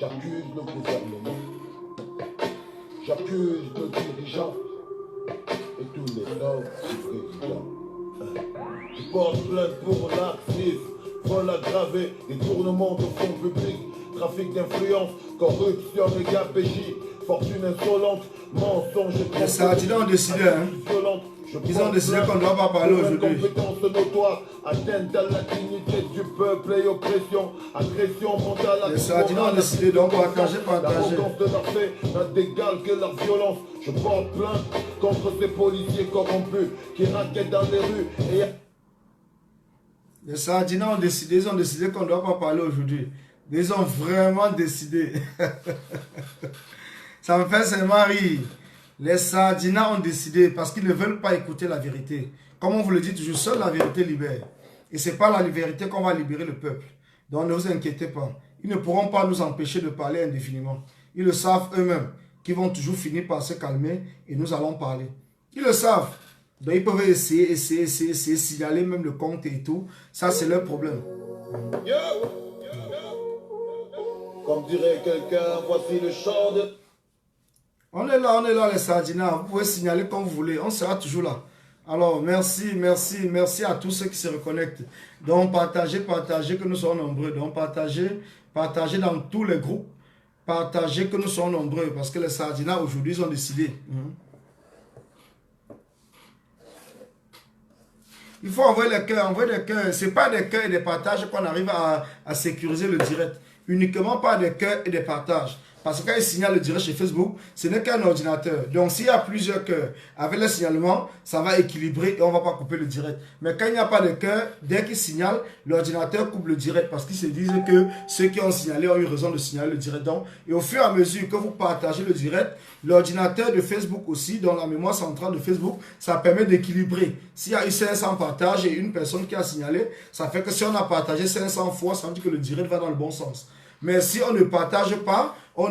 J'accuse le gouvernement, j'accuse le dirigeant et tous les hommes du président. Je porte plainte pour laxisme, vol aggravé, détournement de fonds publics, trafic d'influence, corruption et gabegie, fortune insolente, mensonge et les Sardinais ont décidé, hein. Ils ont décidé qu'on ne doit pas parler aujourd'hui. Incompétence notoire, atteinte à la dignité du peuple et oppression, agression mentale. Les Sardinais ont décidé, donc partager. L'arrogance de leur fait n'a d'égal que leur violence. Je porte plainte contre ces policiers corrompus qui raquettent dans les rues et... Les Sardinais ont décidé, ils ont décidé qu'on ne doit pas parler aujourd'hui. Ils ont vraiment décidé. Ça me fait seulement rire. Les Sardinais ont décidé parce qu'ils ne veulent pas écouter la vérité. Comme on vous le dit toujours, seule la vérité libère. Et ce n'est pas la vérité qu'on va libérer le peuple. Donc ne vous inquiétez pas. Ils ne pourront pas nous empêcher de parler indéfiniment. Ils le savent eux-mêmes, qu'ils vont toujours finir par se calmer et nous allons parler. Ils le savent. Donc ils peuvent essayer, signaler même le compte et tout. Ça, c'est leur problème. Comme dirait quelqu'un, voici le chant de... On est là les Sardinais. Vous pouvez signaler comme vous voulez. On sera toujours là. Alors, merci à tous ceux qui se reconnectent. Donc, partagez, que nous soyons nombreux. Donc, partagez dans tous les groupes. Partagez que nous soyons nombreux. Parce que les Sardinais, aujourd'hui, ils ont décidé. Il faut envoyer des cœurs, Ce n'est pas des cœurs et des partages qu'on arrive à sécuriser le direct. Uniquement pas des cœurs et des partages. Parce que quand il signale le direct chez Facebook, ce n'est qu'un ordinateur. Donc s'il y a plusieurs cœurs, avec le signalement, ça va équilibrer et on ne va pas couper le direct. Mais quand il n'y a pas de cœur, dès qu'il signale, l'ordinateur coupe le direct parce qu'ils se disent que ceux qui ont signalé ont eu raison de signaler le direct. Donc, et au fur et à mesure que vous partagez le direct, l'ordinateur de Facebook aussi, dans la mémoire centrale de Facebook, ça permet d'équilibrer. S'il y a eu 500 partages et une personne qui a signalé, ça fait que si on a partagé 500 fois, ça veut dire que le direct va dans le bon sens. Mais si on ne partage pas, on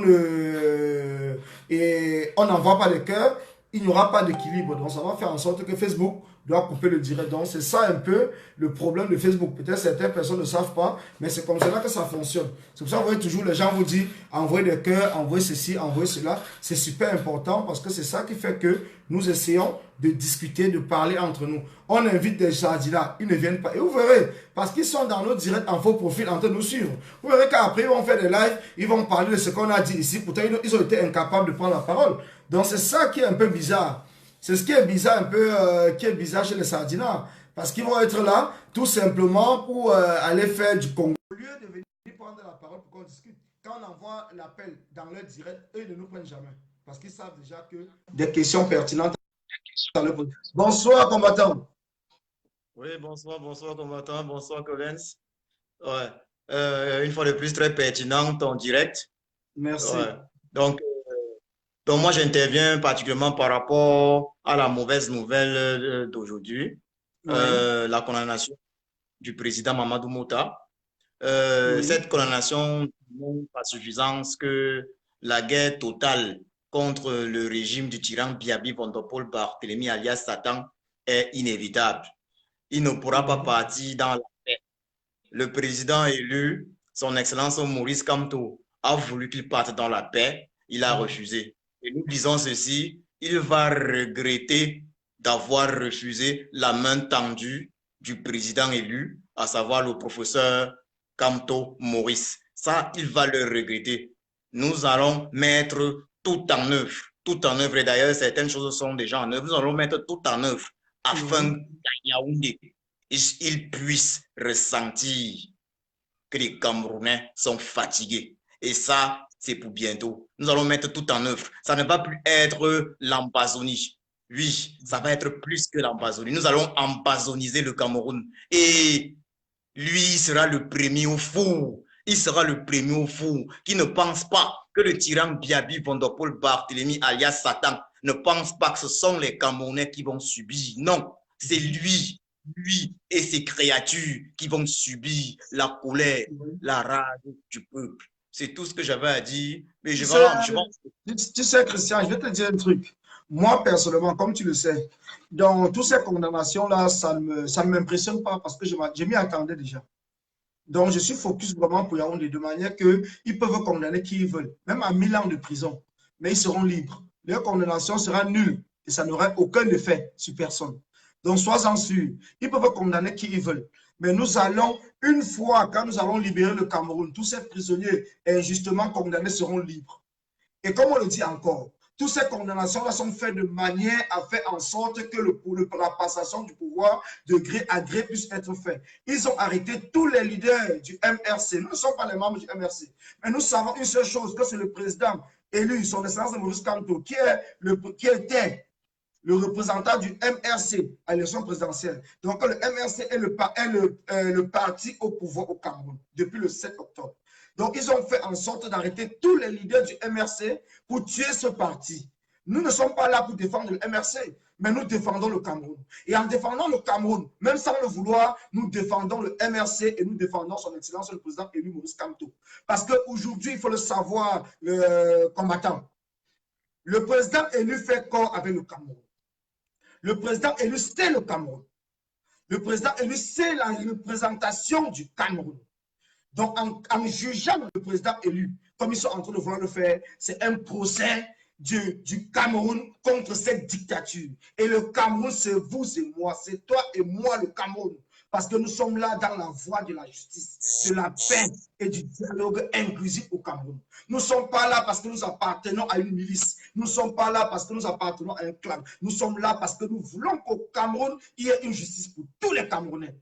n'envoie pas de cœur, il n'y aura pas d'équilibre. Donc ça va faire en sorte que Facebook doit couper le direct. Donc c'est ça un peu le problème de Facebook. Peut-être certaines personnes ne savent pas, mais c'est comme cela que ça fonctionne. C'est pour ça que vous voyez toujours les gens vous disent envoyez des cœurs, envoyez ceci, envoyez cela. C'est super important parce que c'est ça qui fait que nous essayons de discuter, de parler entre nous. On invite des Sardinais, ils ne viennent pas. Et vous verrez, parce qu'ils sont dans nos directs en faux profil en train de nous suivre. Vous verrez qu'après ils vont faire des lives, ils vont parler de ce qu'on a dit ici. Pourtant, ils ont été incapables de prendre la parole. Donc c'est ça qui est un peu bizarre. C'est ce qui est bizarre un peu, qui est bizarre chez les Sardinais. Parce qu'ils vont être là tout simplement pour aller faire du Congo. Au lieu de venir prendre la parole pour qu'on discute, quand on envoie l'appel dans leur direct, eux ils ne nous prennent jamais. Parce qu'ils savent déjà que des questions pertinentes. Bonsoir combattant. Oui, bonsoir combattant, bonsoir Collins. Ouais. Une fois de plus, très pertinent ton direct. Merci. Ouais. Donc moi, j'interviens particulièrement par rapport à la mauvaise nouvelle d'aujourd'hui, la condamnation du président Mamadou Mouta. Cette condamnation montre à suffisance que la guerre totale contre le régime du tyran Biaby Vondopol Barthélemy alias Satan est inévitable. Il ne pourra pas partir dans la paix. Le président élu, son Excellence Maurice Kamto, a voulu qu'il parte dans la paix. Il a refusé. Et nous disons ceci, il va regretter d'avoir refusé la main tendue du président élu, à savoir le professeur Kamto Maurice. Ça, il va le regretter. Nous allons mettre tout en œuvre, et d'ailleurs, certaines choses sont déjà en œuvre. Nous allons mettre tout en œuvre afin qu'à Yaoundé, ils puissent ressentir que les Camerounais sont fatigués. Et ça, c'est pour bientôt. Nous allons mettre tout en œuvre. Ça ne va plus être l'Ambazonie. Oui, ça va être plus que l'Ambazonie. Nous allons ambazoniser le Cameroun. Et lui sera le premier au four. Il sera le premier au four qui ne pense pas que le tyran Biaby Vondopol Barthélemy alias Satan ne pense pas que ce sont les Camerounais qui vont subir. Non, c'est lui et ses créatures qui vont subir la colère, la rage du peuple. C'est tout ce que j'avais à dire. Mais tu sais, Christian, je vais te dire un truc. Moi, personnellement, comme tu le sais, dans toutes ces condamnations-là, ça ne m'impressionne pas parce que je m'y attendais déjà. Donc, je suis focus vraiment pour Yaoundé de manière qu'ils peuvent condamner qui ils veulent, même à 1000 ans de prison, mais ils seront libres. Leur condamnation sera nulle et ça n'aura aucun effet sur personne. Donc, sois-en sûr, ils peuvent condamner qui ils veulent. Mais nous allons, une fois, quand nous allons libérer le Cameroun, tous ces prisonniers injustement condamnés seront libres. Et comme on le dit encore, toutes ces condamnations-là sont faites de manière à faire en sorte que la passation du pouvoir de gré à gré puisse être faite. Ils ont arrêté tous les leaders du MRC. Nous ne sommes pas les membres du MRC. Mais nous savons une seule chose, que c'est le président élu, son excellence de Maurice Kamto, qui était le représentant du MRC à l'élection présidentielle. Donc, le MRC est le parti au pouvoir au Cameroun depuis le 7 octobre. Donc, ils ont fait en sorte d'arrêter tous les leaders du MRC pour tuer ce parti. Nous ne sommes pas là pour défendre le MRC, mais nous défendons le Cameroun. Et en défendant le Cameroun, même sans le vouloir, nous défendons le MRC et nous défendons son excellence, le président élu Maurice Kamto. Parce qu'aujourd'hui, il faut le savoir, combattant. Le président élu fait corps avec le Cameroun. Le président élu, c'est le Cameroun. Le président élu, c'est la représentation du Cameroun. Donc, en jugeant le président élu, comme ils sont en train de vouloir le faire, c'est un procès du Cameroun contre cette dictature. Et le Cameroun, c'est vous et moi, c'est toi et moi le Cameroun. Parce que nous sommes là dans la voie de la justice, de la paix et du dialogue inclusif au Cameroun. Nous ne sommes pas là parce que nous appartenons à une milice. Nous ne sommes pas là parce que nous appartenons à un clan. Nous sommes là parce que nous voulons qu'au Cameroun, il y ait une justice pour tous les Camerounais.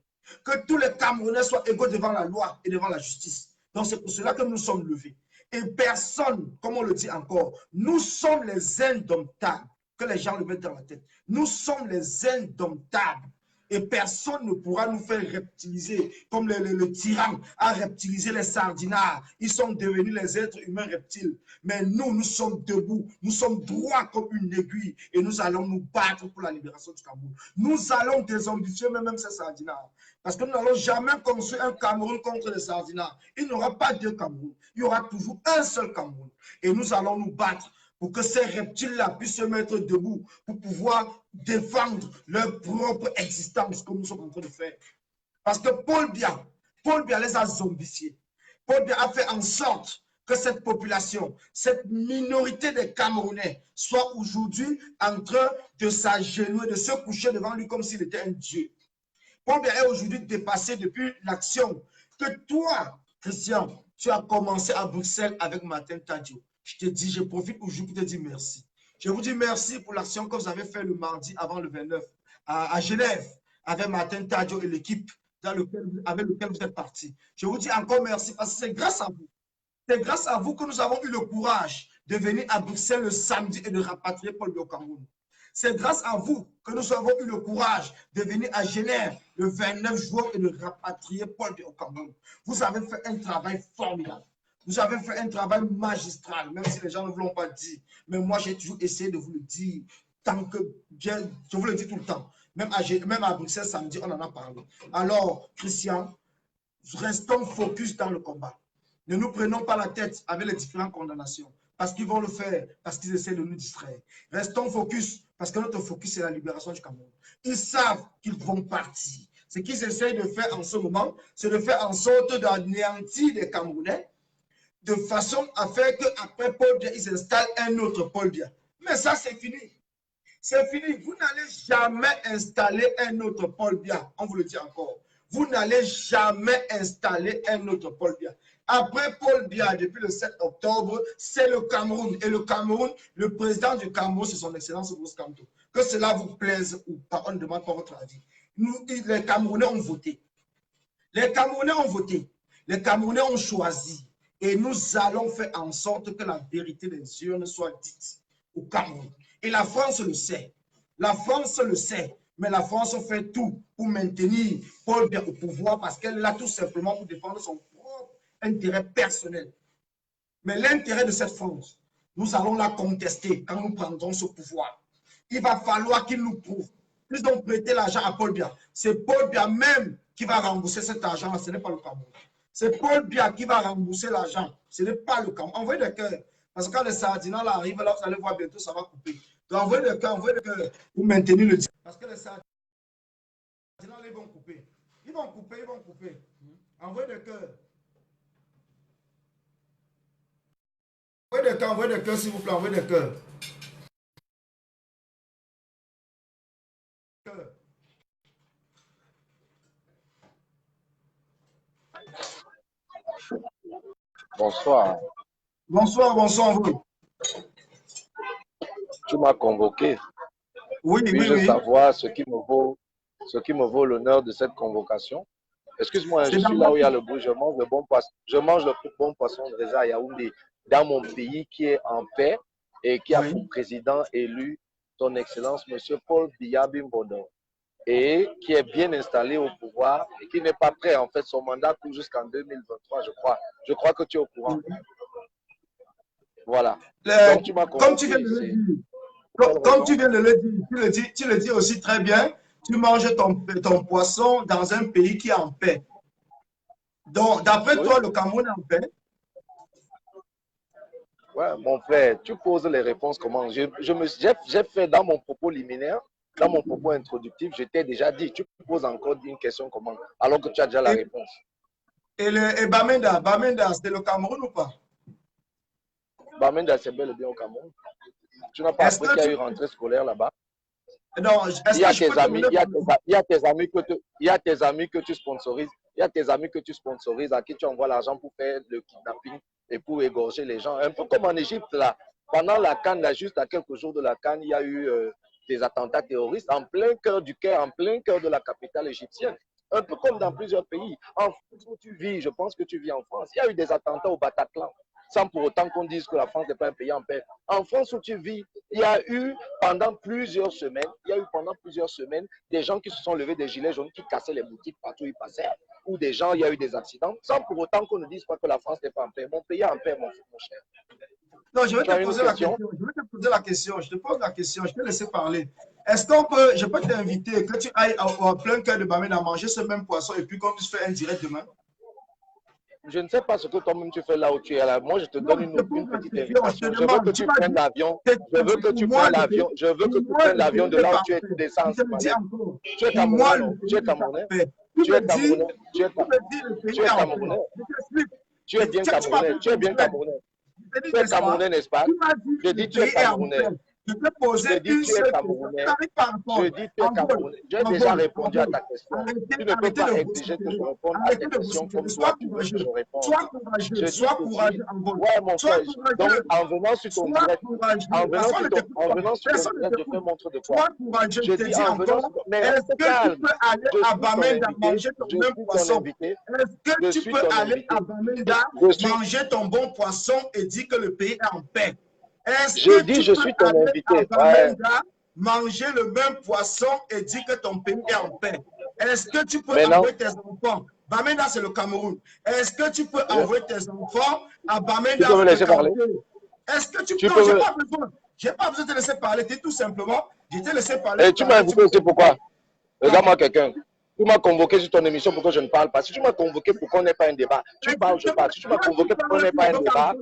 Que tous les Camerounais soient égaux devant la loi et devant la justice. Donc c'est pour cela que nous sommes levés. Et personne, comme on le dit encore, nous sommes les indomptables. Que les gens le mettent dans la tête. Nous sommes les indomptables. Et personne ne pourra nous faire reptiliser, comme le tyran a reptilisé les sardinards. Ils sont devenus les êtres humains reptiles. Mais nous sommes debout, nous sommes droits comme une aiguille et nous allons nous battre pour la libération du Cameroun. Nous allons désambitionner même ces sardinards. Parce que nous n'allons jamais construire un Cameroun contre les sardinards. Il n'y aura pas deux Cameroun. Il y aura toujours un seul Cameroun. Et nous allons nous battre pour que ces reptiles-là puissent se mettre debout, pour pouvoir défendre leur propre existence, comme nous sommes en train de faire. Parce que Paul Biya les a zombifiés. Paul Biya a fait en sorte que cette population, cette minorité des Camerounais, soit aujourd'hui en train de s'agenouiller, de se coucher devant lui comme s'il était un dieu. Paul Biya est aujourd'hui dépassé depuis l'action que toi, Christian, tu as commencé à Bruxelles avec Martin Tadio. Je te dis, je profite aujourd'hui pour te dire merci. Je vous dis merci pour l'action que vous avez fait le mardi avant le 29 à Genève avec Martin Tadio et l'équipe avec lequel vous êtes partis. Je vous dis encore merci parce que c'est grâce à vous. C'est grâce à vous que nous avons eu le courage de venir à Bruxelles le samedi et de rapatrier Paul Biya au Cameroun. C'est grâce à vous que nous avons eu le courage de venir à Genève le 29 juin et de rapatrier Paul Biya au Cameroun. Vous avez fait un travail formidable. Vous avez fait un travail magistral, même si les gens ne vous l'ont pas dit. Mais moi, j'ai toujours essayé de vous le dire, tant que je vous le dis tout le temps. Même à Bruxelles, samedi, on en a parlé. Alors, Christian, restons focus dans le combat. Ne nous prenons pas la tête avec les différentes condamnations. Parce qu'ils vont le faire, parce qu'ils essaient de nous distraire. Restons focus, parce que notre focus, c'est la libération du Cameroun. Ils savent qu'ils vont partir. Ce qu'ils essayent de faire en ce moment, c'est de faire en sorte d'anéantir les Camerounais, de façon à faire qu'après Paul Biya, ils installent un autre Paul Biya. Mais ça, c'est fini. C'est fini. Vous n'allez jamais installer un autre Paul Biya. On vous le dit encore. Vous n'allez jamais installer un autre Paul Biya. Après Paul Biya, depuis le 7 octobre, c'est le Cameroun. Et le Cameroun, le président du Cameroun, c'est son excellence Maurice Kamto. Que cela vous plaise ou pas, on ne demande pas votre avis. Nous, les Camerounais ont voté. Les Camerounais ont voté. Les Camerounais ont choisi. Et nous allons faire en sorte que la vérité des urnes soit dite au Cameroun. Et la France le sait. La France le sait. Mais la France fait tout pour maintenir Paul Biya au pouvoir parce qu'elle est là tout simplement pour défendre son propre intérêt personnel. Mais l'intérêt de cette France, nous allons la contester quand nous prendrons ce pouvoir. Il va falloir qu'il nous prouve. Ils ont prêté l'argent à Paul Biya. C'est Paul Biya même qui va rembourser cet argent. Ce n'est pas le Cameroun. C'est Paul Biya qui va rembourser l'argent. Ce n'est pas le Cameroun. Envoyez des cœurs. Parce que quand les sardinats arrivent, là, vous allez voir bientôt, ça va couper. Donc envoyez des cœurs pour maintenir le dialogue. Parce que les sardinats, ils vont couper. Ils vont couper. Envoyez des cœurs. Envoyez des cœurs, s'il vous plaît, envoyez des cœurs. Bonsoir. Bonsoir, bonsoir, vous. Tu m'as convoqué. Oui, Puis-je oui. savoir ce qui me vaut l'honneur de cette convocation? Excuse-moi, je suis là où il y a le bruit, je mange le bon poisson. Je mange le plus bon poisson de Reza à Yaoundé, dans mon pays qui est en paix et qui a pour président élu son Excellence, M. Paul Biya Bimbodo, et qui est bien installé au pouvoir et qui n'est pas prêt. En fait, son mandat court jusqu'en 2023, je crois. Je crois que tu es au courant. Voilà. Donc, tu m'as convoqué. Comme tu viens de le dire, comme tu viens de le dire, tu le dis aussi très bien, tu manges ton poisson dans un pays qui est en paix. Donc, d'après toi, le Cameroun est en paix? Ouais, mon frère, tu poses les réponses comment? J'ai fait dans mon propos liminaire, dans mon propos introductif, je t'ai déjà dit, tu poses encore une question comment? Alors que tu as déjà la réponse. Et Bamenda, c'est le Cameroun ou pas? Bamenda, c'est bel et bien au Cameroun. Tu n'as pas appris qu'il y a eu rentrée scolaire là-bas? Non, il y a tes amis que tu sponsorises. Il y a tes amis que tu sponsorises, à qui tu envoies l'argent pour faire le kidnapping et pour égorger les gens. Un peu comme en Égypte, là. Pendant la CAN, là, juste à quelques jours de la CAN, il y a eu des attentats terroristes en plein cœur du Caire, en plein cœur de la capitale égyptienne. Un peu comme dans plusieurs pays. En France où tu vis, je pense que tu vis en France, il y a eu des attentats au Bataclan, sans pour autant qu'on dise que la France n'est pas un pays en paix. En France où tu vis, il y a eu pendant plusieurs semaines, des gens qui se sont levés des gilets jaunes, qui cassaient les boutiques partout où ils passaient, ou des gens, il y a eu des accidents, sans pour autant qu'on ne dise pas que la France n'est pas en paix. Mon pays est en paix, mon cher. Non, je vais te poser la question. Je te pose la question. Je te laisser parler. Est-ce qu'on peut, je peux t'inviter, que tu ailles en plein cœur de Bamenda à manger ce même poisson et puis qu'on puisse faire un direct demain? Je ne sais pas ce que toi-même tu fais là où tu es là. Moi, je te donne une petite invitation. Je veux que tu prennes l'avion. Je veux que tu prennes l'avion. Je veux que tu prennes l'avion de là où tu es, tu descends. Tu es Camerounais. Tu es Camerounais. Tu es Camerounais. Tu es Camerounais. Tu es bien Camerounais. Tu es bien Camerounais. Tu es Camerounais, n'est-ce pas? Je dis tu es Camerounais. Je peux poser une seule question. Je dis tu es Camerounais. J'ai déjà répondu à ta question. Tu ne peux pas exiger que je réponde à tes questions comme toi tu veux que je réponde. Sois courageux. Ouais, mon frère. Donc, en venant sur ton direct, je te montre de quoi. Je dis en venant sur ton... Mais est-ce que tu peux aller à Bamenda manger ton même poisson? Est-ce que tu peux aller à Bamenda manger ton bon poisson et dire que le pays est en paix? Je dis, je suis ton invité. Manger le même poisson et dire que ton pays est en paix. Est-ce que tu peux envoyer tes enfants? Bamenda, c'est le Cameroun. Est-ce que tu peux envoyer tes enfants à Bamenda? Tu peux me laisser parler? Est-ce que tu peux? Non, j'ai pas besoin de te laisser parler. Tout simplement, je t'ai laissé parler. Et tu m'as invité aussi pourquoi? Regarde-moi quelqu'un. Tu m'as convoqué sur ton émission pour que je ne parle pas. Si tu m'as convoqué pour qu'on n'ait pas un débat, tu parles, je parle. Si tu m'as convoqué pour qu'on n'ait pas un débat,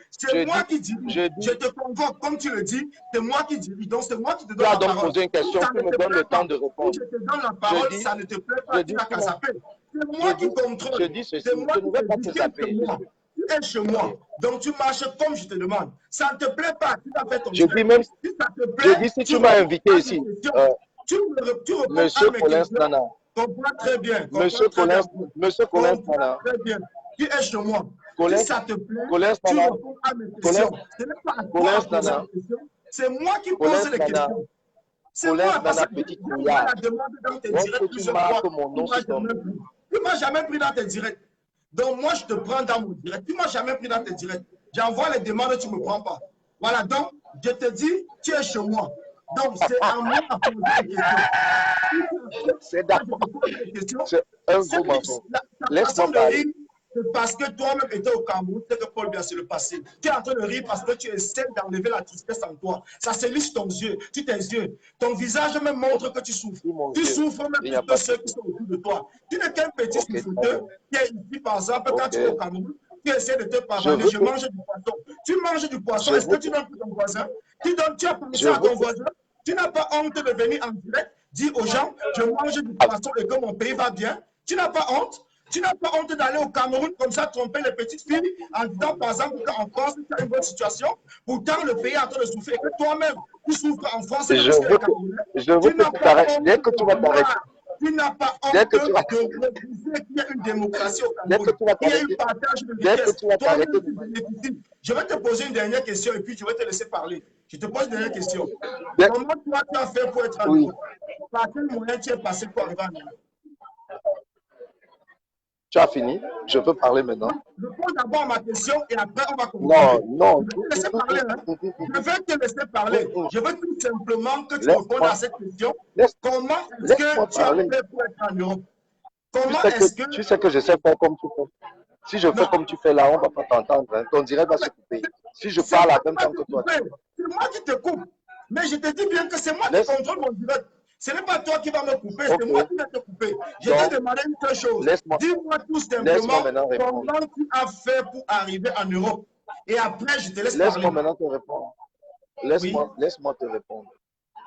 c'est moi qui dis. Je te convoque, comme tu le dis, c'est moi qui dis. Donc, c'est moi qui te donne la parole. Tu as donc posé une question, tu me donnes le temps de répondre. Je te donne la parole, ça ne te plaît pas, tu n'as qu'à zapper. C'est moi qui contrôle. Je dis ceci, c'est moi je ne vais pas te zapper. Tu es chez moi, donc tu marches comme je te demande. Ça ne te plaît pas, tu as fait ton je dis même, je dis si tu m'as invité ici, Monsieur Collins Nana. Comprends très bien. Monsieur Collins Nana. Très bien. Tu es chez moi. Si ça te plaît, tu Nana. réponds à mes questions. Ce n'est pas à toi de poser la question. C'est moi qui pose les questions. C'est moi parce que petite je la demande dans tes directs plusieurs fois. Tu ne m'as jamais pris dans tes directs. Donc moi, je te prends dans mon direct. Tu ne m'as jamais pris dans tes directs. J'envoie les demandes, tu ne me prends pas. Voilà, donc je te dis, tu es chez moi. Donc c'est à moi à poser des questions. C'est d'accord. C'est un gros mensonge. Laisse-moi parler. C'est parce que toi-même étais au Cameroun, c'est que Paul Biya c'est le passé. Tu es en train de rire parce que tu essaies d'enlever la tristesse en toi. Ça se lit sur tes yeux. Ton visage même montre que tu souffres. Tu souffres même plus que ceux qui sont autour de toi. Tu n'es qu'un petit souffreux qui est ici, par exemple, quand tu es au Cameroun, tu essaies de te pardonner. Je mange du poisson. Tu manges du poisson. Est-ce que tu donnes pour ton voisin? Tu as promis ça à ton voisin? Tu n'as pas honte de venir en direct, dire aux gens, je mange du poisson et que mon pays va bien? Tu n'as pas honte? Tu n'as pas honte d'aller au Cameroun comme ça, tromper les petites filles en disant, par exemple, qu'en France, tu as une bonne situation. Pourtant, le pays est en train de souffrir. Et que toi-même, tu souffres en France. Je veux que tu t'arrêtes. Dès que tu vas t'arrêter. Tu n'as pas honte Dès que tu vas de refuser qu'il y ait une démocratie au Dès que Cameroun. tu vas Il y a t'arrêter. eu partage de Dès que richesse. tu vas Toi-même, t'arrêter. tu bénéficies. Je vais te poser une dernière question et puis je vais te laisser parler. Je te pose une dernière question. Comment toi, tu as fait pour être en Europe? Par quel moyen tu es passé pour arriver en Europe? Tu as fini? Je peux parler maintenant. Réponds d'abord à ma question et après on va continuer. Non. Je vais te laisser parler. Hein? Je vais te laisser parler. Je veux tout simplement que tu répondes à cette question. Comment est-ce que tu as fait pour être en Europe? Comment est-ce que... Tu sais que je sais faire comme tu fais. Si je fais comme tu fais là, on ne va pas t'entendre. Hein. Ton direct va se couper. Si je parle à même temps que toi. C'est moi qui te coupe. Mais je te dis bien que c'est moi qui contrôle mon direct. Ce n'est pas toi qui vas me couper, c'est moi qui vais te couper. Je t'ai demandé une seule chose. Dis-moi tout simplement comment tu as fait pour arriver en Europe. Et après, je te laisse parler. Laisse-moi maintenant te répondre. Laisse-moi te répondre.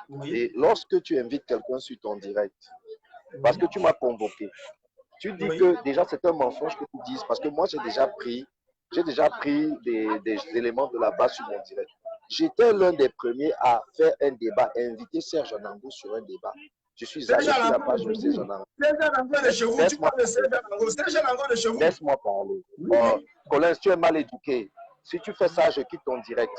Oui. Et lorsque tu invites quelqu'un sur ton direct, parce que tu m'as convoqué, tu dis que déjà c'est un mensonge que tu dises, parce que moi j'ai déjà pris des éléments de la base sur mon direct. J'étais l'un des premiers à faire un débat, à inviter Serge Anango sur un débat. Je suis allé sur la page de Serge Anango. Laisse-moi parler. Oh, Colin, tu es mal éduqué. Si tu fais ça, je quitte ton direct.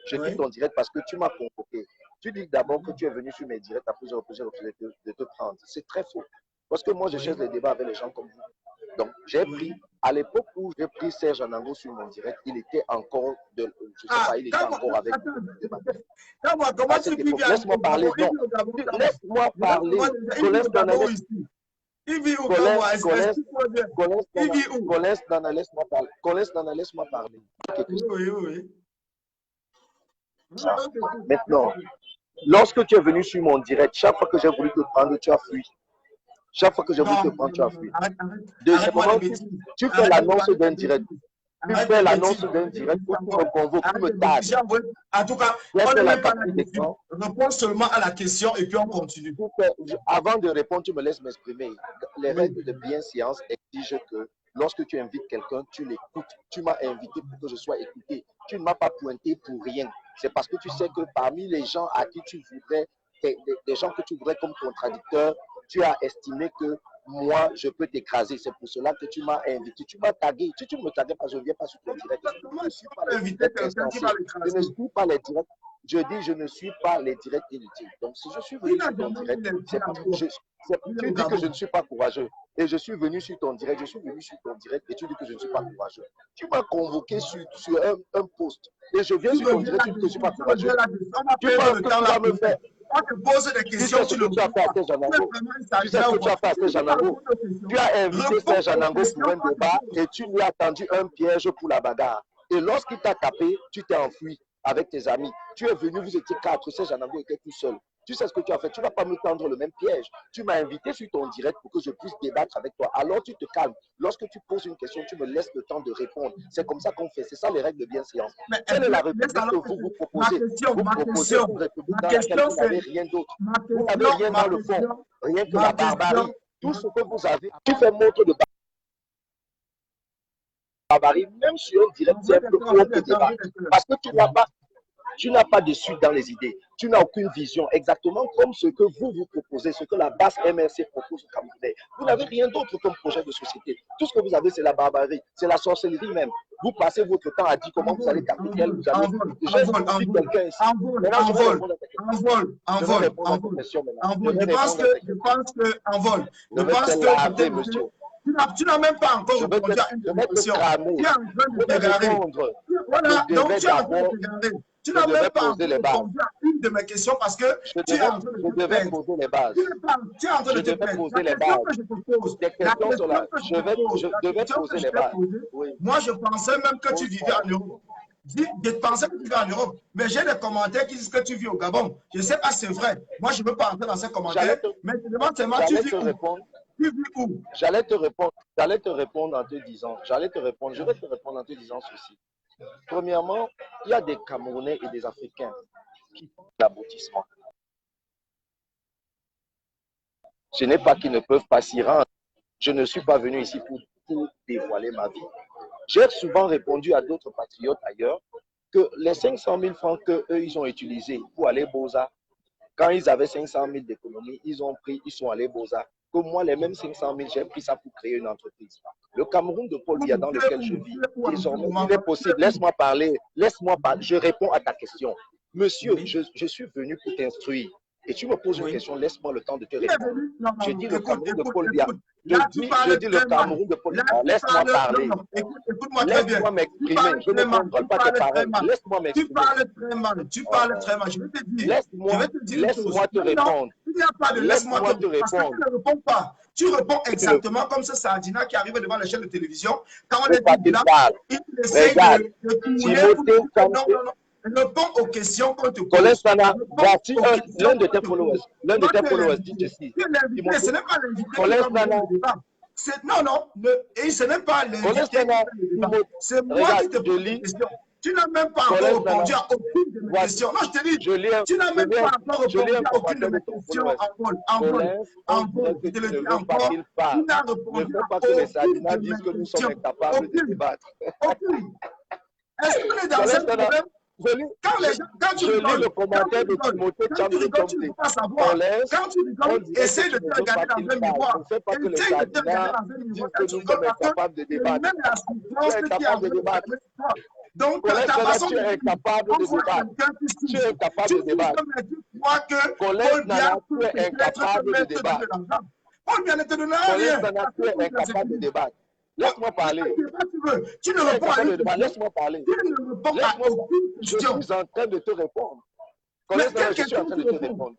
Je quitte ton direct parce que tu m'as convoqué. Tu dis d'abord que tu es venu sur mes directs, après j'ai refusé de te prendre. C'est très faux. Parce que moi, je cherche les débats avec les gens comme vous. Donc, j'ai pris, à l'époque où j'ai pris Serge Anango sur mon direct, il était encore, je sais pas, il était encore avec Laisse-moi parler. Laisse-moi parler. Laisse-moi parler. Oui. Maintenant, lorsque tu es venu sur mon direct, chaque fois que j'ai voulu te prendre, tu as fui. Chaque fois que j'ai voulu te prendre, tu as fui. Deuxièmement, tu fais l'annonce d'un direct. Tu fais l'annonce d'un direct où tu me convoques, tu me tagues. En tout cas, on ne met pas la question. Réponds seulement à la question et puis on continue. Avant de répondre, tu me laisses m'exprimer. Les règles de bienséance exigent que lorsque tu invites quelqu'un, tu l'écoutes. Tu m'as invité pour que je sois écouté. Tu ne m'as pas pointé pour rien. C'est parce que tu sais que parmi les gens à qui tu voudrais, des gens que tu voudrais comme contradicteurs, tu as estimé que moi, je peux t'écraser. C'est pour cela que tu m'as invité. Tu m'as tagué. Si tu ne me tagues pas, je ne viens pas sur ton direct. Je ne suis pas les directs instanciés. Je ne suis pas les directs. Je dis, je ne suis pas les directs inutiles. Donc, si je suis venu sur ton direct, c'est parce que tu dis que je ne suis pas courageux. Et je suis venu sur ton direct, et tu dis que je ne suis pas courageux. Tu m'as convoqué sur un post. Et je viens sur ton direct, tu dis que je ne suis pas courageux. Tu penses que tu vas me faire. On te pose des questions, tu sais ce que tu as fait à Serge Anango. Tu sais ce que tu as fait à Serge Anango. Tu as invité Serge Anango pour un débat et tu lui as tendu un piège pour la bagarre. Et lorsqu'il t'a tapé, tu t'es enfui avec tes amis. Tu es venu, vous étiez 4, Serge Anango était tout seul. Tu sais ce que tu as fait, tu ne vas pas me tendre le même piège. Tu m'as invité sur ton direct pour que je puisse débattre avec toi. Alors tu te calmes. Lorsque tu poses une question, tu me laisses le temps de répondre. C'est comme ça qu'on fait. C'est ça les règles de bienséance. Quelle est la république que vous proposez? Vous proposez une république dans laquelle vous n'avez rien d'autre. Vous n'avez rien dans le fond. Rien que la barbarie. Tout ce que vous avez, tu fais montre de barbarie, même sur un direct simple pour te débattre. Parce que tu n'as pas de suite dans les idées. Tu n'as aucune vision, exactement comme ce que vous proposez, ce que la base MRC propose au Camerounais. Vous n'avez rien d'autre comme projet de société. Tout ce que vous avez, c'est la barbarie, c'est la sorcellerie même. Vous passez votre temps à dire comment vous allez taper quel, vous allez quelqu'un ici. Tu n'as même pas encore répondu à une question. Tu es en train de te garer. Voilà, donc tu es en train de te garer. Tu n'as même pas répondu à une de mes questions parce que tu es en train de te perdre. Tu es en train de te perdre. La question que je te pose, moi je pensais même que tu vivais en Europe. Je pensais que tu vivais en Europe, mais j'ai des commentaires qui disent que tu vis au Gabon. Je ne sais pas si c'est vrai. Moi, je ne veux pas entrer dans ces commentaires, mais je demande seulement tu vis où? J'allais te répondre en te disant, je vais te répondre en te disant ceci. Premièrement, il y a des Camerounais et des Africains qui font l'aboutissement. Ce n'est pas qu'ils ne peuvent pas s'y rendre. Je ne suis pas venu ici pour dévoiler ma vie. J'ai souvent répondu à d'autres patriotes ailleurs que les 500 000 francs qu'eux, ils ont utilisés pour aller Beaux-Arts, quand ils avaient 500 000 d'économie, ils sont allés Beaux-Arts. Que moi, les mêmes 500 000, j'ai pris ça pour créer une entreprise. Le Cameroun de Paul Biya dans lequel je vis, désormais, il est possible. Laisse-moi parler. Je réponds à ta question. Monsieur, je suis venu pour t'instruire. Et tu me poses une question, laisse-moi le temps de te répondre. Je dis le Cameroun de Paul Biya. Je dis le Cameroun de Paul Biya. Laisse-moi parler. Écoute-moi très bien. Laisse-moi m'exprimer. Je ne contrôle pas tes paroles. Laisse-moi m'exprimer. Tu parles très mal. Je vais te dire. Laisse-moi te répondre. Il n'y a pas de laisse-moi te répondre. Parce que tu ne réponds pas. Tu réponds exactement comme ce Sardina qui arrive devant la chaîne de télévision. Quand on est là, il essaie de couler. Réponds aux questions qu'on te pose. Colin Sana, voici l'un de tes followers, dit ceci. Ce n'est pas l'invité. Colin Sana. Non, et ce n'est pas l'invité. C'est moi qui te pose des questions. Tu n'as même pas encore répondu à aucune de mes questions. Non, je te dis, tu n'as même pas encore répondu à aucune de mes questions en vol. Je te le dis encore, tu n'as répondu à aucune de mes questions. Aucune. Est-ce qu'on est dans un problème? Quand tu rigoles, le commentaire de Timothée Chamberlain, tu ne peux pas savoir. Quand tu rigoles, essaie de te regarder dans un miroir. Essaye de te regarder dans un miroir. Quand tu rigoles, parce que même la souffrance qui a vécu. Donc, ta façon de dire, on voit quelqu'un qui tu es incapable de débattre. Tu crois que Paul Biya est incapable de débattre. Paul Biya ne te donne rien. Tu es incapable de débattre. Laisse-moi parler. Tu ne réponds pas à une question. Laisse-moi parler. Tu ne réponds pas à aucune question. Je suis en train de te répondre. Mais quelle question tu réponds?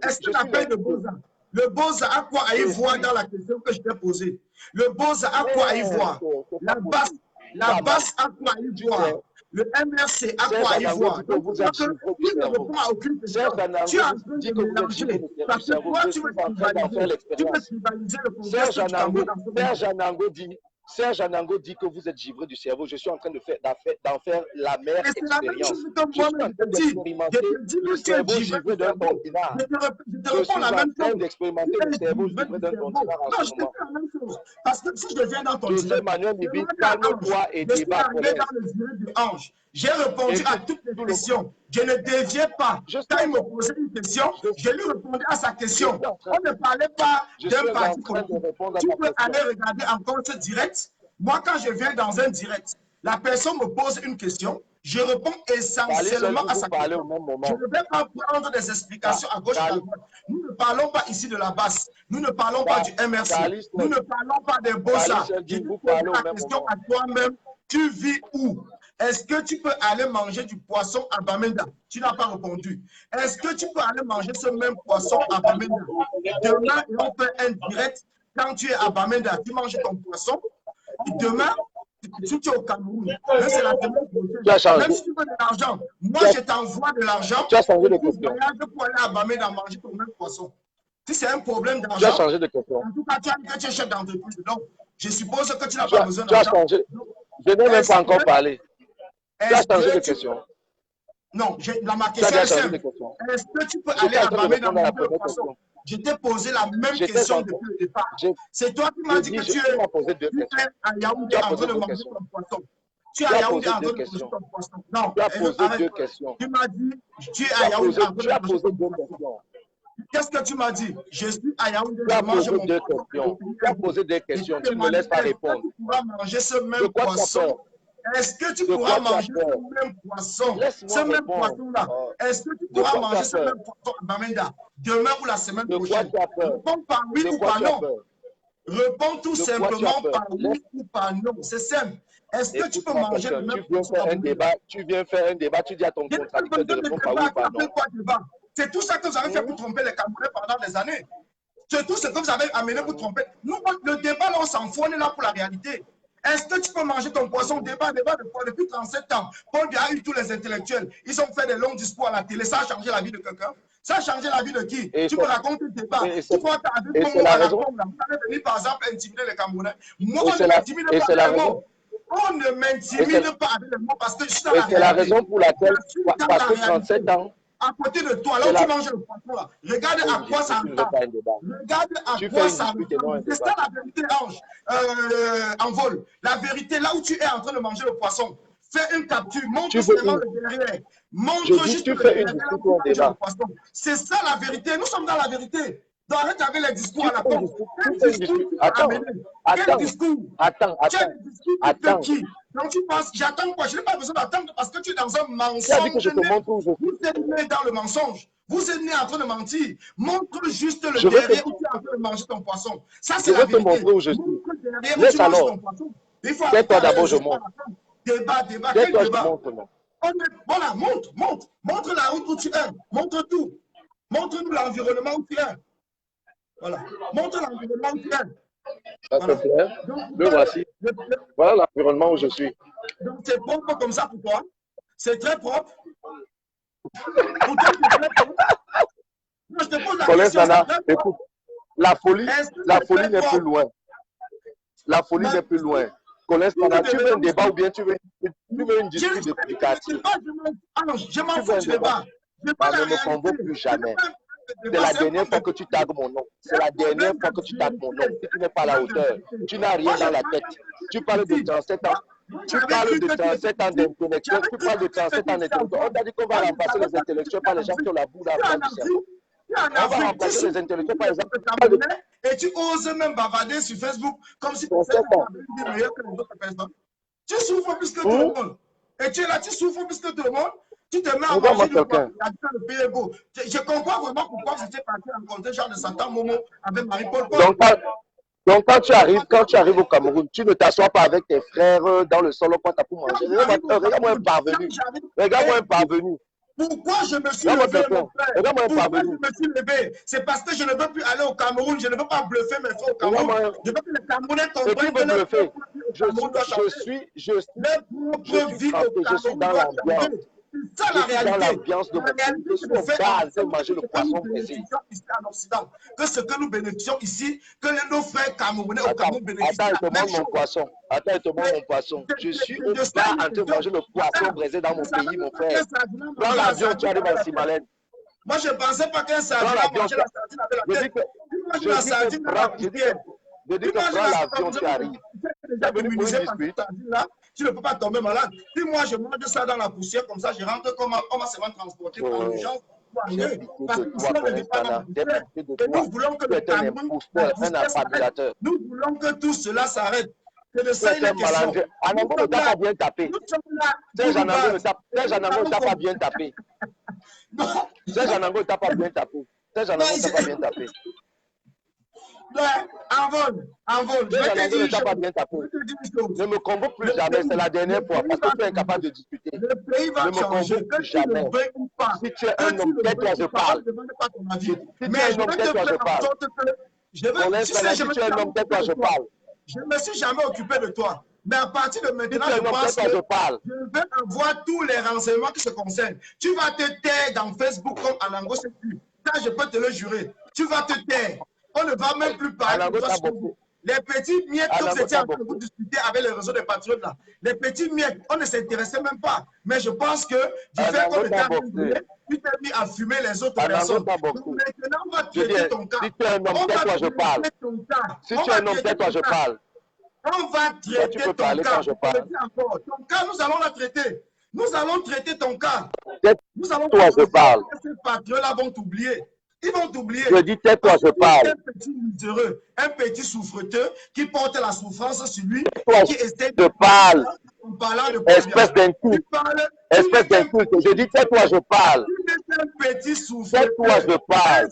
Est-ce que la paix de Beaux-Arts? Le Beaux-Arts a quoi à y voir dans la question que je t'ai posée? Le Beaux-Arts a quoi à y voir? La basse a quoi à y voir? Le MRC a quoi à y voir? Tu ne réponds à aucune question. Tu es en train de mélanger. Parce que toi, tu veux tribaliser le Congrès du Cameroun. Serge Anango dit que vous êtes givré du cerveau. Je suis en train d'en faire la meilleure expérience. C'est la même chose que moi-même. Je te dis que tu es givré d'un continent. Je te réponds la même chose. D'expérimenter le cerveau givré d'un continent. Non, je te dis la même chose. Parce que si je viens dans ton direct, Manuel Libi, calme-toi et débat. Je suis arrivé dans le direct de Ange. J'ai répondu à toutes les questions. Je ne déviais pas. Quand il me posait une question, je lui répondais à sa question. On ne parlait pas d'un parti politique. Tu peux aller regarder encore ce direct. Moi, quand je viens dans un direct, la personne me pose une question, je réponds essentiellement à sa question. Je ne vais pas prendre des explications à gauche et à droite. Nous ne parlons pas ici de la basse. Nous ne parlons pas du MRC. Nous ne parlons pas des Beaux-Arts. Je te pose la question à toi-même. Tu vis où? Est-ce que tu peux aller manger du poisson à Bamenda? Tu n'as pas répondu. Est-ce que tu peux aller manger ce même poisson à Bamenda? Demain, on fait un direct. Quand tu es à Bamenda, tu manges ton poisson. Et demain, si tu es au Cameroun, c'est la semaine prochaine. Même si tu veux de l'argent, moi je t'envoie de l'argent pour aller à Bamenda manger ton même poisson. Si c'est un problème d'argent, tu as changé de question. En tout cas, tu es chef d'entreprise. Donc, je suppose que tu n'as pas besoin d'argent. Tu as changé. Je n'ai même pas encore parlé. Tu as changé de question. Non, ma question est simple. Est-ce que tu peux aller à Bamenda manger le poisson? Je t'ai posé la même question depuis le départ. C'est toi qui m'as dit que tu es à Yaoundé en train de manger ton poisson. Tu es à Yaoundé en train de manger ton poisson. Non, tu as posé deux questions. Tu m'as dit, tu es à Yaoundé en train de manger ton poisson. Qu'est-ce que tu m'as dit? Je suis à Yaoundé, je mange mon poisson. Tu as posé des questions, tu ne me laisses pas répondre. Tu pourras manger ce même poisson. Est-ce que tu pourras manger ce même poisson? Ce même poisson-là. Est-ce que tu pourras manger ce même poisson à Bamenda demain ou la semaine prochaine? Réponds par oui ou par non. Réponds tout simplement par oui ou par non. C'est simple. Est-ce que tu peux manger le même poisson à Bamenda? Tu viens faire un débat, tu dis à ton contracteur de répondre par oui ou par non. C'est tout ça que vous avez fait pour tromper les Camerounais pendant des années. C'est tout ce que vous avez amené pour tromper. Nous, le débat, là, on s'en fout, on est là pour la réalité. Est-ce que tu peux manger ton poisson? Débat de quoi? Depuis 37 ans, Paul Biya a eu tous les intellectuels. Ils ont fait des longs discours à la télé. Ça a changé la vie de quelqu'un? Ça a changé la vie de qui? Tu peux raconter le débat. Tu peux t'arrêter comme moi à la pompe. Vous allez venir, par exemple, intimider les Camerounais. Moi, on ne m'intimide pas avec les mots. On ne m'intimide pas avec les mots parce que je suis dans la réalité. Et c'est la raison pour laquelle, parce que 37 ans, à côté de toi, là où tu manges le poisson, là, regarde à quoi ça ressemble. Regarde à quoi ça ressemble. C'est ça la vérité, Ange. Envol. La vérité, là où tu es en train de manger le poisson, fais une capture, montre seulement le derrière. Montre juste le derrière là où tu manges le poisson. C'est ça la vérité. Nous sommes dans la vérité. Donc arrête avec les discours à la con. Quel discours tu as amené? Quel discours? Attends. Qui? Donc tu penses, j'attends quoi? Je n'ai pas besoin d'attendre parce que tu es dans un mensonge. Vous êtes né dans le mensonge. Vous êtes né en train de mentir. Montre juste le derrière où tu es en train de manger ton poisson. Ça, c'est la vérité. Montre où je suis. Montre le derrière où tu manges ton poisson. Il faut toi d'abord, je montre. Débat. Quel débat? Voilà, montre la route où tu es. Montre tout. Montre-nous l'environnement où tu es. Voilà. Montre l'environnement où tu es. Ça te plaît? Le voici. Voilà l'environnement où je suis. Donc, c'est propre comme ça pour toi. C'est très propre. Pour toi, c'est très propre. Moi, je te pose la question. Écoute, la folie n'est plus loin. La folie n'est plus loin. Colin Sana, tu veux un débat ou bien tu veux une dispute de quartier? Je m'en fous du débat. Ne me convoque plus jamais. C'est la dernière fois que tu tagues mon nom. C'est la dernière fois que tu tagues mon nom. Si tu n'es pas à la hauteur, tu n'as rien dans la tête. Tu parles de 37 ans. Tu parles de 37 ans d'intellectuel. Tu parles de 37 ans d'intellectuel. On t'a dit qu'on va remplacer les intellectuels par les gens qui ont la boule à la du cerveau. On va remplacer les intellectuels par les gens qui ont et tu oses même bavarder sur Facebook comme si tu étais meilleur que les autres personnes. Tu souffres plus que tout le monde. Et tu es là, tu souffres plus que tout le monde. Tu te mets à manger du poisson. Je comprends vraiment pourquoi vous étiez parti rencontrer Jean de Satan Momo avec Marie-Paul. Donc, quand tu arrives au Cameroun, tu ne t'assois pas avec tes frères dans le salon pour manger. Regarde-moi un parvenu. Regarde-moi un parvenu. Pourquoi je me suis levé, mon frère? Pourquoi je me suis levé? C'est parce que je ne veux plus aller au Cameroun. Je ne veux pas bluffer mes frères au Cameroun. Je veux que les Camerounais comprennent que le peuple je suis dans l'ambiance. C'est ça la réalité. Dans l'ambiance de je suis au manger le poisson ici en Occident. Que ce que nous bénéficions ici, que nos frères camerounais au Cameroun bénéficient. Attends, il te montre mon poisson. Je suis au bar en train de manger le poisson braisé dans mon pays, mon frère. Prends l'avion, tu arrives à Simalène. Moi, je ne pensais pas qu'un sardine mangeait la sardine avec la tête. Tu manges la sardine avec la cuillère. Je dis que prends l'avion, tu arrives. Tu ne peux pas tomber malade. Si moi je mange ça dans la poussière comme ça, je rentre comme on va se transporter par l'urgence pour arriver. Parce que sinon, on ne vit pas dans la poussière. Et nous voulons que le Cameroun, nous voulons que tout cela s'arrête. C'est de ça il est question. Anango ne t'a pas bien tapé. Serge Anango ne t'a pas bien tapé. Serge Anango ne t'a pas bien tapé. Serge Anango ne t'a pas bien tapé. Envol. Je vais te dire ne me convoque plus jamais, c'est la dernière fois, parce que tu es incapable de discuter. Le pays va changer, que tu le veuilles ou pas. Si tu es un homme, tais-toi, je parle. Si tu es un homme, tais-toi, je parle. Si tu es un homme, tais-toi, je parle. Je ne me suis jamais occupé de toi. Mais à partir de maintenant, je pense que je vais avoir tous les renseignements qui se concernent. Tu vas te taire dans Facebook comme Anango, c'est plus. Ça, je peux te le jurer. Tu vas te taire. On ne va même plus parler de toi. Les petits miettes, comme c'était en train de vous discuter avec les réseaux des patriotes là. Les petits miettes, on ne s'intéressait même pas. Mais je pense que du fait qu'on était abandonné, tu t'es mis à fumer les autres personnes. Donc maintenant, on va traiter ton cas. Si tu es un homme, tais-toi, je parle. Si tu es un homme, tais-toi, je parle. On va traiter ton cas. Ton cas, nous allons la traiter. Nous allons traiter ton cas. Nous allons je parle. Ces patriotes-là vont t'oublier. Ils vont t'oublier. Je dis tais-toi, je parle. Un petit miséreux, un petit souffreteux qui porte la souffrance sur lui, qui essaie de parler. En parlant de espèce d'inculte. Espèce d'inculte. Je dis tais-toi, je parle. Un petit souffreteux. Tais-toi, je parle.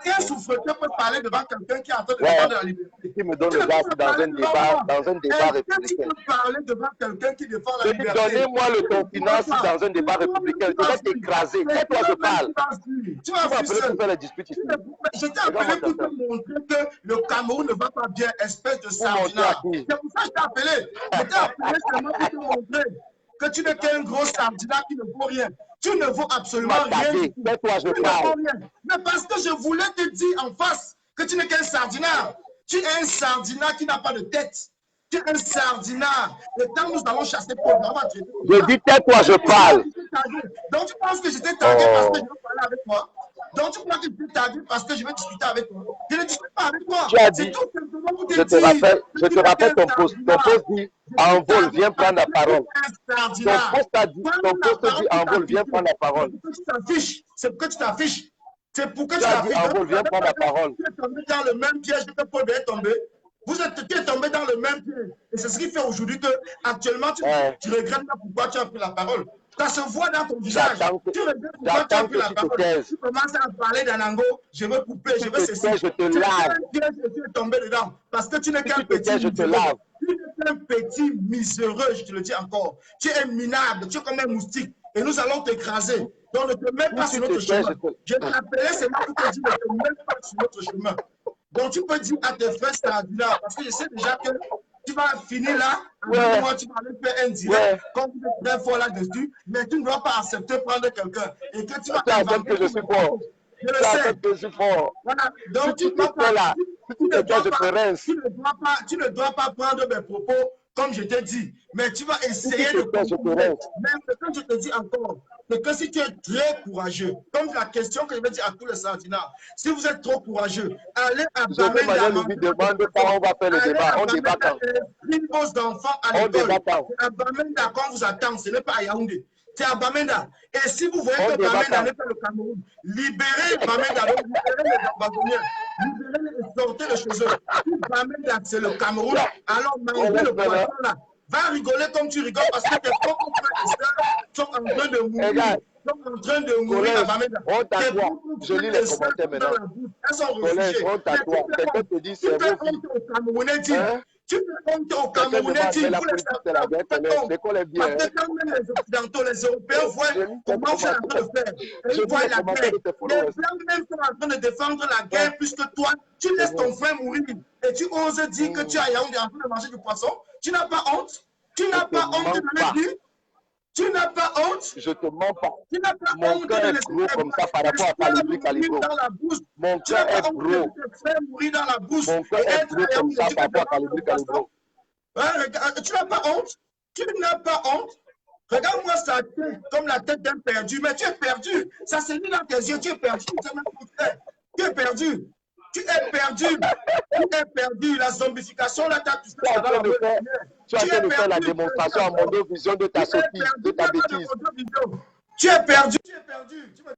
Un souffreteux peut parler devant quelqu'un qui est en train de défendre la liberté. Qui me donne le gaz dans un débat républicain. Tu peux parler devant quelqu'un qui défend la liberté. Donnez-moi le continent dans un débat républicain. Je vais t'écraser. Tais-toi, je parle. Tu vas appeler pour faire la dispute ici. Je t'ai appelé pour te montrer que le Cameroun ne va pas bien, espèce de sardinard. C'est pour ça que je t'ai appelé. Je t'ai appelé seulement pour te montrer que tu n'es qu'un gros sardinard qui ne vaut rien. Tu ne vaux absolument rien. Tais-toi, je parle. Mais parce que je voulais te dire en face que tu n'es qu'un sardinard. Tu es un sardinard qui n'a pas de tête. Tu es un sardinard. Le temps où nous allons chasser pauvre, on va traiter. Je dis tais-toi, je parle. tagué. Donc, tu penses que j'étais tagué parce que je veux parler avec toi? Donc, tu crois que j'étais tagué parce que je veux discuter avec toi? Je ne discute pas avec toi. Tu as dit, tout simplement pour je te rappelle ton poste. Ton poste dit, Envol, viens prendre la parole. Ton poste dit, Envol, viens prendre la parole. C'est pourquoi tu t'affiches. C'est pourquoi tu as dit, t'affiches. Envol, viens prendre la parole. Tu es tombé dans le même piège que Paul est tombé. Tu es tombé dans le même piège. Et c'est ce qui fait aujourd'hui que, actuellement, tu regrettes pas pourquoi tu as pris la parole. Ça se voit dans ton visage. Tu regrettes pourquoi tu as pris la parole. Tu commences à parler d'Anango, je veux couper, je veux ceci. Je te lave. Tu es tombé dedans. Parce que tu n'es qu'un petit. Je te lave. Tu n'es qu'un petit miséreux, je te le dis encore. Tu es minable, tu es comme un moustique. Et nous allons t'écraser. Donc ne te mets pas sur notre chemin. Je t'appelais seulement pour te dire ne te mets pas sur notre chemin. Donc tu peux dire à tes frères Saradina, parce que je sais déjà que tu vas finir là, moi tu vas aller faire un direct, comme tu es très fort là-dessus, mais tu ne dois pas accepter prendre quelqu'un. Et que tu vas accepter que je suis fort. Je le sais. Que je suis fort. Voilà. Donc si tu es là, tu ne dois pas prendre mes propos comme je t'ai dit, mais tu vas essayer de comprendre. Même quand je te dis encore, c'est que si tu es très courageux, comme la question que je vais dire à tous les Sardinats, si vous êtes trop courageux, allez à Bamenda. Lui demande quand on va faire le débat. On débat quand. Vos enfants à l'école. À Bamenda, quand vous attend, ce n'est pas à Yaoundé. C'est à Bamenda. Et si vous voyez que Bamenda n'est pas le Cameroun, libérez Bamenda, libérez les Ambazoniens, libérez-les et sortez-les chez eux. Si Bamenda, c'est le Cameroun, alors mangez le poisson là. Va rigoler comme tu rigoles parce que tes propres frères et sœurs sont en train de mourir. Sont en train de mourir à Bamenda. Je lis les commentaires maintenant. Elles sont réfugiées. Quelqu'un te dit c'est vous. Tu fais honte aux Camerounais, parce que quand même les Occidentaux, les Européens voient comment vous êtes en train de faire. Ils voient la guerre. Les Blancs même sont en train de défendre la guerre puisque toi, tu laisses ton frère mourir et tu oses dire que tu as Yaoundé en train de manger du poisson. Tu n'as pas honte? Tu n'as pas honte de le dire? Tu n'as pas honte? Je te mens pas. Tu n'as pas Mon honte cœur de est gros comme ça par rapport à Calibri Calibro. Mon cœur est gros. Mourir dans la bouche. Mon cœur est gros comme ça par rapport à Calibri Calibro. Tu n'as pas honte? Tu n'as pas honte? Regarde-moi sa tête comme la tête d'un perdu. Mais tu es perdu. Ça s'est mis dans tes yeux. Tu es perdu. Tu es perdu. Tu es perdu. Tu es perdu. La zombification, là, tu as touché ça dans la tête. Tu es en train de faire la démonstration en mondo-vision de ta sottise, de ta bêtise. Tu es perdu. Tu es perdu. Tu me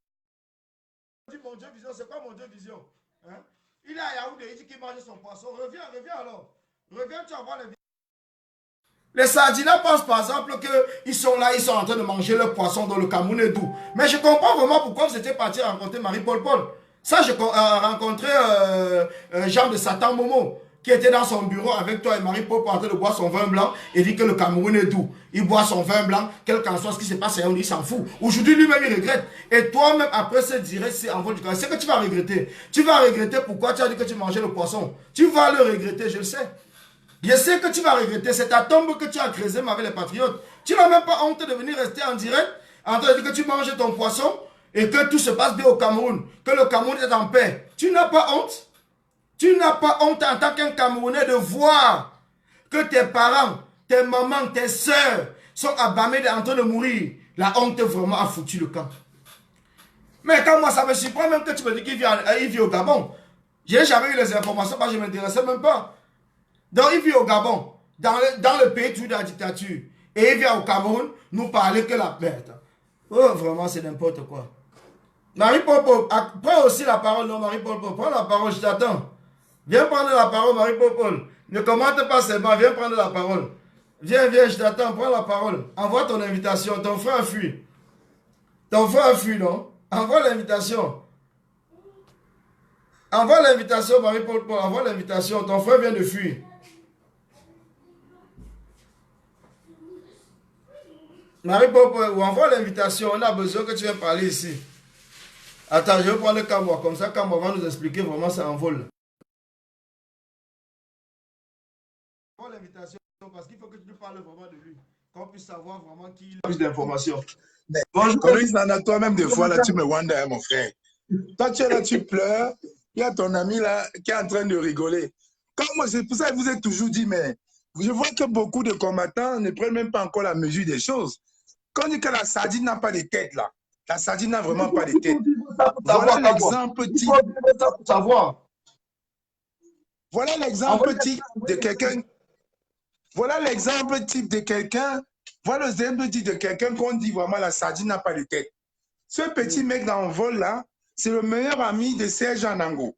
dis mon Dieu vision, c'est quoi mon Dieu vision? Hein? Il est à Yaoundé, il dit qu'il mange son poisson. Reviens alors. Reviens, tu vas voir les vidéos. Les Sardinats pensent par exemple qu'ils sont là, ils sont en train de manger leur poisson dans le Cameroun et tout. Mais je comprends vraiment pourquoi vous étiez parti rencontrer Marie-Paul Paul. Ça, j'ai rencontré Jean de Satan Momo, qui était dans son bureau avec toi et Marie-Paul en train de boire son vin blanc et dit que le Cameroun est doux. Il boit son vin blanc, quel qu'en soit ce qui se passe, il s'en fout. Aujourd'hui, lui-même, il regrette. Et toi-même, après ce direct, c'est en vol du c'est que tu vas regretter. Tu vas regretter pourquoi tu as dit que tu mangeais le poisson. Tu vas le regretter, je le sais. Je sais que tu vas regretter. C'est ta tombe que tu as creusée avec les patriotes. Tu n'as même pas honte de venir rester en direct en train de dire que tu manges ton poisson et que tout se passe bien au Cameroun, que le Cameroun est en paix. Tu n'as pas honte? Tu n'as pas honte en tant qu'un Camerounais de voir que tes parents, tes mamans, tes soeurs sont à Bamenda en train de mourir? La honte vraiment a foutu le camp. Mais quand moi ça me surprend même que tu me dis qu'il vit au Gabon. Je n'ai jamais eu les informations parce que je ne m'intéressais même pas. Donc il vit au Gabon, dans le pays de la dictature. Et il vient au Cameroun nous parler que la perte. Oh vraiment c'est n'importe quoi. Marie-Paul, prends aussi la parole. Non Marie-Paul, prends la parole, je t'attends. Viens prendre la parole, Marie-Paul. Ne commente pas seulement, viens prendre la parole. Viens, je t'attends, prends la parole. Envoie ton invitation, ton frère fuit. Ton frère fuit, non? Envoie l'invitation. Envoie l'invitation, Marie-Paul, envoie l'invitation. Ton frère vient de fuir. Marie-Paul, envoie l'invitation. On a besoin que tu viennes parler ici. Attends, je vais prendre le Cameroun. Comme ça, Cameroun va nous expliquer vraiment ça en vol. L'invitation parce qu'il faut que tu nous parles vraiment de lui, qu'on puisse savoir vraiment qui a plus d'informations. Bonjour, toi-même des fois là tu me wonder mon frère. Toi tu es là, tu pleures, il y a ton ami là qui est en train de rigoler. Comme moi, c'est pour ça que je vous ai toujours dit, mais je vois que beaucoup de combattants ne prennent même pas encore la mesure des choses. quand on dit que la sardine n'a pas de tête, là, la sardine n'a vraiment pas de tête. Voilà Voilà l'exemple type. Voilà l'exemple type de quelqu'un. Voilà l'exemple type de quelqu'un. Voilà l'exemple type de quelqu'un qu'on dit vraiment la sardine n'a pas de tête. Ce petit mec dans le vol là, c'est le meilleur ami de Serge Anango.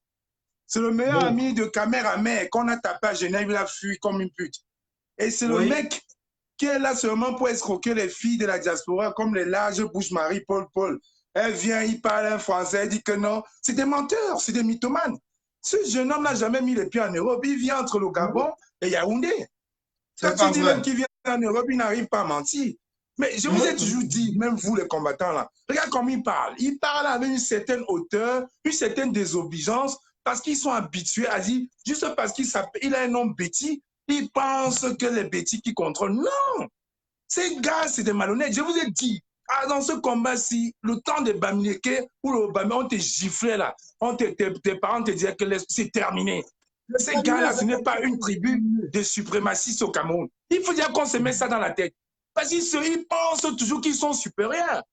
C'est le meilleur ami de Caméra-Mère qu'on a tapé à Genève, il a fui comme une pute. Et c'est le mec qui est là seulement pour escroquer les filles de la diaspora comme les larges bouches Marie Paul. Elle vient, il parle un français, elle dit que non. C'est des menteurs, c'est des mythomanes. Ce jeune homme n'a jamais mis les pieds en Europe. Il vient entre le Gabon et Yaoundé. Quand tu dis même qu'il vient en Europe, il n'arrive pas à mentir. Mais je vous ai toujours dit, même vous les combattants là, regarde comment il parle. Il parle avec une certaine hauteur, une certaine désobligeance, parce qu'ils sont habitués à dire, juste parce qu'il a un nom bêtis, ils pensent que les bêtis qui contrôlent. Non! Ces gars, c'est des malhonnêtes. Je vous ai dit, dans ce combat-ci, le temps de Bamileke ou le Bamileke, on te giflait là. Tes parents te disaient que c'est terminé. Ces gars-là, ce n'est pas une tribu de suprémacistes au Cameroun. Il faut dire qu'on se met ça dans la tête. Parce qu'ils pensent toujours qu'ils sont supérieurs.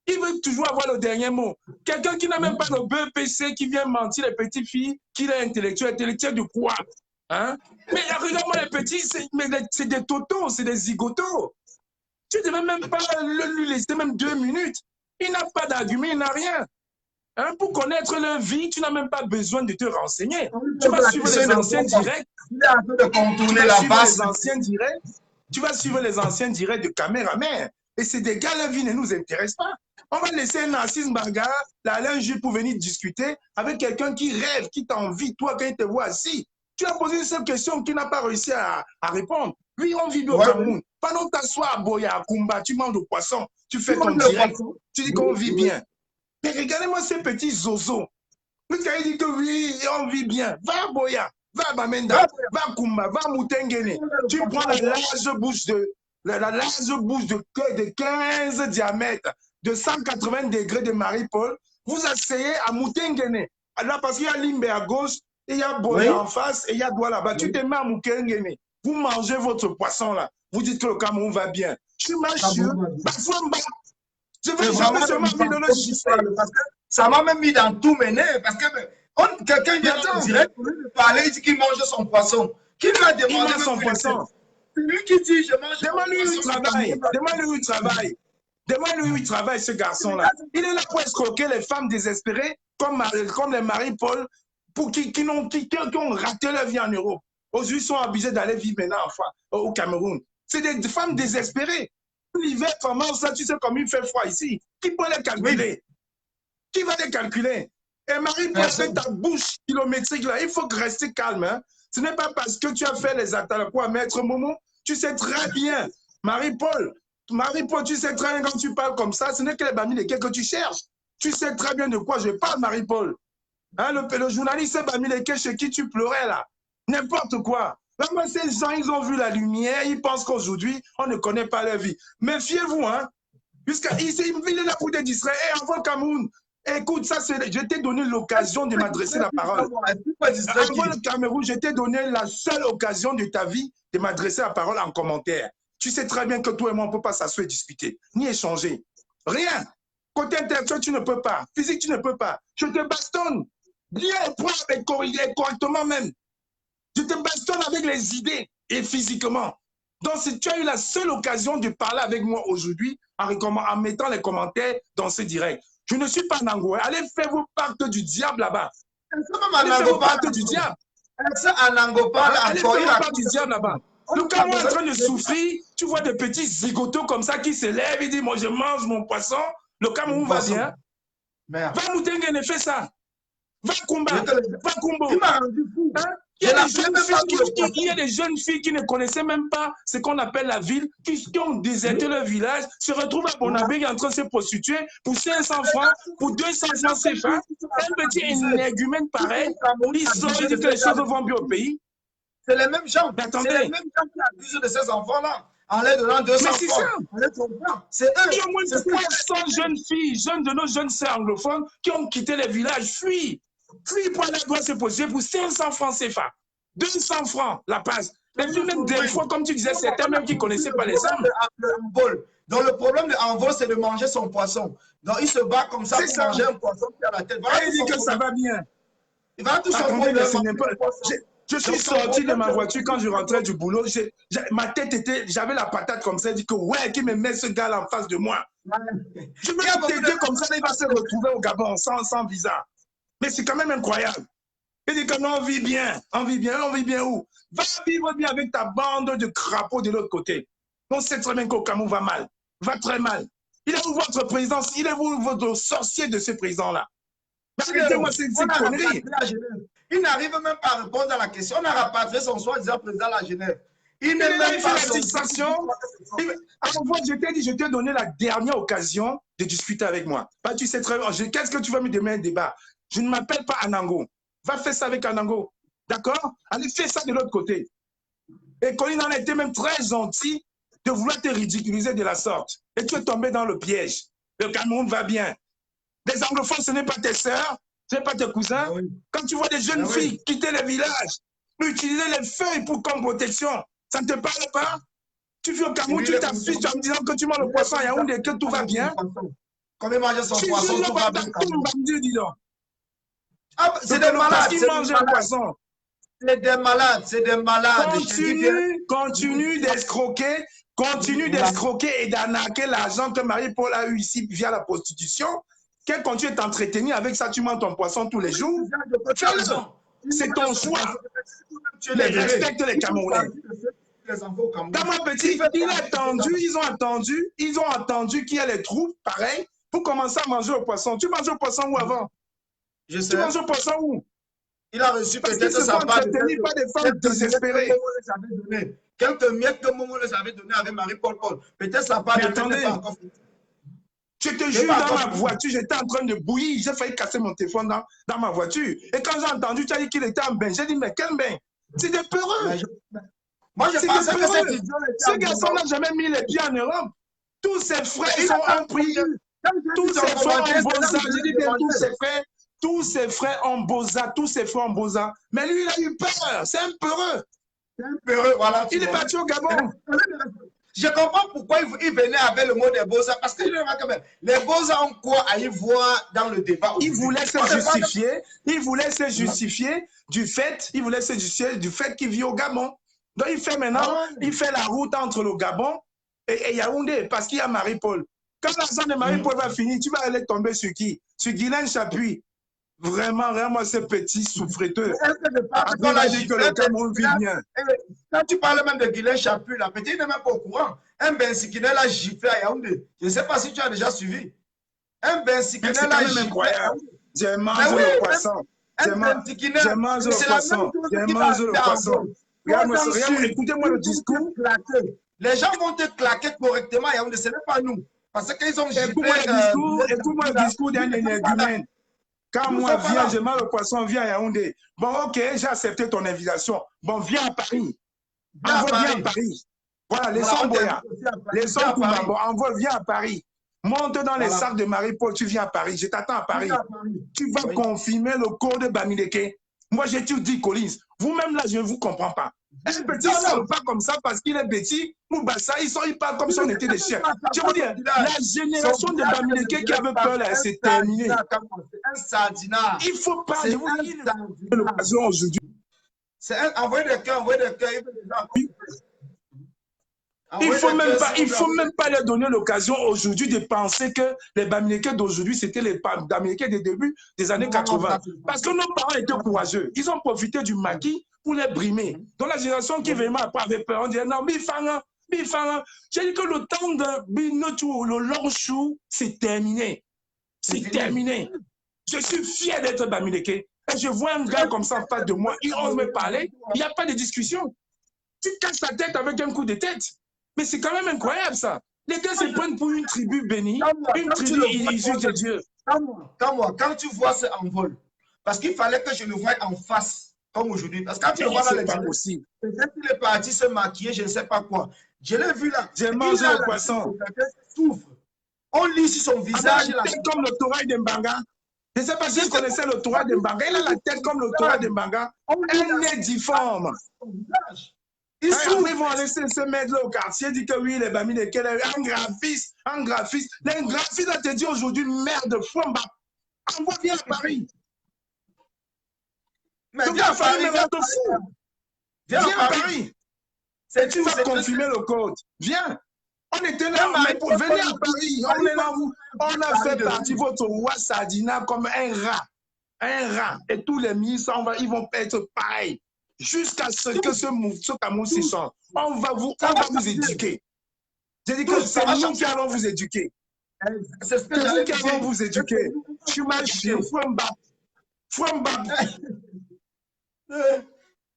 Ils veulent toujours avoir le dernier mot. Quelqu'un qui n'a même pas le BPC, qui vient mentir les petites filles, qu'il est intellectuel de quoi? Hein? Mais regarde-moi les petits, c'est des totos, c'est des zigotos. Tu ne devais même pas lui laisser même 2 minutes. Il n'a pas d'argument, il n'a rien. Hein? Pour connaître leur vie, tu n'as même pas besoin de te renseigner. Tu vas suivre les anciens directs. Tu vas suivre les anciens directs de Caméra-Mère. Et c'est des gars, la vie ne nous intéresse pas. On va laisser un Narcisse Mbargara, un juge pour venir discuter avec quelqu'un qui rêve, qui t'envie, toi, quand il te voit assis. Tu as posé une seule question qu'il n'a pas réussi à répondre. Lui, on vit au Cameroun. Pendant que tu t'assois à Boya, à Kumba, tu manges du poisson, tu fais ton direct, tu dis qu'on vit bien. Mais regardez-moi ces petits zozos. Lui, quand il dit que oui, on vit bien, va à Boya, va à Bamenda, va à Kumba, va à Moutengene. Tu prends la large bouche de 15 diamètres, de 180 degrés de Marie-Paul, vous asseyez à Moutengene. Là, parce qu'il y a Limbe à gauche, et il y a Boya en face, et il y a Douala là-bas. Tu te mets à Moutengene. Vous mangez votre poisson là. Vous dites que le Cameroun va bien. Je suis machieux. Je vais jamais seulement envie de le gifler. Ça m'a même mis dans tout mener. Parce que quelqu'un vient en direct pour lui parler, il dit qu'il mange son poisson. Qui lui a demandé son poisson? C'est lui qui dit je mange son poisson. Demande-lui où il travaille. Demande-lui où il travaille. Demande-lui où il travaille, ce garçon-là. Il est là pour escroquer les femmes désespérées comme les Marie-Paul qui ont raté leur vie en Europe. Aujourd'hui, ils sont obligés d'aller vivre maintenant au Cameroun. C'est des femmes désespérées. L'hiver commence, ça, tu sais comme il fait froid ici. Qui peut les calculer? Qui va les calculer? Et Marie-Paul, fait ta bouche kilométrique là, il faut rester calme. Hein? Ce n'est pas parce que tu as fait les attaques à Maître Momo, tu sais très bien. Marie-Paul, tu sais très bien quand tu parles comme ça, ce n'est que les Bamileke que tu cherches. Tu sais très bien de quoi je parle, Marie-Paul. Hein, le journaliste Bamileke chez qui tu pleurais là. N'importe quoi. Vraiment, ces gens, ils ont vu la lumière, ils pensent qu'aujourd'hui, on ne connaît pas leur vie. Méfiez-vous, hein. Il est là pour te distraire. Et avant Cameroun, écoute, ça, je t'ai donné l'occasion de m'adresser la parole. Avant le Cameroun, je t'ai donné la seule occasion de ta vie de m'adresser la parole en commentaire. Tu sais très bien que toi et moi, on ne peut pas s'asseoir et discuter, ni échanger. Rien. Côté intellectuel, tu ne peux pas. Physique, tu ne peux pas. Je te bastonne. Bien et correctement même. Je te bastonne avec les idées et physiquement. Donc, si tu as eu la seule occasion de parler avec moi aujourd'hui en mettant les commentaires dans ce direct. Je ne suis pas Nango. Allez faire vos pactes du diable là-bas. Allez faire vos pactes du diable. Allez faire vos pactes du diable là-bas. Le Cameroun est en train de souffrir. Tu vois des petits zigotos comme ça qui se lèvent et disent, moi je mange mon poisson. Le Cameroun va bien. Va Moutengene, fais ça. Va Kumba. Va Kumbo. Il y a des jeunes filles qui ne connaissaient même pas ce qu'on appelle la ville, qui ont déserté leur village, se retrouvent à Bonabé en train de se prostituer pour 500 francs, pour 200 francs CFA. Un petit énergumène pareil, ils sont dit que les choses vont bien au pays. C'est les mêmes gens. Attendez. C'est les mêmes gens qui abusent de ces enfants-là. En leur donnant 200 francs. C'est eux. Il y a au moins 300 jeunes filles, jeunes de nos jeunes sœurs anglophones, qui ont quitté les villages, fuient. Puis pour aller doit se poser pour 500 francs CFA. 200 francs la passe. Et puis même des fois, comme tu disais, certains même qui ne connaissaient pas les armes. Donc le problème de Envol, c'est de manger son poisson. Donc il se bat comme ça pour manger un poisson qui a la tête. Voilà, il dit que ça va bien. Il va tout son Attendez, problème. Je suis sorti de ma voiture quand je rentrais du boulot. Ma tête était, j'avais la patate comme ça. Je dis que ouais, qui me met ce gars-là en face de moi. Je me têtais comme ça, il va se retrouver au Gabon sans visa. Mais c'est quand même incroyable. Il dit que non, on vit bien. On vit bien où? Va vivre bien avec ta bande de crapauds de l'autre côté. On sait très bien qu'au Cameroun va mal. Va très mal. Il est où votre président? Il est où votre sorcier de ce président-là? Arrêtez-moi ces conneries. Il n'arrive même pas à répondre à la question. On a rapatrié son soi-disant président à la Genève. Il n'est même pas la distraction. Je t'ai dit, je t'ai donné la dernière occasion de discuter avec moi. Bah, tu sais très bien, qu'est-ce que tu vas me demander un débat? Je ne m'appelle pas Anango. Va faire ça avec Anango. D'accord? Allez, fais ça de l'autre côté. Et Colin en a été même très gentil de vouloir te ridiculiser de la sorte. Et tu es tombé dans le piège. Le Cameroun va bien. Les anglophones, ce n'est pas tes sœurs, ce n'est pas tes cousins. Oui. Quand tu vois des jeunes filles quitter les villages, utiliser les feuilles comme protection, ça ne te parle pas? Tu vis au Cameroun, tu t'affiches en me disant que tu manges le poisson à Yaoundé, que tout va bien. Comme il mange son poisson, tout va bien. C'est des malades qui mangent le poisson. C'est des malades, c'est des malades. Continue d'escroquer, et d'arnaquer l'argent que Marie-Paul a eu ici via la prostitution. Qu'elle continue de t'entretenir avec ça, tu manges ton poisson tous les jours. C'est ton choix. Mais respecte les Camerounais. Dans mon petit, ils ont attendu qu'il y ait les troupes, pareil, pour commencer à manger au poisson. Tu manges au poisson où avant? Tu manges au poisson où? Il a reçu peut-être sa part de pas des femmes désespérées. Quelques miettes que Momo les avait donné avec Marie-Paul Paul. Peut-être sa part de pas. Je te jure, dans ma voiture, j'étais en train de bouillir. J'ai failli casser mon téléphone dans ma voiture. Et quand j'ai entendu, tu as dit qu'il était en bain. J'ai dit, mais quel bain? C'est des peureux. Moi, je pensais que cet idiot ce garçon n'a jamais mis les pieds en Europe. Tous ses frères sont en prix. Tous ses frères ont Boza. Je dis bien tous ses frères ont Boza. Mais lui, il a eu peur. C'est un peureux. C'est un peureux, voilà. Il est parti au Gabon. Je comprends pourquoi il venait avec le mot des Boza. Parce que les Boza ont quoi à y voir dans le débat? Il voulait se justifier du fait qu'il vit au Gabon. Donc il fait maintenant, il fait la route entre le Gabon et Yaoundé parce qu'il y a Marie-Paul. Quand l'argent de Marie-Paul va finir, tu vas aller tomber sur qui? Sur Guylaine Chapuis. Vraiment, ce petit souffreteux. Après, on a dit que le Cameroun vit bien. Quand tu parles même de Guylaine Chapuis, la petite n'est même pas au courant. Un Bensikine l'a giflé à Yaoundé. Je ne sais pas si tu as déjà suivi. Un Bensikine l'a giflé. J'ai mangé le poisson. J'ai mangé le poisson. Écoutez-moi le discours. Les gens vont te claquer correctement à Yaoundé. Ce n'est pas nous. Parce qu'ils ont giflé. Écoute-moi le discours d'un énergumène. Quand moi, je mange le poisson, viens à Yaoundé. Bon, ok, j'ai accepté ton invitation. Bon, viens à Paris. Viens à Paris. Voilà, les Samboya. Les Samboya. Bon, envoie, viens à Paris. Monte dans les sacs de Marie-Paul, tu viens à Paris. Je t'attends à Paris. Tu vas confirmer le corps de Bamileke. Moi, j'ai tout dit, Collins. Vous-même, là, je ne vous comprends pas. Un petit ne parle pas comme ça parce qu'il est petit. Moubassa, il parle comme si on était des chiens. Je veux dire, la génération de Bamileke qui avait peur, là, c'est terminé. C'est un sardinat. Il ne faut pas. Je vous dis l'occasion aujourd'hui. C'est un envoyé de cœur, Il ne faut même pas leur donner l'occasion aujourd'hui de penser que les Bamileke d'aujourd'hui, c'était les Bamileke des débuts des années 80. Parce que nos parents étaient courageux. Ils ont profité du maquis pour les brimer. Donc la génération qui vraiment après avait peur, on disait non, Bifanga. J'ai dit que le temps de Binotu, le long chou, c'est terminé. C'est terminé. Je suis fier d'être Bamileke. Et je vois un gars comme ça en face de moi, il ose me parler, il n'y a pas de discussion. Tu casses ta tête avec un coup de tête. Mais c'est quand même incroyable ça. Les gars se prennent pour une tribu bénie, une tribu issue de Dieu. Quand tu vois ce envol, parce qu'il fallait que je le voie en face, comme aujourd'hui. Parce que quand tu le vois dans les vidéos, peut-être qu'il est parti se maquiller, je ne sais pas quoi. Je l'ai vu là. J'ai mangé le poisson. On lit sur son visage. Il a la tête comme le Torah de Mbanga. Je ne sais pas si vous connaissez le Torah de Mbanga. Il a la tête comme le Torah de Mbanga. Un nez difforme. Après, ils vont aller se mettre là au quartier, dire que oui, les Bami, un graphiste. Les graphistes, là, te dit aujourd'hui, merde, Fouamba, envoie bien à Paris. Mais Donc, viens il à a fallu Paris, me rendre fou. Viens à Paris. Et tu vas confirmer le code. Viens. On était là, mais pour venir à Paris, on est là, on a fait partie votre roi Sardina comme un rat. Un rat. Et tous les ministres, ils vont être pareils. Jusqu'à ce que ce Cameroun s'y sort. On va vous éduquer. J'ai dit que c'est nous qui allons vous éduquer. C'est ce que C'est vous j'allais qui allons vous éduquer. Fouamba.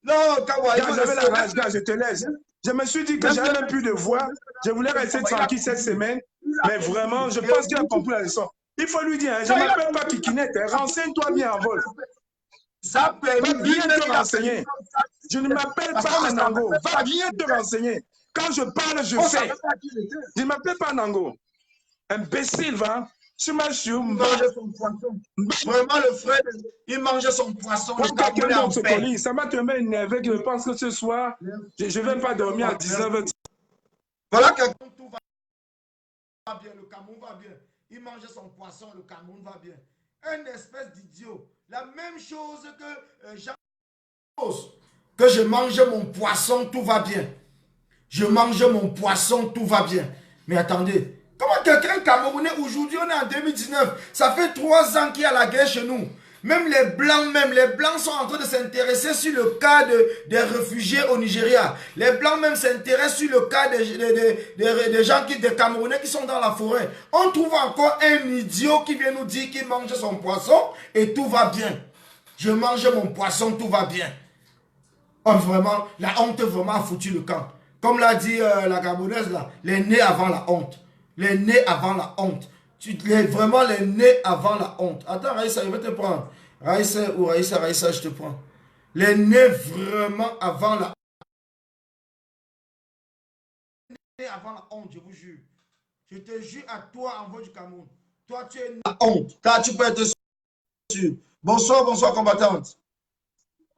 Non, Kawa, J'avais la rage, gars, je te laisse. Je me suis dit que j'avais même plus de voix. Je voulais rester tranquille cette semaine. Mais vraiment, je pense qu'il a compris la leçon. Il faut lui dire, je ne m'appelle pas Kikinette. Renseigne-toi bien en vol. Ça permet Va bien te renseigner. Je ne m'appelle pas Nango. Va bien te renseigner. Quand je parle, je fais. Je ne m'appelle pas Nango. Imbécile, va. Tu m'as il mangeait son poisson. Vraiment, le frère, il mangeait son poisson. Ça m'a tellement énervé que je pense que ce soir, je ne vais pas dormir à 19h. Voilà que tout va bien, le Cameroun va bien. Il mangeait son poisson, le Cameroun va bien. Un espèce d'idiot. La même chose que que je mange mon poisson, tout va bien. Je mange mon poisson, tout va bien. Mais attendez. Comment quelqu'un Camerounais, aujourd'hui on est en 2019, ça fait 3 ans qu'il y a la guerre chez nous. Même les Blancs sont en train de s'intéresser sur le cas des réfugiés au Nigeria. Les Blancs même s'intéressent sur le cas des gens des Camerounais qui sont dans la forêt. On trouve encore un idiot qui vient nous dire qu'il mange son poisson et tout va bien. Je mange mon poisson, tout va bien. Oh, vraiment, la honte vraiment a foutu le camp. Comme l'a dit la Gabonaise là, les nez avant la honte. Les nez avant la honte. Vraiment les nez avant la honte. Attends, Raïssa, je vais te prendre. Raïssa, je te prends. Les nez vraiment avant la honte. Les nez avant la honte, je vous jure. Je te jure à toi, en voix du Cameroun. Toi, tu es la honte. Car tu peux être sûr. Bonsoir, combattante.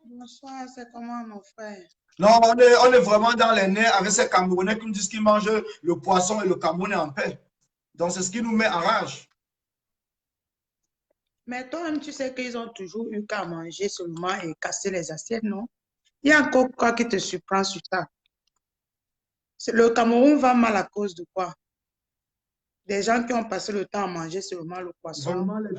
Bonsoir, c'est comment mon frère? Non, on est vraiment dans les nez avec ces Camerounais qui nous disent qu'ils mangent le poisson et le Cameroun est en paix. Donc, c'est ce qui nous met en rage. Mais toi-même, tu sais qu'ils ont toujours eu qu'à manger seulement et casser les assiettes, non? Il y a encore quoi qui te surprend sur ça? Le Cameroun va mal à cause de quoi? Des gens qui ont passé le temps à manger seulement le poisson. Vraiment, les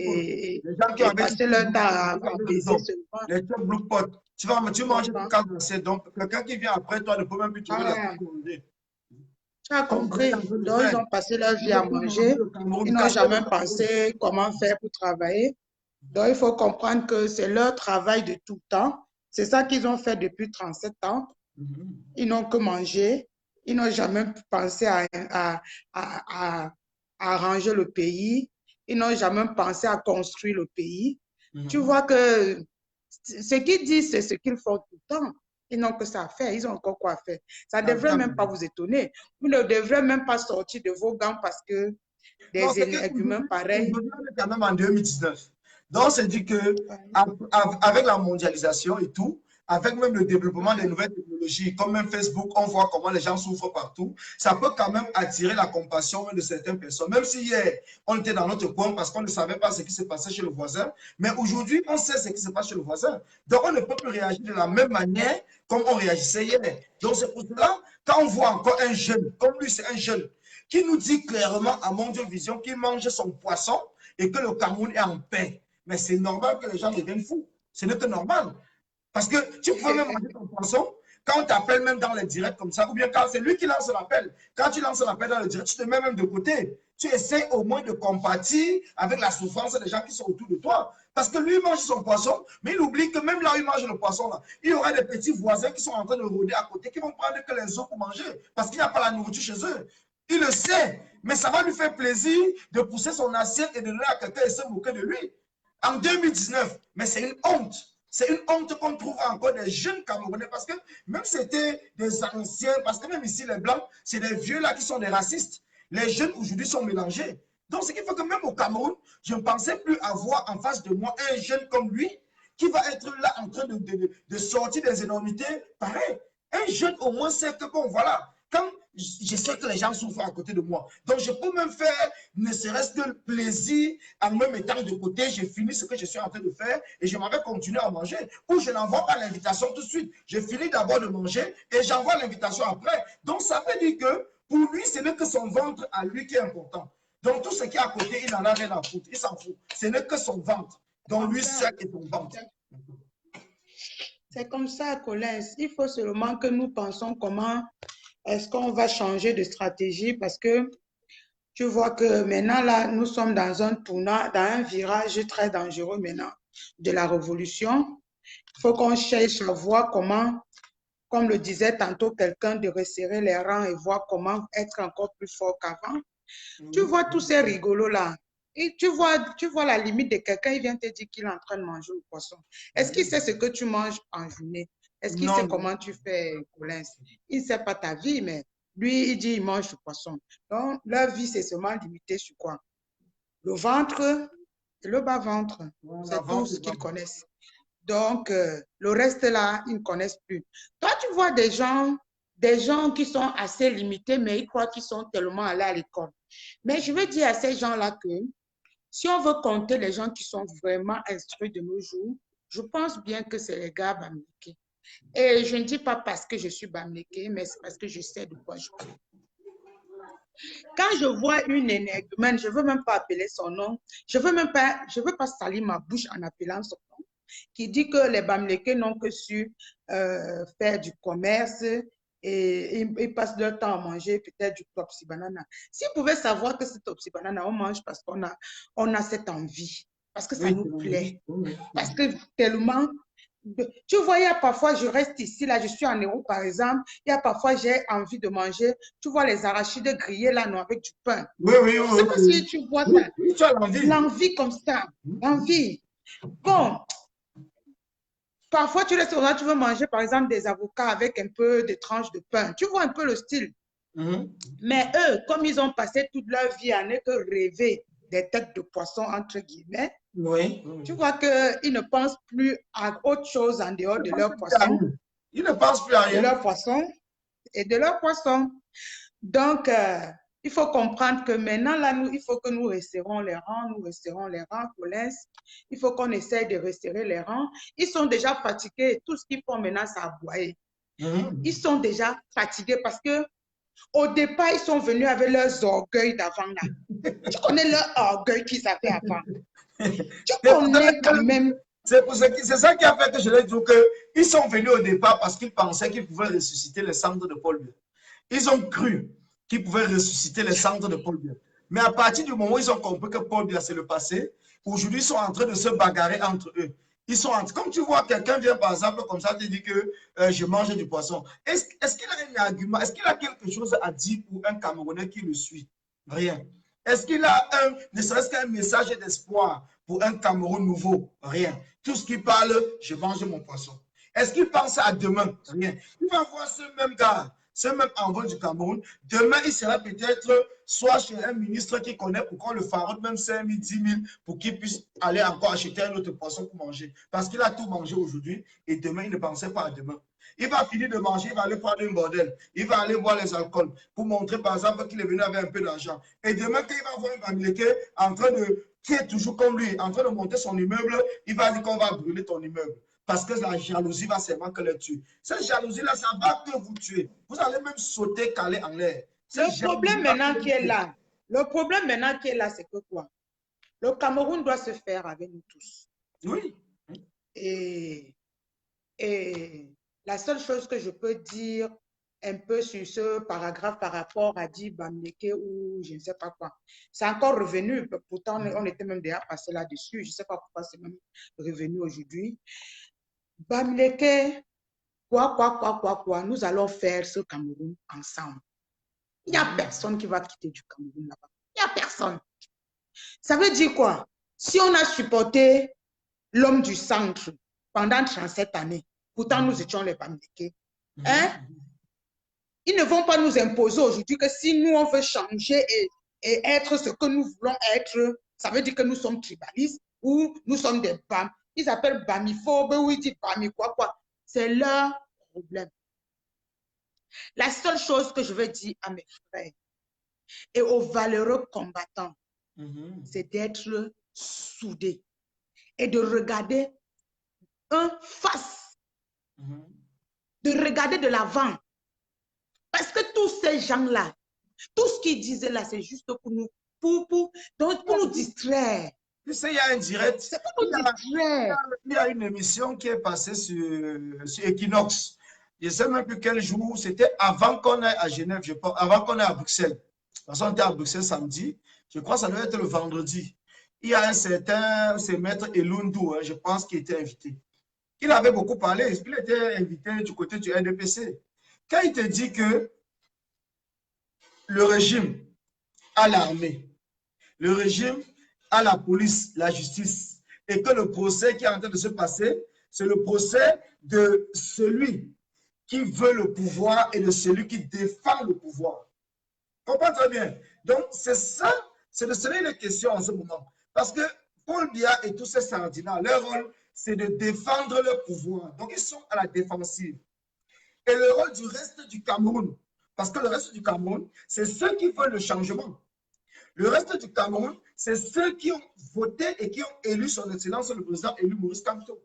et les gens qui ont passé leur temps à baiser seulement. Les chocs blue pot. Tu manges le cas d'assiette. Donc, quelqu'un qui vient après toi ne peut même plus trouver la manger. Tu as compris. Donc, ils ont passé leur vie à manger. Ils n'ont jamais pensé comment faire pour travailler. Donc, il faut comprendre que c'est leur travail de tout temps. C'est ça qu'ils ont fait depuis 37 ans. Ils n'ont que mangé. Ils n'ont jamais pensé à arranger le pays. Ils n'ont jamais pensé à construire le pays. Tu vois que ce qu'ils disent, c'est ce qu'ils font tout le temps. Ils n'ont que ça à faire. Ils ont encore quoi faire. Ça ne devrait même pas vous étonner. Vous ne devrez même pas sortir de vos gants parce que des énerguments pareils. Quand même en 2019. Donc, c'est dit que avec la mondialisation et tout, avec même le développement des nouvelles technologies, comme même Facebook, on voit comment les gens souffrent partout. Ça peut quand même attirer la compassion de certaines personnes. Même si hier, on était dans notre coin parce qu'on ne savait pas ce qui se passait chez le voisin. Mais aujourd'hui, on sait ce qui se passe chez le voisin. Donc, on ne peut plus réagir de la même manière comme on réagissait hier. Donc, c'est pour cela, quand on voit encore un jeune, comme lui, c'est un jeune, qui nous dit clairement à Mondial Vision qu'il mange son poisson et que le Cameroun est en paix. Mais c'est normal que les gens deviennent fous. Ce n'est que normal. Parce que tu peux même manger ton poisson quand on t'appelle même dans les directs comme ça, ou bien quand c'est lui qui lance l'appel. Quand tu lances l'appel dans le direct, tu te mets même de côté. Tu essaies au moins de compatir avec la souffrance des gens qui sont autour de toi. Parce que lui, il mange son poisson, mais il oublie que même là où il mange le poisson, là, il y aura des petits voisins qui sont en train de rôder à côté, qui vont prendre que les os pour manger, parce qu'il n'y a pas la nourriture chez eux. Il le sait, mais ça va lui faire plaisir de pousser son assiette et de donner à quelqu'un et se moquer de lui. En 2019, mais c'est une honte. C'est une honte qu'on trouve encore des jeunes Camerounais parce que même c'était des anciens, parce que même ici les Blancs, c'est des vieux là qui sont des racistes. Les jeunes aujourd'hui sont mélangés. Donc ce qui fait que même au Cameroun, je ne pensais plus avoir en face de moi un jeune comme lui qui va être là en train de sortir des énormités pareilles. Un jeune, au moins, sait que, bon, voilà, quand je sais que les gens souffrent à côté de moi, donc je peux même faire, ne serait-ce que le plaisir, en me mettant de côté, je finis ce que je suis en train de faire et je m'en vais continuer à manger. Ou je n'envoie pas l'invitation tout de suite. Je finis d'abord de manger et j'envoie l'invitation après. Donc, ça veut dire que, pour lui, ce n'est que son ventre à lui qui est important. Donc, tout ce qui est à côté, il n'en a rien à foutre. Il s'en fout. Ce n'est que son ventre. Donc, lui, seul est son ventre. C'est comme ça, Colin. Il faut seulement que nous pensons comment est-ce qu'on va changer de stratégie parce que tu vois que maintenant, là, nous sommes dans un tournant, dans un virage très dangereux maintenant de la révolution. Il faut qu'on cherche à voir comment, comme le disait tantôt quelqu'un, de resserrer les rangs et voir comment être encore plus fort qu'avant. Tu vois tous ces rigolos-là. Et tu vois la limite de quelqu'un, il vient te dire qu'il est en train de manger le poisson. Est-ce qu'il sait ce que tu manges en journée? Est-ce qu'il sait comment tu fais, Colin? Il ne sait pas ta vie, mais lui, il dit qu'il mange le poisson. Donc, leur vie, c'est seulement limité sur quoi? Le ventre et le bas-ventre. C'est tout ce qu'ils connaissent. Donc, le reste là, ils ne connaissent plus. Toi, tu vois des gens qui sont assez limités, mais ils croient qu'ils sont tellement allés à l'école. Mais je veux dire à ces gens-là que si on veut compter les gens qui sont vraiment instruits de nos jours, je pense bien que c'est les gars bamlékés. Et je ne dis pas parce que je suis bamléké, mais c'est parce que je sais de quoi je parle. Quand je vois une énigmène, je ne veux même pas appeler son nom, je veux pas salir ma bouche en appelant son nom, qui dit que les bamlékés n'ont que su faire du commerce et ils passent leur temps à manger peut-être du topsy banana. S'ils pouvaient savoir que ce topsy banana, on mange parce qu'on a cette envie, parce que ça nous plaît, parce que tellement... Tu vois, il y a parfois, je reste ici, là, je suis en Europe, par exemple, il y a parfois, j'ai envie de manger, tu vois les arachides grillés, là, non, avec du pain. Oui. Je ne sais pas si tu vois ça. Oui, tu as l'envie. L'envie comme ça, l'envie. Bon, parfois, tu restes au restaurant, tu veux manger, par exemple, des avocats avec un peu de tranches de pain. Tu vois un peu le style. Mais eux, comme ils ont passé toute leur vie à ne que rêver des têtes de poisson, entre guillemets, tu vois qu'ils ne pensent plus à autre chose en dehors de leur poisson. Ils ne pensent plus à rien. De leur poisson et de leur poisson. Donc, il faut comprendre que maintenant, là, il faut que nous resserrons les rangs, Colin. Il faut qu'on essaye de resserrer les rangs. Ils sont déjà fatigués. Tout ce qu'ils font maintenant, c'est aboyer. Ils sont déjà fatigués parce que au départ, ils sont venus avec leurs orgueils d'avant là. Tu connais leur orgueil qu'ils avaient avant. Tu connais quand même. C'est ça qui a fait que je l'ai dit qu'ils sont venus au départ parce qu'ils pensaient qu'ils pouvaient ressusciter les cendres de Paul Biya. Ils ont cru qu'ils pouvaient ressusciter les cendres de Paul Biya. Mais à partir du moment où ils ont compris que Paul Biya c'est le passé, aujourd'hui ils sont en train de se bagarrer entre eux. Comme tu vois, quelqu'un vient par exemple comme ça, te dit que je mange du poisson. Est-ce qu'il a un argument, est-ce qu'il a quelque chose à dire pour un Camerounais qui le suit? Rien. Est-ce qu'il a ne serait-ce qu'un message d'espoir pour un Cameroun nouveau? Rien. Tout ce qu'il parle, je mange mon poisson. Est-ce qu'il pense à demain? Rien. Il va voir ce même gars, ce même envoi du Cameroun. Demain, il sera peut-être soit chez un ministre qui connaît pour qu'on le farote même 5 000, 10 000 pour qu'il puisse aller encore acheter un autre poisson pour manger. Parce qu'il a tout mangé aujourd'hui et demain, il ne pensait pas à demain. Il va finir de manger, il va aller prendre un bordel. Il va aller boire les alcools pour montrer par exemple qu'il est venu avec un peu d'argent. Et demain, quand il va voir un Bamléké en train de, qui est toujours comme lui, en train de monter son immeuble, il va dire qu'on va brûler ton immeuble. Parce que la jalousie va seulement que le tuer. Cette jalousie-là, ça va que vous tuer. Vous allez même sauter, caler en l'air. Le problème maintenant qui est là, c'est que quoi? Le Cameroun doit se faire avec nous tous. Oui. Et la seule chose que je peux dire un peu sur ce paragraphe par rapport à dit Bamléké ou je ne sais pas quoi, c'est encore revenu. Pourtant, on était même déjà passé là-dessus. Je ne sais pas pourquoi c'est même revenu aujourd'hui. Bamléké, quoi, nous allons faire ce Cameroun ensemble. Il n'y a personne qui va quitter du Cameroun là-bas. Il n'y a personne. Ça veut dire quoi? Si on a supporté l'homme du centre pendant 37 années, pourtant nous étions les Bamlékés, hein? Ils ne vont pas nous imposer aujourd'hui que si nous on veut changer et être ce que nous voulons être, ça veut dire que nous sommes tribalistes ou nous sommes des Bam. Ils appellent Bamiphobes ou ils disent Bami quoi. C'est leur problème. La seule chose que je veux dire à mes frères et aux valeureux combattants, c'est d'être soudés et de regarder un face, de regarder de l'avant. Parce que tous ces gens-là, tout ce qu'ils disaient là, c'est juste pour nous, pour nous distraire. Tu sais, il y a un direct. C'est pour nous distraire. Il y a une émission qui est passée sur Equinox. Je ne sais même plus quel jour. C'était avant qu'on aille à Genève, je pense, avant qu'on aille à Bruxelles. De toute façon, on était à Bruxelles samedi. Je crois que ça doit être le vendredi. Il y a un certain, c'est Maître Elundu, hein, je pense, qui était invité. Il avait beaucoup parlé. Il était invité du côté du NDPC. Quand il te dit que le régime a l'armée, le régime à la police, la justice, et que le procès qui est en train de se passer, c'est le procès de celui qui veut le pouvoir et de celui qui défend le pouvoir. Comprends très bien. Donc, c'est ça, c'est de cela il est question en ce moment. Parce que Paul Biya et tous ces sardinats, leur rôle, c'est de défendre le pouvoir. Donc, ils sont à la défensive. Et le rôle du reste du Cameroun, parce que le reste du Cameroun, c'est ceux qui veulent le changement. Le reste du Cameroun, c'est ceux qui ont voté et qui ont élu son excellence le président élu Maurice Kamto.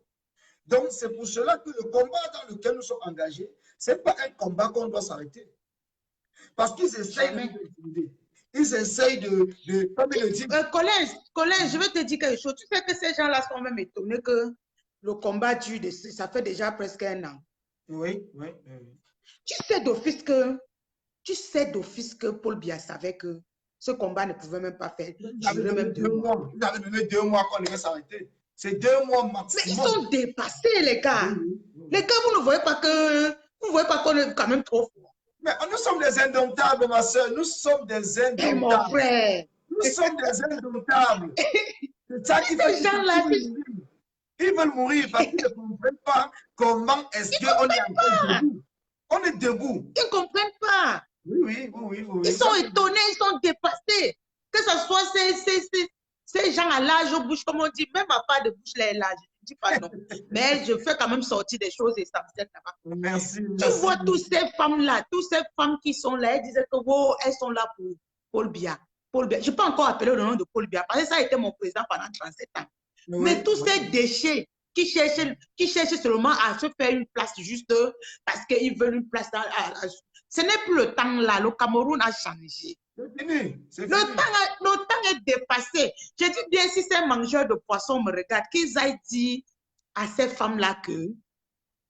Donc, c'est pour cela que le combat dans lequel nous sommes engagés, ce n'est pas un combat qu'on doit s'arrêter. Parce qu'ils essayent de... Ils essayent de comme il le dit. Colin, je vais te dire quelque chose. Tu sais que ces gens-là sont même étonnés que le combat dure, ça fait déjà presque 1 an. Oui. Tu sais d'office que Paul Biya savait que ce combat ne pouvait même pas faire. Il avait donné 2 mois. Il avait donné 2 mois qu'on devait s'arrêter. C'est 2 mois maximum. Mais ils sont dépassés, les gars. Oui. Les gars, vous ne voyez pas qu'on est quand même trop fort. Mais nous sommes des indomptables, ma soeur. Nous sommes des indomptables. Mon frère. Nous sommes des indomptables. C'est ça qui fait que ils veulent mourir parce qu'ils ne comprennent pas comment est-ce qu'on est debout. On est debout. Ils ne comprennent pas. Oui. Ils sont étonnés, ils sont dépassés. Que ce soit ces gens à l'âge bouche, comme on dit, même à part de bouche, les l'âge. Je ne dis pas non. Mais je fais quand même sortir des choses essentielles là-bas. Merci. Tu vois toutes ces femmes-là, toutes ces femmes qui sont là, elles disaient que wow, elles sont là pour Paul Biya. Je ne peux pas encore appeler le nom de Paul Biya parce que ça a été mon président pendant 37 ans. Oui, mais tous ces déchets qui cherchent seulement à se faire une place juste parce qu'ils veulent une place. Ce n'est plus le temps là. Le Cameroun a changé. Le temps est dépassé. Je dis bien, si ces mangeurs de poissons me regardent, qu'ils aillent dire à ces femmes-là que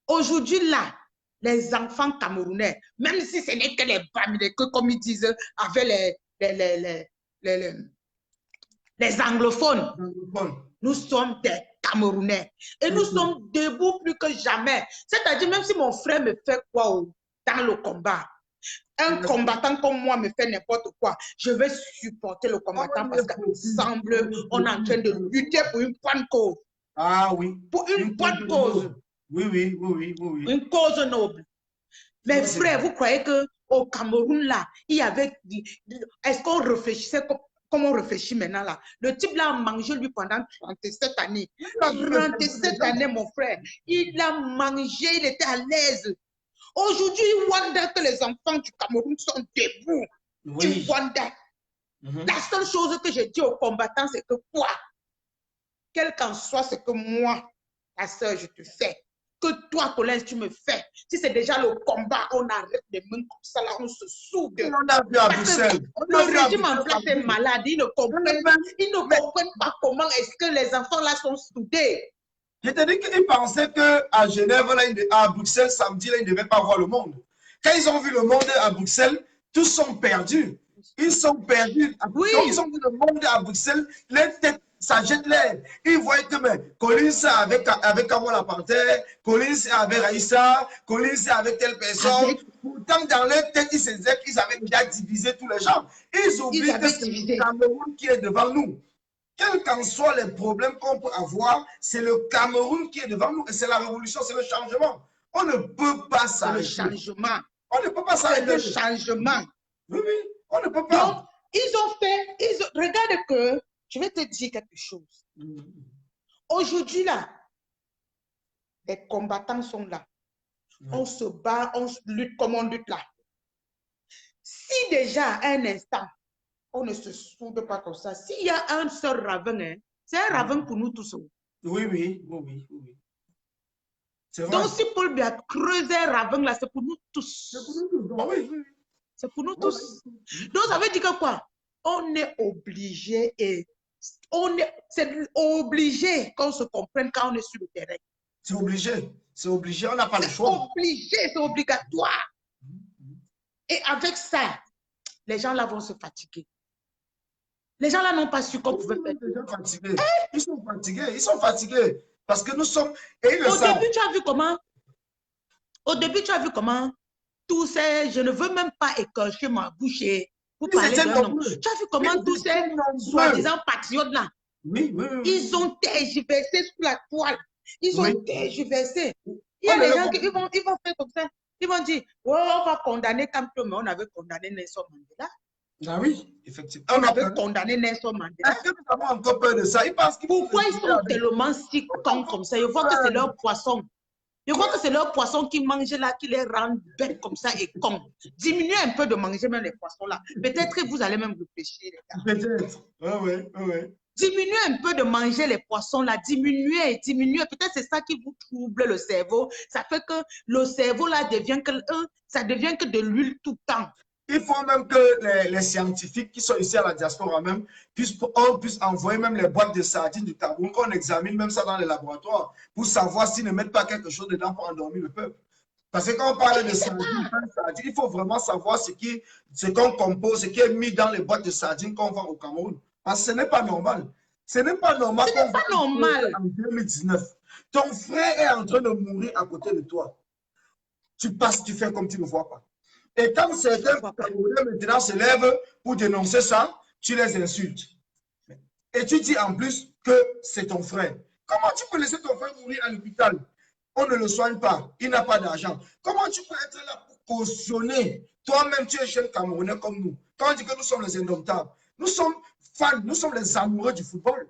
aujourd'hui là, les enfants camerounais, même si ce n'est que les Bamilés, que comme ils disent avec les anglophones, nous sommes des Camerounais et nous sommes debout plus que jamais. C'est-à-dire, même si mon frère me fait quoi dans le combat, un combattant comme moi me fait n'importe quoi, je vais supporter le combattant parce qu'ensemble, on est en train de lutter pour une bonne cause. Ah oui. Pour une bonne cause. Oui. Une cause noble. Mes frères, vous croyez qu'au Cameroun, là, il y avait... Est-ce qu'on réfléchissait comme on réfléchit maintenant, là? Le type, là, a mangé, lui, pendant 37 années. 37 années, mon frère. Il a mangé, il était à l'aise. Aujourd'hui, il wonder que les enfants du Cameroun sont debout. Oui. Il wonder. La seule chose que j'ai dit aux combattants, c'est que quoi? Quel qu'en soit ce que moi, ta soeur, je te fais, que toi, Colin, tu me fais. Si c'est déjà le combat, on arrête les mains comme ça, là, on se soude. On a vu à Bruxelles. Le régime en place est malade. Ils ne comprennent pas comment est-ce que les enfants là sont soudés. Je te dis qu'ils pensaient qu'à Genève, là, à Bruxelles, samedi, là, ils ne devaient pas voir le monde. Quand ils ont vu le monde à Bruxelles, tous sont perdus. Ils sont perdus. Oui. Quand ils ont vu le monde à Bruxelles, les têtes, ça jette l'air. Ils voyaient que Collins avec Kamola Panthère, Collins avec Raïssa, Collins avec telle personne. Pourtant, dans leur tête, ils se disaient qu'ils avaient déjà divisé tous les gens. Ils oublient que c'est le Cameroun qui est devant nous. Quels qu'en soient les problèmes qu'on peut avoir, c'est le Cameroun qui est devant nous. Et c'est la révolution, c'est le changement. On ne peut pas s'arrêter. Le changement. On ne peut pas s'arrêter. Le changement. Oui, on ne peut pas. Donc, regarde que, je vais te dire quelque chose. Aujourd'hui, là, les combattants sont là. On se bat, on lutte comme on lutte là. Si déjà, à un instant, on ne se soude pas comme ça, s'il y a un seul ravin, hein, c'est un ravin pour nous tous. Oui. C'est vrai. Donc, si Paul Biya creuse un ravin là, c'est pour nous tous. C'est pour nous tous. Oui. C'est pour nous tous. Donc, ça veut dire que quoi? On est obligé et c'est obligé qu'on se comprenne quand on est sur le terrain. C'est obligé, on n'a pas le choix. C'est obligé, c'est obligatoire. Et avec ça, les gens là vont se fatiguer. Les gens là n'ont pas su qu'on pouvait faire. Ils sont fatigués. Parce que nous sommes... Et Au début, tu as vu comment tous ces... Je ne veux même pas écorcher ma bouche pour parler d'un nom. Tu as vu comment tous ces soi-disant patriotes là, ils ont tergiversé sous la toile. Ils ont tergiversé. Il y a des gens qui vont faire comme ça. Ils vont dire, oh, on va condamner Kamto, mais on avait condamné Nelson Mandela. Ah oui, effectivement. On avait condamné Nelson Mandela. Est-ce que nous avons encore peur de ça? Pourquoi ils sont tellement si cons comme ça? Je vois que c'est leur poisson. Je vois que c'est leur poisson qui mange là, qui les rend bêtes comme ça et cons. Diminuez un peu de manger même les poissons là. Peut-être que vous allez même réfléchir. Peut-être. Oui. Diminuez un peu de manger les poissons là. Diminuez. Peut-être c'est ça qui vous trouble le cerveau. Ça fait que le cerveau là devient que de l'huile tout le temps. Il faut même que les scientifiques qui sont ici à la diaspora même puissent envoyer même les boîtes de sardines du Cameroun, qu'on examine même ça dans les laboratoires pour savoir s'ils ne mettent pas quelque chose dedans pour endormir le peuple. Parce que quand on parle de sardines, il faut vraiment savoir ce qu'on compose, ce qui est mis dans les boîtes de sardines qu'on vend au Cameroun. Parce que ce n'est pas normal. Ce n'est pas normal en 2019. Ton frère est en train de mourir à côté de toi. Tu passes, tu fais comme tu ne vois pas. Et quand certains Camerounais maintenant se lèvent pour dénoncer ça, tu les insultes. Et tu dis en plus que c'est ton frère. Comment tu peux laisser ton frère mourir à l'hôpital? On ne le soigne pas, il n'a pas d'argent. Comment tu peux être là pour cautionner? Toi-même, tu es jeune Camerounais comme nous. Quand on dit que nous sommes les indomptables, nous sommes fans, nous sommes les amoureux du football.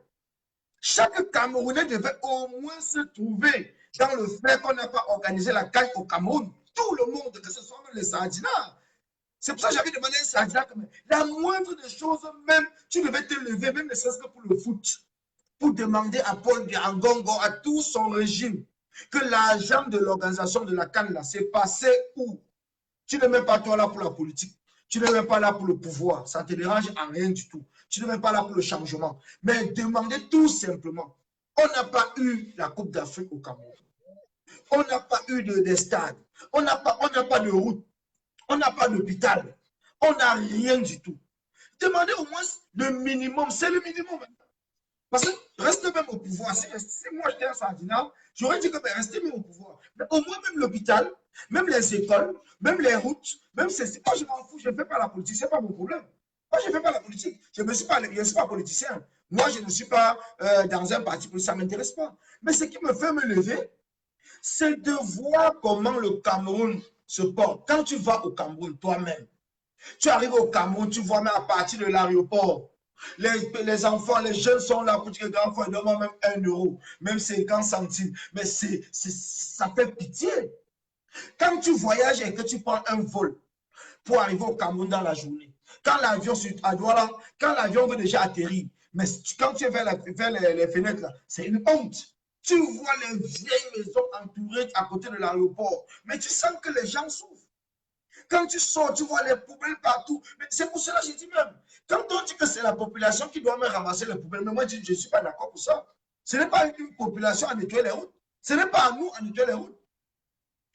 Chaque Camerounais devait au moins se trouver dans le fait qu'on n'a pas organisé la CAN au Cameroun. Tout le monde, que ce soit même les Sardinats. C'est pour ça que j'avais demandé à un Sardinat, la moindre des choses, même, tu devais te lever, même ne serait-ce que pour le foot, pour demander à Paul Biangongo, à tout son régime, que l'argent de l'organisation de la CAN, là, c'est passé où? Tu n'es même pas toi là pour la politique. Tu n'es même pas là pour le pouvoir. Ça ne te dérange en rien du tout. Tu n'es même pas là pour le changement. Mais demandez tout simplement. On n'a pas eu la Coupe d'Afrique au Cameroun. On n'a pas eu de stade. On n'a pas de route. On n'a pas d'hôpital. On n'a rien du tout. Demandez au moins le minimum. C'est le minimum. Parce que restez même au pouvoir. Si moi j'étais un Sardinat, j'aurais dit que restez même au pouvoir. Mais au moins même l'hôpital, même les écoles, même les routes, même ceci. Moi je m'en fous, je ne fais pas la politique, ce n'est pas mon problème. Moi je ne fais pas la politique. Je ne suis pas politicien. Moi je ne suis pas dans un parti politique, ça ne m'intéresse pas. Mais ce qui me fait me lever, c'est de voir comment le Cameroun se porte. Quand tu vas au Cameroun toi-même, tu arrives au Cameroun, tu vois même à partir de l'aéroport, les enfants, les jeunes sont là pour dire que les grands frères donnent même 1 euro, même 50 centimes. Mais ça fait pitié. Quand tu voyages et que tu prends un vol pour arriver au Cameroun dans la journée, quand l'avion à Douala, quand l'avion veut déjà atterrir, mais quand tu es vers les fenêtres, là, c'est une honte. Tu vois les vieilles maisons entourées à côté de l'aéroport, mais tu sens que les gens souffrent. Quand tu sors, tu vois les poubelles partout. C'est pour cela que je dis même, quand on dit que c'est la population qui doit même ramasser les poubelles, mais moi je ne suis pas d'accord pour ça. Ce n'est pas une population à nettoyer les routes. Ce n'est pas à nous à nettoyer les routes.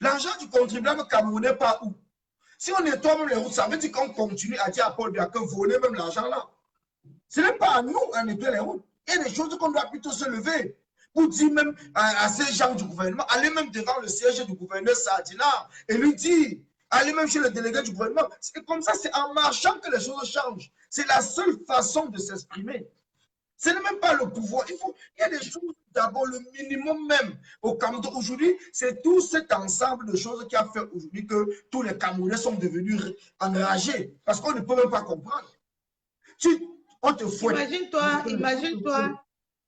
L'argent du contribuable camerounais part où? Si on nettoie même les routes, ça veut dire qu'on continue à dire à Paul Biya que voler même l'argent là. Ce n'est pas à nous à nettoyer les routes. Il y a des choses qu'on doit plutôt se lever pour dire même à ces gens du gouvernement, aller même devant le siège du gouverneur Sardina et lui dire, aller même chez le délégué du gouvernement. C'est comme ça, c'est en marchant que les choses changent. C'est la seule façon de s'exprimer. Ce n'est même pas le pouvoir. Il y a des choses, d'abord, le minimum même. Au Cameroun, aujourd'hui, c'est tout cet ensemble de choses qui a fait aujourd'hui que tous les Camerounais sont devenus enragés. Parce qu'on ne peut même pas comprendre. On te fouette.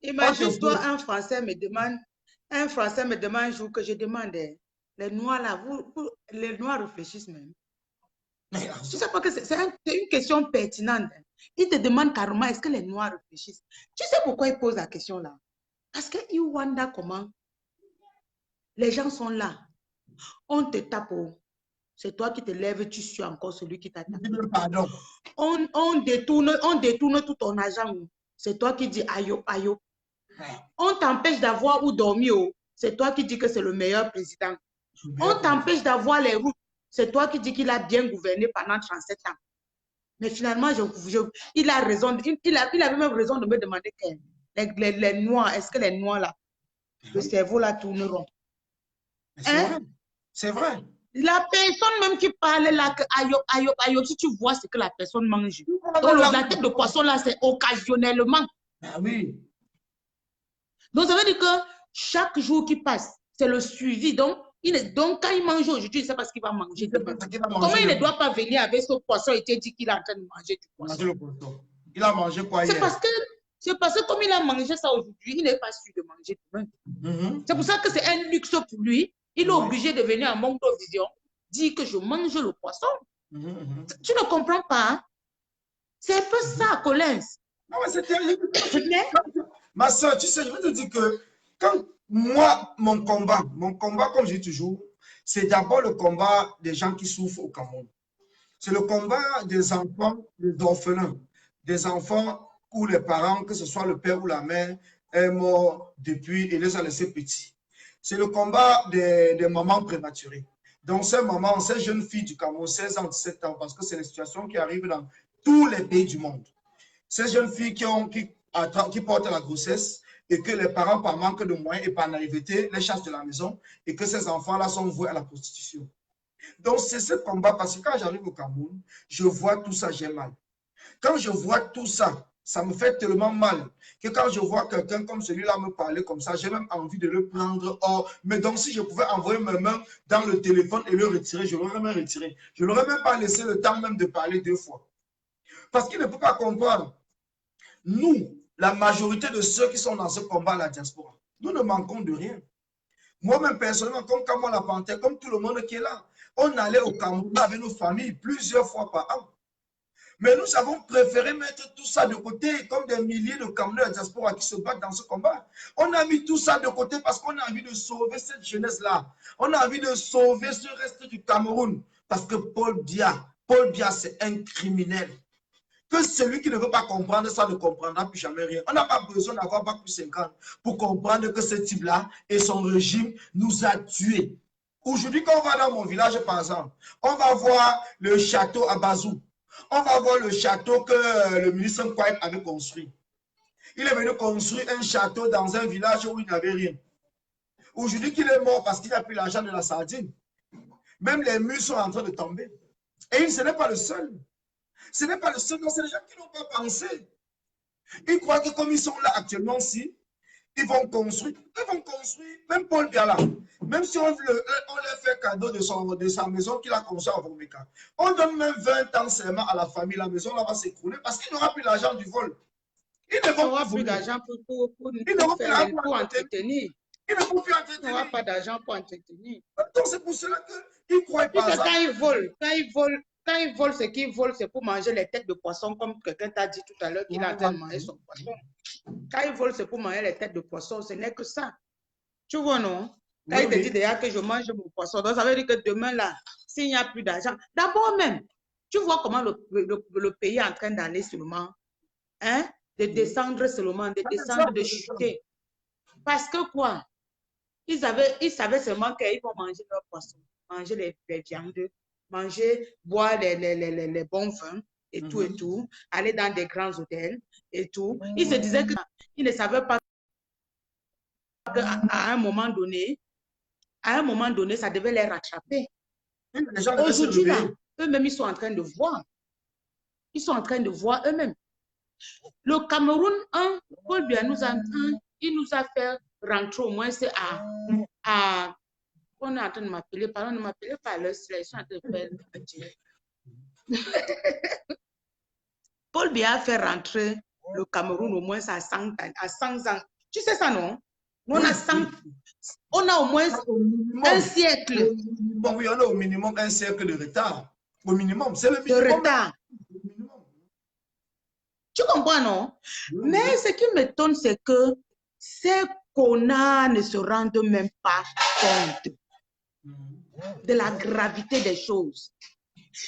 Imagine-toi, un Français me demande un jour que je demandais, Les Noirs, là, les Noirs réfléchissent même. Tu sais pas que c'est une question pertinente. Ils te demandent carrément, est-ce que les Noirs réfléchissent? Tu sais pourquoi ils posent la question là? Parce qu'ils wondent comment les gens sont là. On te tape. C'est toi qui te lèves, tu suis encore celui qui t'a tapé. Pardon. On détourne tout ton argent. C'est toi qui dis ayo, ayo. On t'empêche d'avoir où dormir. C'est toi qui dis que c'est le meilleur président. On t'empêche d'avoir les routes. C'est toi qui dis qu'il a bien gouverné pendant 37 ans. Mais finalement, il a raison. Il avait même raison de me demander que les Noirs, est-ce que les Noirs là, le cerveau là tourneront? Hein? C'est vrai. La personne même qui parle là, que ayo, si tu vois ce que la personne mange. Donc la tête de poisson là, c'est occasionnellement. Ah oui. Donc ça veut dire que chaque jour qui passe, c'est le suivi. Donc quand il mange aujourd'hui, il sait pas ce qu'il va manger demain. Comment il ne doit pas venir avec ce poisson et te dire qu'il est en train de manger du poisson? Il a mangé quoi hier? C'est parce que comme il a mangé ça aujourd'hui, il n'est pas sûr de manger demain. C'est pour ça que c'est un luxe pour lui. Il est obligé de venir en manque de vision, dire que je mange le poisson. Tu ne comprends pas? C'est un peu ça, Collins. Non, mais c'est terrible. Ma soeur, tu sais, je veux te dire que quand moi, mon combat, comme je dis toujours, c'est d'abord le combat des gens qui souffrent au Cameroun. C'est le combat des enfants, des orphelins, des enfants où les parents, que ce soit le père ou la mère, est mort depuis et les a laissés petits. C'est le combat des mamans prématurées. Donc, ces mamans, ces jeunes filles du Cameroun, 16 ans, 17 ans, parce que c'est les situations qui arrivent dans tous les pays du monde. Ces jeunes filles qui portent la grossesse et que les parents, par manque de moyens et par naïveté, les chassent de la maison et que ces enfants-là sont voués à la prostitution. Donc, c'est ce combat parce que quand j'arrive au Cameroun, je vois tout ça, j'ai mal. Quand je vois tout ça, ça me fait tellement mal que quand je vois quelqu'un comme celui-là me parler comme ça, j'ai même envie de le prendre hors. Mais donc, si je pouvais envoyer mes mains dans le téléphone et le retirer, je l'aurais même retiré. Je ne l'aurais même pas laissé le temps même de parler 2 fois. Parce qu'il ne peut pas comprendre. Nous, la majorité de ceux qui sont dans ce combat à la diaspora, nous ne manquons de rien. Moi-même, personnellement, comme Kamwa la Panthère, comme tout le monde qui est là, on allait au Cameroun avec nos familles plusieurs fois par an. Mais nous avons préféré mettre tout ça de côté, comme des milliers de Camerounais de la diaspora qui se battent dans ce combat. On a mis tout ça de côté parce qu'on a envie de sauver cette jeunesse-là. On a envie de sauver ce reste du Cameroun. Parce que Paul Biya, c'est un criminel. Que celui qui ne veut pas comprendre ça ne comprendra plus jamais rien. On n'a pas besoin d'avoir bac plus 50 pour comprendre que ce type-là et son régime nous a tués. Aujourd'hui, quand on va dans mon village, par exemple, on va voir le château à Bazou. On va voir le château que le ministre Nkwaib avait construit. Il est venu construire un château dans un village où il n'y avait rien. Aujourd'hui, qu'il est mort parce qu'il a pris l'argent de la sardine. Même les murs sont en train de tomber. Et ce n'est pas le seul. Ce n'est pas le seul. C'est les gens qui n'ont pas pensé. Ils croient que comme ils sont là actuellement, si, ils vont construire. Même Paul Biya, même si on leur fait cadeau de sa maison qu'il a construit à Vomeka, on donne même 20 ans seulement à la famille, la maison là va s'écrouler parce qu'il n'aura plus l'argent du vol. Ils ne vont pas plus d'argent pour entretenir. Ils ne vont plus entretenir. Ils n'auront pas d'argent pour entretenir. Donc c'est pour cela qu'ils ne croient pas ça. Quand ils volent, ce qu'ils volent, c'est pour manger les têtes de poisson, comme quelqu'un t'a dit tout à l'heure qu'il est en train de manger son poisson. Quand ils volent, c'est pour manger les têtes de poisson, ce n'est que ça. Tu vois, non? Quand il te dit déjà que je mange mon poisson, donc ça veut dire que demain, là, s'il n'y a plus d'argent, d'abord même, tu vois comment le pays est en train d'aller seulement, hein, de descendre seulement, de descendre, de chuter. Parce que quoi? Ils savaient seulement qu'ils vont manger leur poisson, manger les viandes, manger, boire les bons vins et tout, aller dans des grands hôtels et tout. Ils se disaient qu'ils ne savaient pas qu'à un moment donné, ça devait les rattraper. Aujourd'hui, là, eux-mêmes, ils sont en train de voir. Ils sont en train de voir eux-mêmes. Le Cameroun, Paul Biya il nous a fait rentrer au moins c'est à on est en train de m'appeler, pardon, ne m'appelez pas là, ils sont en train de faire Paul Biya a fait rentrer le Cameroun au moins à 100 ans. Tu sais ça, non? Nous, on a 100. On a au moins un siècle. Bon, oui, on a au minimum un siècle de retard. Au minimum, c'est le minimum. De retard. Tu comprends, non? Mais ce qui m'étonne, c'est que ces connards ne se rendent même pas compte de la gravité des choses.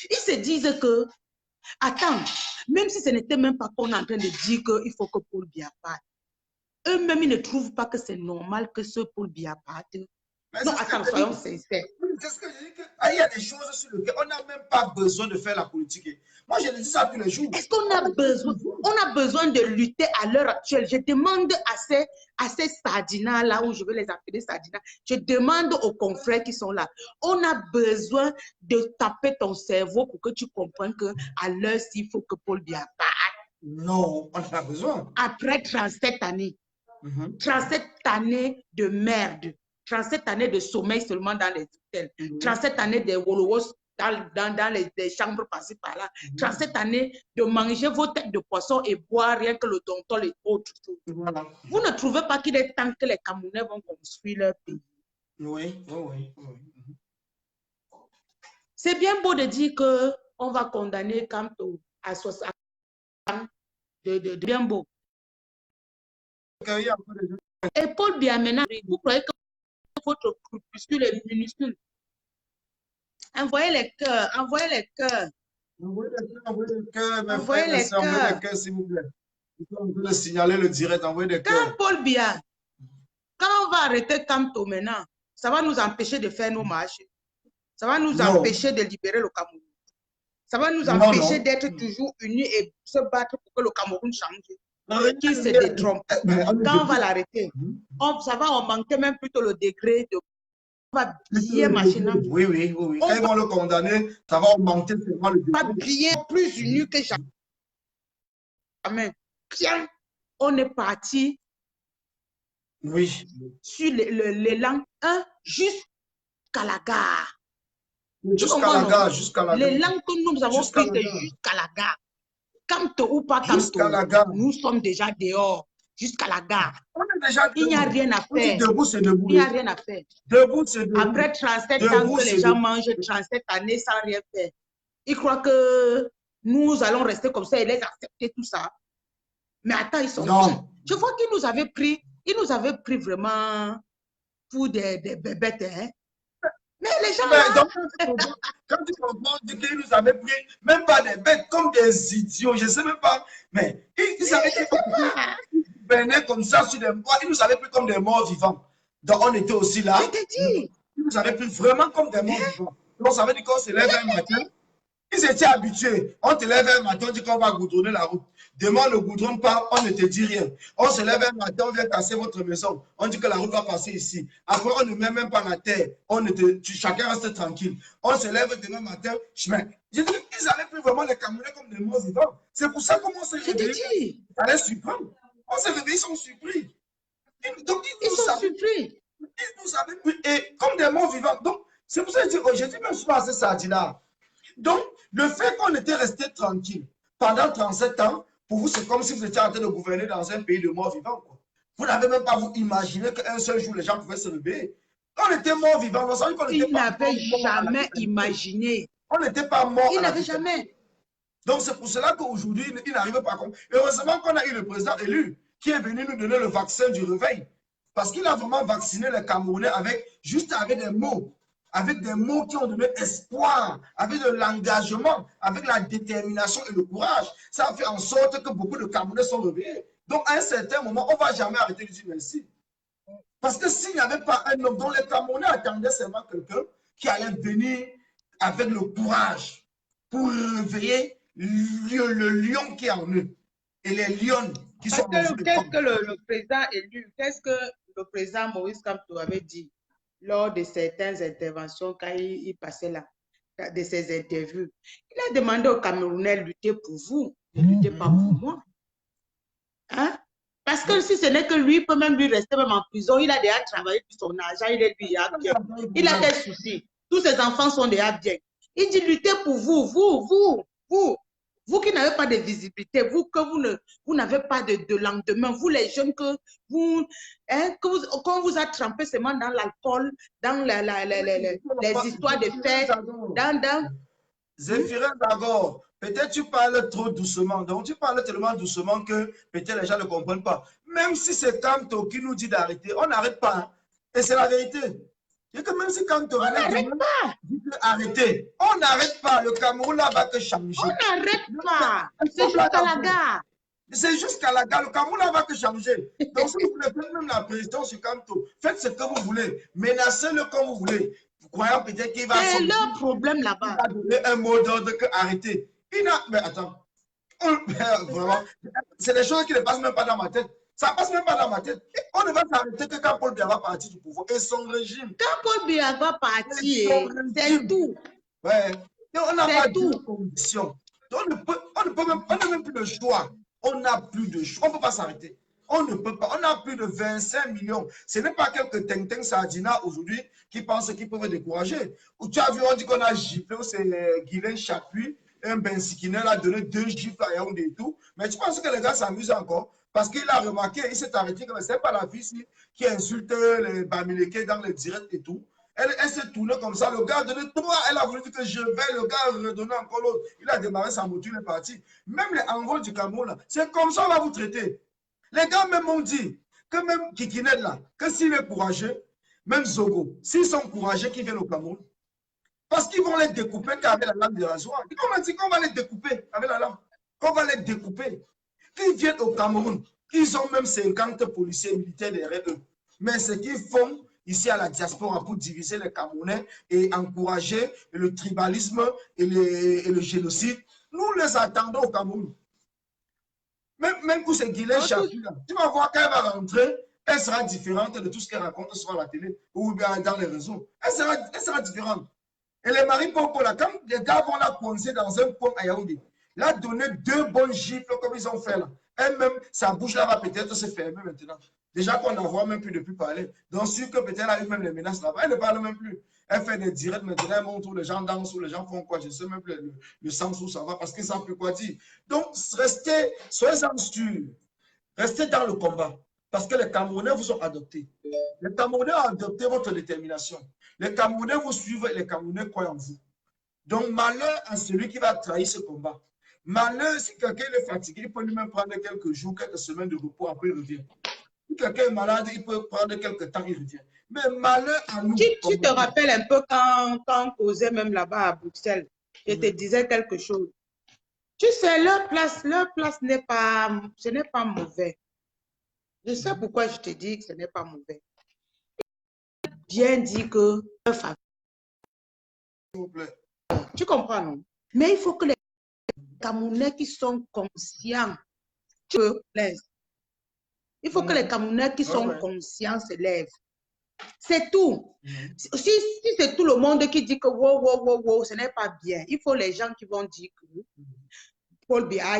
Ils se disent que, attends, même si ce n'était même pas qu'on est en train de dire qu'il faut que Paul Biya parte, eux-mêmes, ils ne trouvent pas que c'est normal que ce Paul Biya parte. Non, attends, soyons sincères. C'est ce que je dis, il y a des choses sur lesquelles on n'a même pas besoin de faire la politique. Moi, je le dis ça tous les jours. Est-ce qu'on a besoin de lutter à l'heure actuelle? Je demande à ces sardinas là, où je veux les appeler sardinas, je demande aux confrères qui sont là, on a besoin de taper ton cerveau pour que tu comprennes qu'à l'heure, il faut que Paul Biya parte. Non, on n'a pas besoin. Après 37 années, 37 années de merde, 37 années de sommeil seulement dans les hôtels, 37 années de Wolowos dans les chambres passées par là, 37 années de manger vos têtes de poisson et boire rien que le dontol et autres choses. Voilà. Vous ne trouvez pas qu'il est temps que les Camerounais vont construire leur pays? Oui. C'est bien beau de dire qu'on va condamner Kamto à 60 ans de bien beau. Et Paul Biya maintenant, vous croyez que votre crépuscule est minuscule? Envoyez les cœurs, envoyez les cœurs. Envoyez les cœurs, Envoyez les cœurs. s'il vous plaît. Il faut le signaler le direct, envoyez des cœurs. Quand Paul Biya, quand on va arrêter Kamto maintenant, ça va nous empêcher de faire nos marches. Ça va nous empêcher de libérer le Cameroun. Ça va nous empêcher d'être toujours unis et se battre pour que le Cameroun change. Qui se détrompe. Quand on va l'arrêter, ça va augmenter même plutôt le degré de... On va bien machiner. Oui. Quand ils vont le condamner, ça va augmenter seulement le degré. Pas bien plus unis que jamais. Bien, on est parti sur l'élan 1 jusqu'à la gare. Jusqu'à la gare. L'élan que nous avons pris, c'est jusqu'à la gare. Kamto ou pas Kamto, nous sommes déjà dehors, jusqu'à la gare. Il n'y a rien à faire. Debout, c'est debout. Il n'y a rien à faire. Debout, c'est debout. Après 37 ans que les gens mangent 37 années sans rien faire. Ils croient que nous allons rester comme ça et les accepter tout ça. Mais attends, ils sont... Non. Je vois qu'ils nous avaient pris vraiment pour des bébêtes. Hein? Mais les gens... Quand tu comprends qu'ils nous avaient pris, même pas des bêtes, comme des idiots, je ne sais même pas. Mais ils savaient qu'ils venaient comme ça sur des bois, ils nous avaient pris comme des morts vivants. Donc on était aussi là. Je t'ai dit. Ils nous avaient pris vraiment comme des morts vivants. Donc ça veut dire qu'on se lève un matin. Ils étaient habitués. On te lève un matin, on dit qu'on va goudronner la route. Demain, on ne goudronne pas, on ne te dit rien. On se lève un matin, on vient casser votre maison. On dit que la route va passer ici. Après, on ne met même pas la terre. Chacun reste tranquille. On se lève demain matin, chemin. Je dis, ils avaient pris vraiment les Camerounais comme des morts vivants. C'est pour ça qu'on s'est réveillés. Ça les surprend. On s'est réveillés, ils sont surpris. Donc, ils sont surpris. Ils nous avaient pris et comme des morts vivants. Donc, c'est pour ça que je dis, même je suis pas assez sardinard. Donc, le fait qu'on était resté tranquille pendant 37 ans, pour vous, c'est comme si vous étiez en train de gouverner dans un pays de morts vivants. Quoi. Vous n'avez même pas vous imaginer qu'un seul jour, les gens pouvaient se réveiller. On était morts vivants. Ils n'avaient jamais imaginé. On n'était pas morts. Ils n'avaient jamais. Donc, c'est pour cela qu'aujourd'hui, ils n'arrivent pas à comprendre. Heureusement qu'on a eu le président élu qui est venu nous donner le vaccin du réveil. Parce qu'il a vraiment vacciné les Camerounais juste avec des mots. Avec des mots qui ont donné espoir, avec de l'engagement, avec la détermination et le courage. Ça a fait en sorte que beaucoup de Camerounais sont réveillés. Donc, à un certain moment, on ne va jamais arrêter de dire merci. Parce que s'il n'y avait pas un homme dont les Camerounais attendaient seulement quelqu'un qui allait venir avec le courage pour réveiller le lion qui est en eux. Et les lions qui sont en eux. Qu'est-ce que le président élu, qu'est-ce que le président Maurice Kamto avait dit lors de certaines interventions, quand il passait là, de ses interviews? Il a demandé aux Camerounais de lutter pour vous, ne luttez pas pour moi. Hein? Parce que si ce n'est que lui, il peut même lui rester même en prison. Il a déjà travaillé pour son argent, il est bien. Il a des soucis. Tous ses enfants sont déjà bien. Il dit luttez pour vous, vous. Vous qui n'avez pas de visibilité, vous n'avez pas de lendemain, vous les jeunes quand vous a trempé seulement dans l'alcool, dans les histoires de fête, Zéphirin d'abord, peut-être tu parles trop doucement, donc tu parles tellement doucement que peut-être les gens ne comprennent pas. Même si c'est Kanto qui nous dit d'arrêter, on n'arrête pas. Hein. Et c'est la vérité. Et que même si Kanto dit d'arrêter, on n'arrête pas. Le Cameroun là va que changer. On n'arrête pas. C'est jusqu'à la gare. C'est jusqu'à la gare. Le Cameroun là va que changer. Donc si vous voulez faire même la présidence sur Kanto, faites ce que vous voulez. Menacez-le comme vous voulez. Croyant peut-être qu'il va... C'est leur problème là-bas. Il va donner un mot d'ordre que arrêtez. Mais attends. Vraiment. C'est des choses qui ne passent même pas dans ma tête. Ça ne passe même pas dans ma tête. On ne va s'arrêter que quand Paul Biya va partir du pouvoir. Et son régime. Quand Paul Biya va partir, c'est tout. Ouais. Et on n'a pas de conditions. On n'a même plus de choix. On n'a plus de choix. On ne peut pas s'arrêter. On ne peut pas. On a plus de 25 millions. Ce n'est pas quelques Tintin Sardina aujourd'hui qui pensent qu'ils peuvent décourager. Tu as vu, on dit qu'on a giflé, c'est Guylaine Chapuis, un Bensikinel a donné 2 gifles à Yaoundé et tout. Mais tu penses que les gars s'amusent encore? Parce qu'il a remarqué, il s'est arrêté que ce n'est pas la fille qui insulte les Bamileke dans les directs et tout. Elle s'est tournée comme ça. Le gars a donné 3. Elle a voulu dire que je vais. Le gars a redonné encore l'autre. Il a démarré sa moto, il est parti. Même les envols du Cameroun, c'est comme ça qu'on va vous traiter. Les gars même m'ont dit que même Kikinet là, que s'il est courageux, même Zogo, s'ils sont courageux qu'ils viennent au Cameroun, parce qu'ils vont les découper qu'avec la lame de rasoir. On m'a dit qu'on va les découper avec la lame, qu'on va les découper. Qu'ils viennent au Cameroun, ils ont même 50 policiers militaires derrière eux. Mais ce qu'ils font ici à la diaspora pour diviser les Camerounais et encourager le tribalisme et le génocide, nous les attendons au Cameroun. Même pour ces Guylaine Chapuis, tu vas voir quand elle va rentrer, elle sera différente de tout ce qu'elle raconte sur la télé ou bien dans les réseaux. Elle sera différente. Et les maris Popo, là, quand les gars vont la coincer dans un pont à Yaoundé, là, donner 2 bonnes gifles comme ils ont fait là. Elle-même, sa bouche là va peut-être se fermer maintenant. Déjà qu'on n'en voit même plus depuis parler. Donc, sûr que peut-être elle a eu même les menaces là-bas. Elle ne parle même plus. Elle fait des directs maintenant, elle montre où les gens dansent, où les gens font quoi. Je ne sais même plus le sens où ça va parce qu'ils ne savent plus quoi dire. Donc, soyez-en sûrs. Restez dans le combat. Parce que les Camerounais vous ont adopté. Les Camerounais ont adopté votre détermination. Les Camerounais vous suivent et les Camerounais croient en vous. Donc, malheur à celui qui va trahir ce combat. Malheur, si quelqu'un est fatigué, il peut lui-même prendre quelques jours, quelques semaines de repos, après il revient. Si quelqu'un est malade, il peut prendre quelques temps, il revient. Mais malheur à nous. Tu te rappelles un peu quand on causait même là-bas à Bruxelles, je te disais quelque chose. Tu sais, leur place n'est pas, ce n'est pas mauvais. Je sais pourquoi je te dis que ce n'est pas mauvais. Bien dit que... S'il vous plaît. Tu comprends, non? Mais il faut que les Camerounais qui sont conscients il faut que les Camerounais qui sont conscients se lèvent. C'est tout. Si c'est tout le monde qui dit que wow, ce n'est pas bien, il faut les gens qui vont dire que Paul Biya,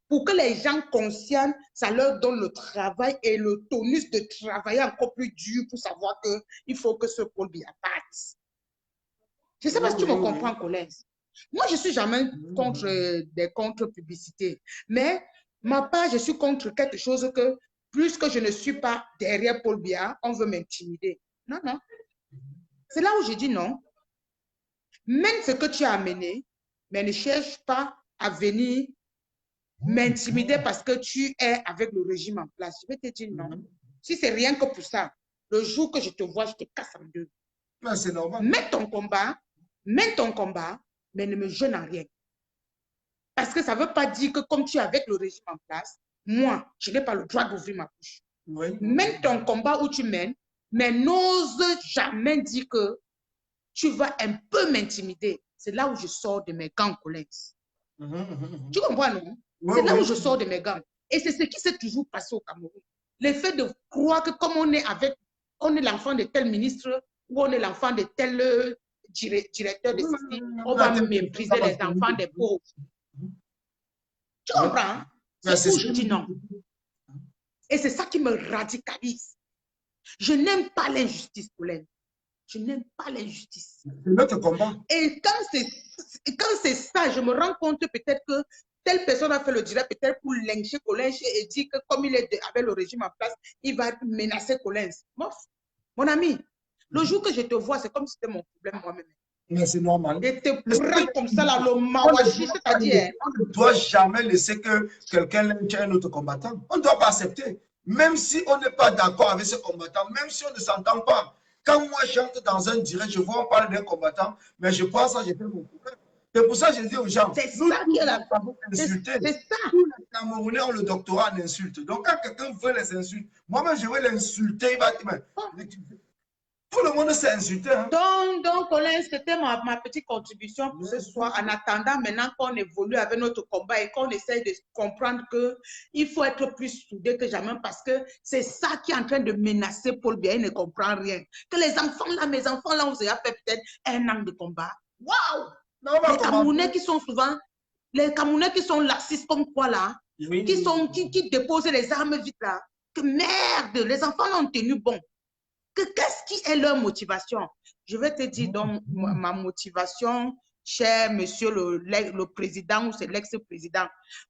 pour que les gens conscients, ça leur donne le travail et le tonus de travailler encore plus dur pour savoir qu'il faut que ce Paul Biya parte. Je ne sais pas si tu me comprends, Colin. Moi, je ne suis jamais contre des contre-publicités. Mais ma part, je suis contre quelque chose que, plus que je ne suis pas derrière Paul Biya, on veut m'intimider. Non, non. C'est là où je dis non. Mène ce que tu as amené, mais ne cherche pas à venir m'intimider parce que tu es avec le régime en place. Je vais te dire non. Si c'est rien que pour ça, le jour que je te vois, je te casse en deux. C'est normal. Mets ton combat, mais ne me gêne en rien. Parce que ça ne veut pas dire que comme tu es avec le régime en place, moi, je n'ai pas le droit d'ouvrir ma bouche. Mène ton combat où tu mènes, mais n'ose jamais dire que tu vas un peu m'intimider. C'est là où je sors de mes gants, collègues. Tu comprends, non? C'est là où je sors de mes gants. Et c'est ce qui s'est toujours passé au Cameroun. Le fait de croire que comme on est l'enfant de tel ministre ou on est l'enfant de tel directeur de ceci, on va mépriser les enfants des pauvres. Tu comprends? C'est où je dis non. Et c'est ça qui me radicalise. Je n'aime pas l'injustice, Colin. Je n'aime pas l'injustice. C'est notre combat. Et quand c'est ça, je me rends compte peut-être que telle personne a fait le direct peut-être pour lyncher Collins et dire que comme il est avec le régime en place, il va menacer Collins. Mon ami, le jour que je te vois, c'est comme si c'était mon problème moi-même. Mais c'est normal. Et te prends comme ça là, le mawashi, c'est-à-dire. On ne doit jamais laisser que quelqu'un lynche un autre combattant. On ne doit pas accepter. Même si on n'est pas d'accord avec ce combattant, même si on ne s'entend pas. Quand moi j'entre dans un direct, je vois on parle d'un combattant, mais je pense que j'ai fait mon problème. C'est pour ça que je dis aux gens, c'est ça qui est la insulter. C'est ça. Tous les Camerounais ont le doctorat en insulte. Donc quand quelqu'un veut les insulter, moi-même je vais l'insulter, il va dire, mais tout le monde s'est insulté. Hein? Donc, Colin, c'était ma petite contribution pour ce soir. En attendant, maintenant qu'on évolue avec notre combat et qu'on essaie de comprendre qu'il faut être plus soudé que jamais parce que c'est ça qui est en train de menacer Paul Biya. Il ne comprend rien. Que les enfants là, mes enfants là, on s'est fait peut-être 1 an de combat. Waouh! Les Camerounais qui sont souvent, les Camerounais qui sont laxistes comme quoi là, oui. qui déposent les armes vite là. Que merde, les enfants là ont tenu bon. Qu'est-ce qui est leur motivation? Je vais te dire donc ma motivation, cher monsieur le président ou c'est l'ex-président.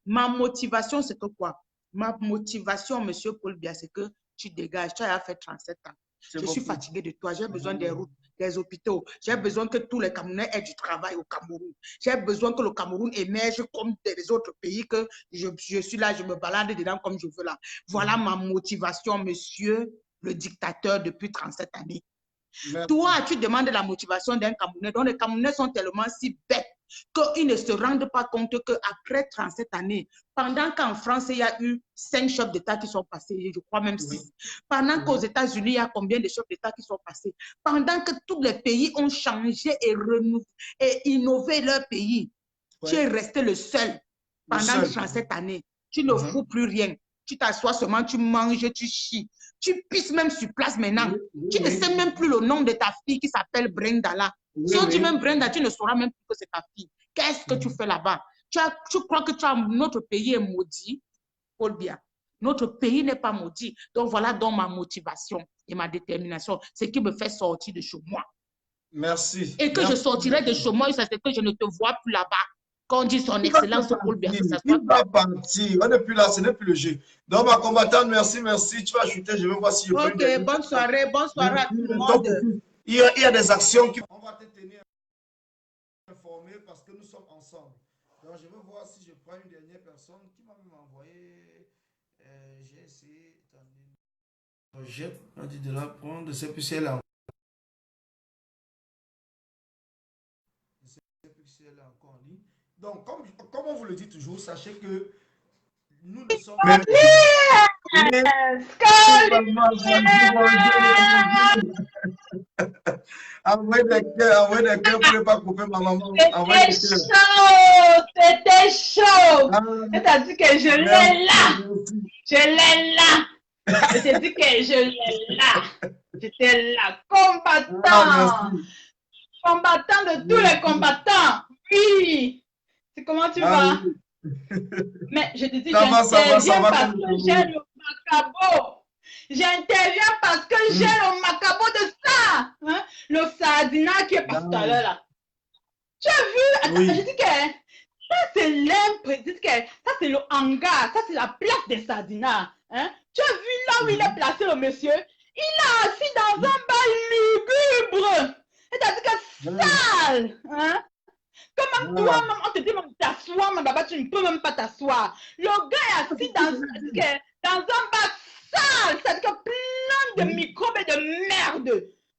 Ma motivation, c'est que quoi? Ma motivation, monsieur Paul Biya, c'est que tu dégages. Tu as fait 37 ans. Je suis fatigué de toi. J'ai besoin des routes, des hôpitaux. J'ai besoin que tous les Camerounais aient du travail au Cameroun. J'ai besoin que le Cameroun émerge comme les autres pays, que je suis là, je me balade dedans comme je veux là. Voilà ma motivation, monsieur le dictateur depuis 37 années. Merci. Toi, tu demandes la motivation d'un Camerounais, dont les Camerounais sont tellement si bêtes qu'ils ne se rendent pas compte qu'après 37 années, pendant qu'en France, il y a eu 5 chefs d'État qui sont passés, je crois même 6, oui. Pendant qu'aux États-Unis, il y a combien de chefs d'État qui sont passés, pendant que tous les pays ont changé et innové leur pays, oui. Tu es resté le seul pendant 37 années. Tu ne fous plus rien. Tu t'assois seulement, tu manges, tu chies. Tu pisses même sur place maintenant. Tu ne sais même plus le nom de ta fille qui s'appelle Brenda là. Si on dit même Brenda, tu ne sauras même plus que c'est ta fille. Qu'est-ce que tu fais là-bas? Tu crois que notre pays est maudit? Paul Biya, notre pays n'est pas maudit. Donc voilà donc ma motivation et ma détermination. Ce qui me fait sortir de chez moi. Merci. Et que je sortirai de chez moi, c'est que je ne te vois plus là-bas. Quand on dit son excellence Paul Biya, ça il va partir. On n'est plus là, ce n'est plus le jeu. Donc, ma combattante, merci. Tu vas chuter, je vais voir si je peux. Ok, bonne soirée à tout le monde. Il y a des actions qui. On va te tenir informé parce que nous sommes ensemble. Donc, je vais voir si je prends une dernière personne qui m'a même envoyé. J'ai essayé. On dit de la prendre, c'est plus elle là. Encore en ligne. Donc, comme on vous le dit toujours, sachez que nous ne sommes pas... Envoyez des cœurs, vous ne pouvez pas couper ma maman. C'était chaud. C'est-à-dire que je l'ai là. Je l'ai là. Je t'ai dit que je l'ai là. J'étais là. Combattant. Combattant de tous les combattants. Oui. C'est comment tu vas? Mais je te dis, j'interviens parce que j'ai le macabo. J'interviens parce que j'ai le macabo de ça. Hein? Le sardina qui est passé tout à l'heure là. Tu as vu? Attends, je dis que ça c'est l'impression. Ça c'est le hangar. Ça c'est la place des sardinas. Hein? Tu as vu là où il est placé le monsieur? Il est assis dans un bal lugubre. C'est-à-dire que sale. Hein? Comme toi, on te dit même t'asseoir, mais là-bas, tu ne peux même pas t'asseoir. Le gars est assis dans un bac sale, c'est-à-dire que plein de microbes et de merde.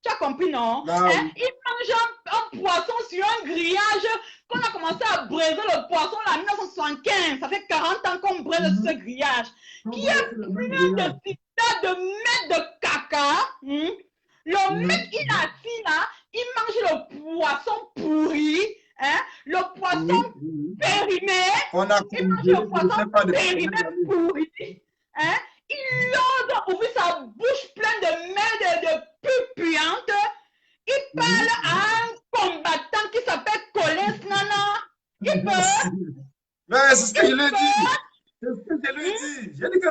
Tu as compris, non? Hein? Il mange un poisson sur un grillage. Qu'on a commencé à braiser le poisson là, en 1975. Ça fait 40 ans qu'on braise ce grillage. Qui est plein de cités de merde de caca. Le mec, il est assis là, il mange le poisson pourri. Hein? Le poisson périmé, il mange le poisson périmé pourri. Hein? Il ose ouvrir sa bouche pleine de merde et de pupuante. Il parle à un combattant qui s'appelle Collins Nana. Il peut. Mais c'est ce que je lui ai dit. C'est ce que je lui ai dit. J'ai dit que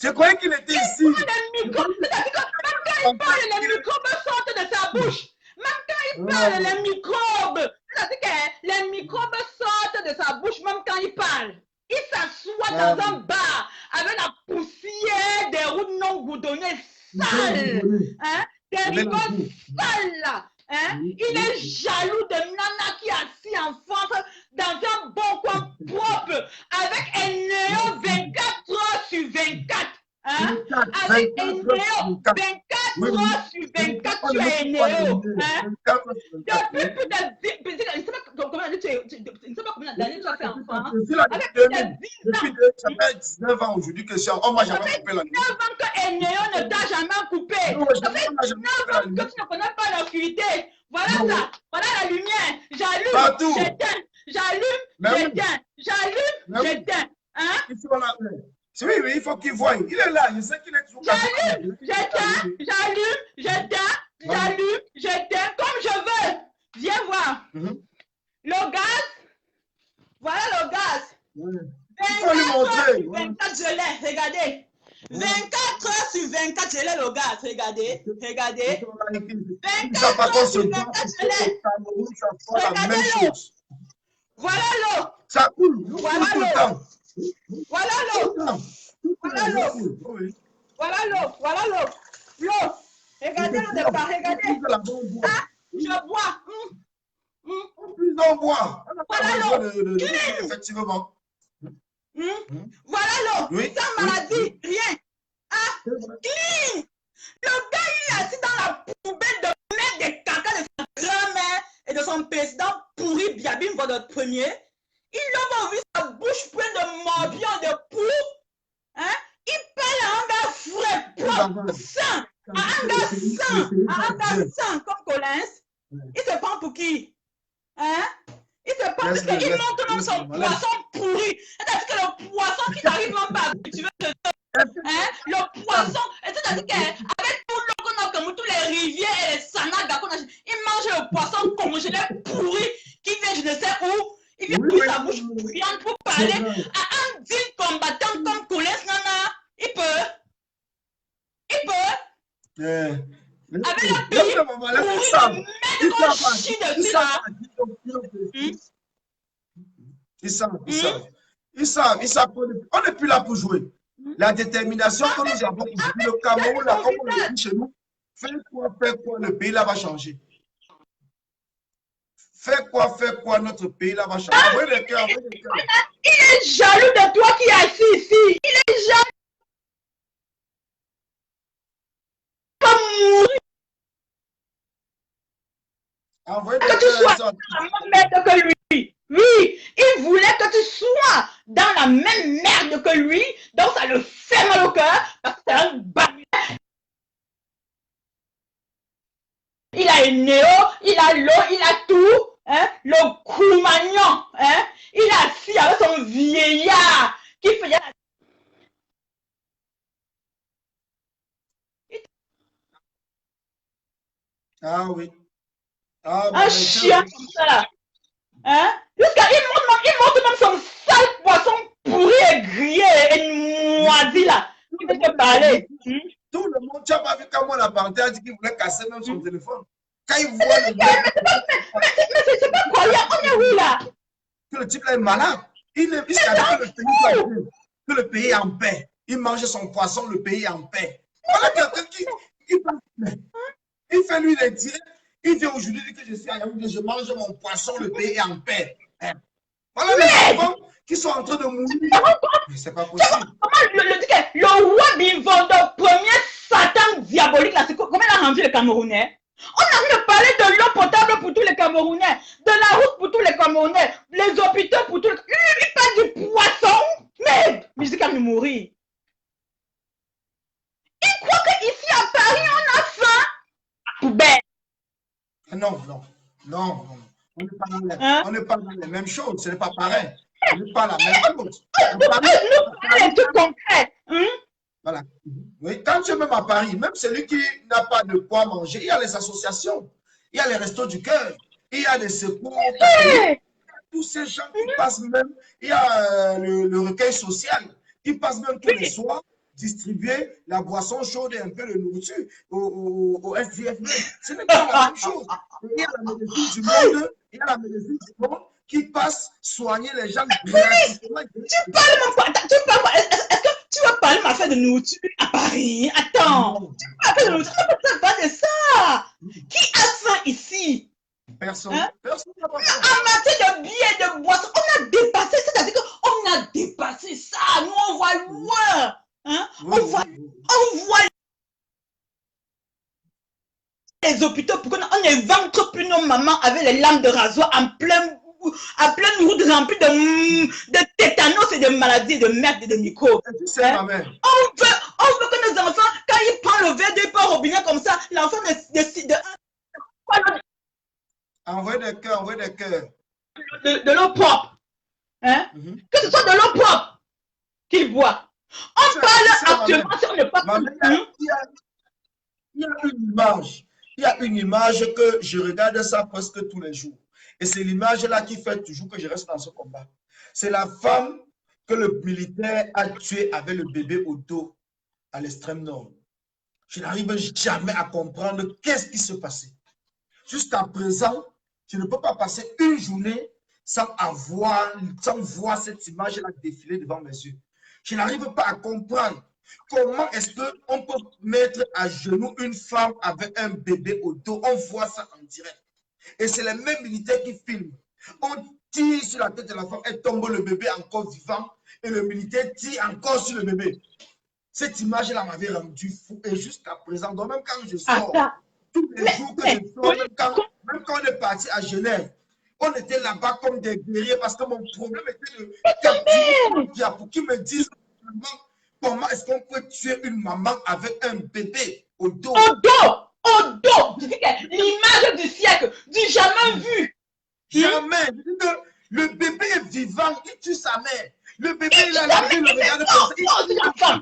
je croyais qu'il était ici. C'est-à-dire que même quand il parle, les microbes sortent de sa bouche. parle, les microbes. C'est-à-dire que les microbes sortent de sa bouche même quand il parle. Il s'assoit dans un bar avec la poussière des routes non goudronnées sales. Hein? Des rigoles sales là. Hein? Il est jaloux de Nana qui est assis en France dans un bon coin propre avec un néo 24 heures sur 24. Hein? Avec un néo 24 heures sur 24, tu es un néo. Hein? Depuis plus de 10, je ne sais pas combien d'années tu as fait en France. Avec plus de 10 ans. Ça fait 19 ans aujourd'hui que on m'a jamais coupé la nuit. 9 ans que un néo ne t'a jamais coupé. Ça fait 9 ans que tu ne connais pas l'obscurité. Voilà ça. Voilà la lumière. J'allume, j'éteins. J'allume, j'éteins. J'allume, j'éteins. Hein? Oui, oui, il faut qu'il voie. Il est là. Je sais qu'il est toujours là. J'allume, j'éteins. J'allume, j'éteins. J'allume, j'éteins. Comme je veux. Viens voir. Le gaz. Voilà le gaz. Il faut lui montrer. 24 je l'ai. Regardez. 24 heures sur 24, je l'ai le gaz. Regardez. Regardez. 24 heures sur 24, je l'ai. Regardez-le. Voilà l'eau. Ça coule. Voilà l'eau. Voilà l'eau. Voilà l'eau. Voilà l'eau. Voilà l'eau. L'eau. Regardez le départ. Regardez. Ah, je bois. Plus on boit. Voilà l'eau. Effectivement. Voilà l'eau. Sans maladie. Rien. Ah, clean. Le gars, il est assis dans la poubelle de mettre des caca de sa grand-mère et de son président pourri Biabim votre premier. Il a ouvert sa bouche pleine de morbions, de poux. Hein? Il parle à un gars frais, propre, sain. À un gars sain, comme Collins. Il se prend pour qui? Hein? Il se prend parce qu'il montre même son poisson pourri. C'est-à-dire que le poisson qui n'arrive même pas à cultiver de hein? Le poisson, c'est-à-dire qu'avec tout l'eau qu'on a comme tous les rivières et les sanagas qu'on a, il mange le poisson congelé pourri qui vient je ne sais où. Il vient ouvrir sa bouche brillante pour parler à un digne combattant comme Collins Nana. Il peut. Avec la pays pourri de merde qu'on chie dessus là. Ils savent. On n'est plus là pour jouer. La détermination que nous avons aujourd'hui, le Cameroun, là, comme on le dit chez nous, faire quoi, le pays là va changer. Faire quoi, notre pays là va changer. Envoyez les cœurs. Il est jaloux de toi qui es assis ici. Il est jaloux. Mourir. Que tu sois dans la même merde que lui. Oui, il voulait que tu sois dans la même merde que lui, donc ça le fait mal au cœur, parce que c'est un baguette. Il a une néo, il a l'eau, il a tout, hein, le Koumagnon, hein, il est assis avec son vieillard qui fait... Ah oui. Un chien comme ça là. Hein? Jusqu'à il montre même son sale poisson pourri et grillé et moisi là. Il veut te parler. Tout le monde, tu n'as pas vu comment la parenté a dit qu'il voulait casser même son téléphone. Quand il voit le gars. Mais c'est pas croyant, on est où là? Que le type là est malade. Il savait que le pays est en paix. Il mange son poisson, le pays est en paix. Voilà quelqu'un qui il fait lui les tirs. Il vient aujourd'hui dire que je suis à Yaoundé, je mange mon poisson, le pays est en paix. Voilà les enfants qui sont en train de mourir. Mais c'est pas possible. Comment le roi Bivonde, premier Satan diabolique, là, c'est comment il a rendu les Camerounais? On a envie de parler de l'eau potable pour tous les Camerounais, de la route pour tous les Camerounais, les hôpitaux pour tous les... Il parle du poisson. Mais je dis qu'à me mourir. Il croit qu'ici à Paris, on a faim. Poubelle. Non. On n'est pas dans les mêmes choses. Ce n'est pas pareil. Ce n'est pas la même chose. Nous parlons de tout concret. Voilà. Oui, quand tu es même à Paris, même celui qui n'a pas de quoi manger, il y a les associations, il y a les restos du cœur, il y a des secours. Tous ces gens qui passent même, il y a le recueil social, qui passent même tous les soirs distribuer la boisson chaude et un peu de nourriture au SDF. Ce n'est pas la même chose. Il y a la médecine du monde, il y a la médecine du monde qui passe soigner les gens gratuitement. Tu parles mon quoi? Est-ce que tu vas parler ma fête de nourriture à Paris? Attends. Tu parles de nourriture, tu parles de ça. Qui a faim ici? Personne. Hein? Personne n'a pas faim. En matière de billets, de boissons, on a dépassé, c'est-à-dire qu'on a dépassé ça. Nous, on voit loin. Hein? Oui, On voit les hôpitaux pour qu'on n'éventre plus nos mamans avec les lames de rasoir en pleine route remplie de tétanos et de maladies, de merde et de microbes. Tu sais, ma mère. On veut que nos enfants, quand ils prennent le verre de pas au robinet comme ça, l'enfant décide Envoyez des cœurs, envoyez des cœurs. de l'eau propre. Hein? Que ce soit de l'eau propre qu'il boit. On parle actuellement si on n'est pas... Il y a une image. Il y a une image que je regarde ça presque tous les jours. Et c'est l'image-là qui fait toujours que je reste dans ce combat. C'est la femme que le militaire a tuée avec le bébé au dos à l'extrême nord. Je n'arrive jamais à comprendre qu'est-ce qui se passait. Jusqu'à présent, je ne peux pas passer une journée sans voir cette image-là défiler devant mes yeux. Je n'arrive pas à comprendre comment est-ce qu'on peut mettre à genoux une femme avec un bébé au dos. On voit ça en direct. Et c'est les mêmes militaires qui filment. On tire sur la tête de la femme, elle tombe, le bébé encore vivant, et le militaire tire encore sur le bébé. Cette image-là m'avait rendu fou. Et jusqu'à présent, donc même quand je sors, tous les jours que je sors, même quand on est parti à Genève, on était là-bas comme des guerriers parce que mon problème était de capturer pour qu'ils me disent comment est-ce qu'on peut tuer une maman avec un bébé au dos. Au dos! Au dos! L'image du siècle, du jamais vu. Jamais. Le bébé est vivant, il tue sa mère. Le bébé, il a la vie, le regarde comme ça.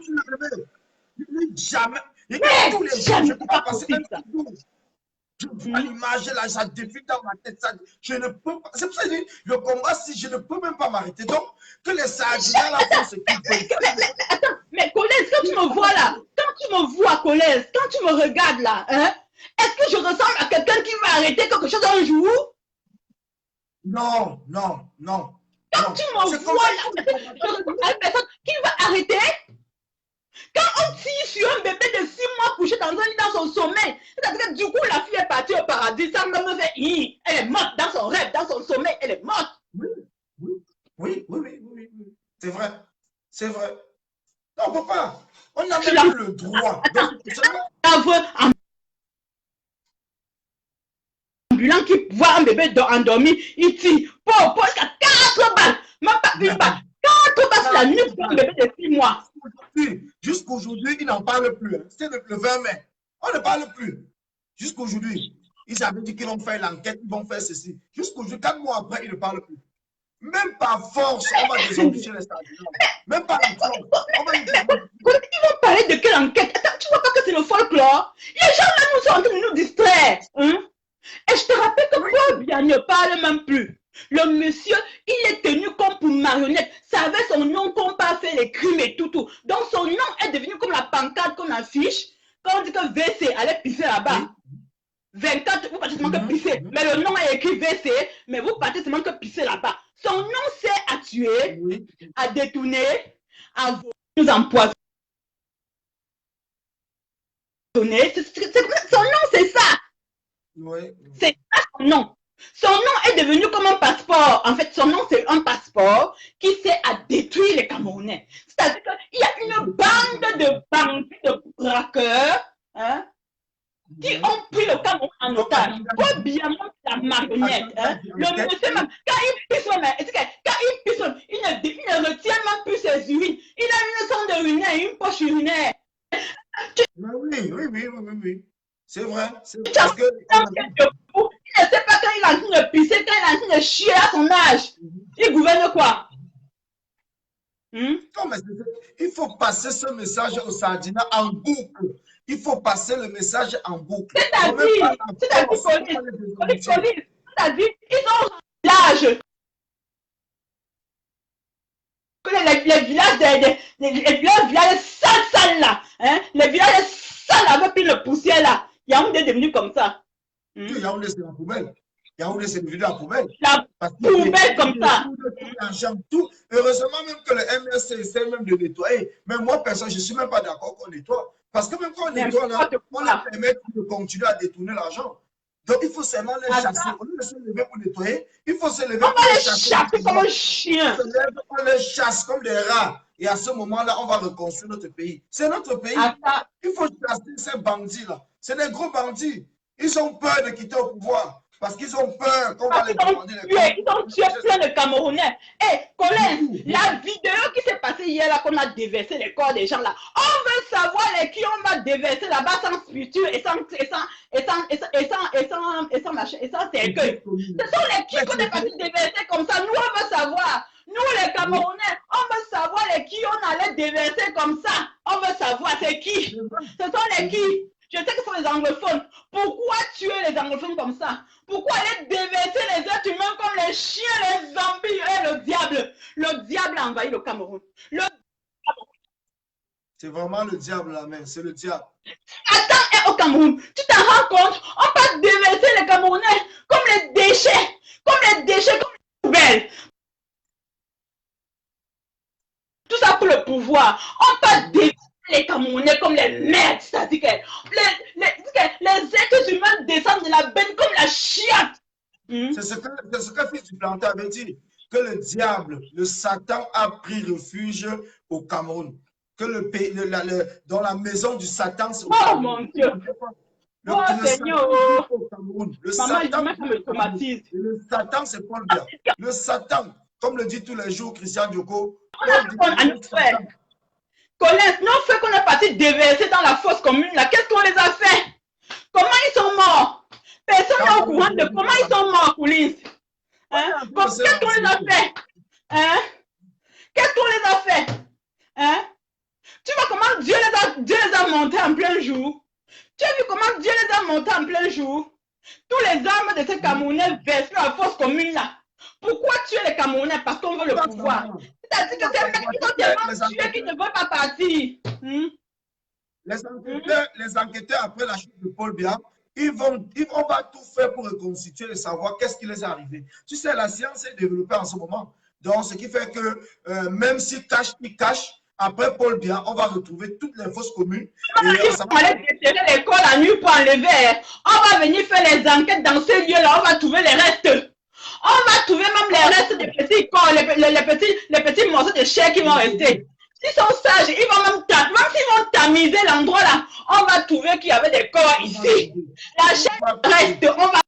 Jamais. Et tous les jours, je ne peux pas passer un petit jour. Je vois l'image là, ça défile dans ma tête. Ça, je ne peux pas. C'est pour ça que je dis, le combat, si je ne peux même pas m'arrêter. Donc, que les sardiniens là font ce qu'ils veulent. Attends, mais Colès, quand tu me vois là, quand tu me vois, Colès, quand tu me regardes là, hein, est-ce que je ressemble à quelqu'un qui va arrêter quelque chose un jour? Non, non, non. Quand tu me vois là, je ressemble à une personne qui va arrêter? Quand on tire sur un bébé de 6 mois couché dans un lit dans son sommeil, c'est-à-dire que du coup la fille est partie au paradis, ça me fait elle est morte dans son rêve, dans son sommeil, elle est morte. Oui. C'est vrai. C'est vrai. Non, on ne peut pas. On n'a même plus le droit. Ambulant qui voit un bébé endormi, il tire. Pour 4 balles. Même pas une balle. 4 balles sur la nuque d'un bébé de 6 mois. Jusqu'aujourd'hui, ils n'en parlent plus. Hein. C'est le 20 mai. On ne parle plus. Jusqu'aujourd'hui, ils avaient dit qu'ils vont faire l'enquête, ils vont faire ceci. Jusqu'aujourd'hui, 4 mois après, ils ne parlent plus. Même par force, on va désobliger les stadions. Même par force, on va ils vont parler de quelle enquête? Attends, tu vois pas que c'est le folklore? Les gens là nous sont en train de nous distraire. Hein? Et je te rappelle que Paul Biya ne parle même plus. Le monsieur, il est tenu comme pour marionnette. Ça avait son nom qu'on pas fait les crimes et tout. Donc son nom est devenu comme la pancarte qu'on affiche. Quand on dit que VC allait pisser là-bas. 24, vous partez seulement que pisser. Mais le nom est écrit VC, mais vous partez seulement que pisser là-bas. Son nom c'est à tuer, à détourner, à nous empoisonner. Son nom c'est ça. C'est ça son nom. Son nom est devenu comme un passeport. En fait, son nom, c'est un passeport qui sert à détruire les Camerounais. C'est-à-dire qu'il y a une bande de bandits, de braqueurs, hein, qui ont pris le Cameroun en otage. Pas bien la marionnette. Hein. Le monsieur même, quand il pisse, il ne retient même plus ses urines. Il a une sonde urinaire, une poche urinaire. Oui. C'est vrai. Parce que il ne sait pas quand il est en train de pisser, quand il est en train de chier à son âge. Il gouverne quoi? Non, mais il faut passer ce message au Sardina en boucle. Il faut passer le message en boucle. C'est-à-dire, ils ont l'âge. les villages, les villages sales là, hein, les villages sales avec plein de poussière là, Yaoundé est devenu comme ça. Yaoundé, c'est la poubelle. Yaoundé, c'est devenu la poubelle. La poubelle comme ça. Tout. Heureusement même que le MRC essaie même de nettoyer. Mais moi, personne, je ne suis même pas d'accord qu'on nettoie. Parce que même quand on nettoie, là, on leur permet de continuer à détourner l'argent. Donc, il faut seulement les chasser. On ne se lever pour nettoyer. Il faut se lever pour les chasser comme un chien. On les chasse comme des rats. Et à ce moment-là, on va reconstruire notre pays. C'est notre pays. Il faut chasser ces bandits-là. C'est des gros bandits. Ils ont peur de quitter au pouvoir. Parce qu'ils ont peur qu'on va les demander. Ils ont tué plein de Camerounais. Et Colin, la vidéo qui s'est passée hier, là, qu'on a déversé les corps des gens là, on veut savoir les qui on va déverser là-bas sans structure et sans cercueil. Ce sont les qui qu'on est parti déverser comme ça. Nous, on veut savoir. Nous, les Camerounais, on veut savoir les qui on allait déverser comme ça. On veut savoir c'est qui. Ce sont les qui. Je sais que ce sont les anglophones. Pourquoi tuer les anglophones comme ça? Pourquoi aller déverser les êtres humains comme les chiens, les zombies et le diable? Le diable a envahi le Cameroun. C'est vraiment le diable, la main. C'est le diable. Attends, au Cameroun, tu t'en rends compte? On peut déverser les Camerounais comme les déchets. Comme les poubelles. Tout ça pour le pouvoir. On peut déverser les Camerounais comme les merdes. C'est-à-dire que les êtres humains descendent de la benne comme la chiatte. C'est ce que Fils du Planté avait dit. Que le diable, le Satan a pris refuge au Cameroun. Que le pays, dans la maison du Satan, c'est au Cameroun. Oh mon Dieu! Le Seigneur! Au Cameroun. Le Satan, c'est Paul Biya. Le Satan, comme le dit tous les jours Christian Dioko. Connaissent nos frères qu'on est parti déverser dans la fosse commune là, qu'est-ce qu'on les a fait? Comment ils sont morts? Personne n'est au courant de comment ils sont morts, Coulins. Hein? Qu'est-ce qu'on les a fait? Hein? Qu'est-ce qu'on les a fait? Hein? Tu vois comment Dieu les a montés en plein jour? Tu as vu comment Dieu les a montés en plein jour? Tous les hommes de ces Camerounais versent la fosse commune là. Pourquoi tuer les Camerounais? Parce qu'on veut le pouvoir. C'est-à-dire que ces mecs qui sont tellement tués qu'ils ne veulent pas partir. Les enquêteurs, après la chute de Paul Biya, ils vont tout faire pour reconstituer et savoir qu'est-ce qui les est arrivé. Tu sais, la science est développée en ce moment. Donc, ce qui fait que même s'ils cachent, après Paul Biya, on va retrouver toutes les fosses communes. On va aller déterrer l'école la nuit pour enlever. On va venir faire les enquêtes dans ces lieux-là. On va trouver les restes. On va trouver même les restes des petits corps, les petits morceaux de chair qui vont rester. S'ils sont sages, ils vont même s'ils vont tamiser l'endroit là, on va trouver qu'il y avait des corps ici. La chair reste, on va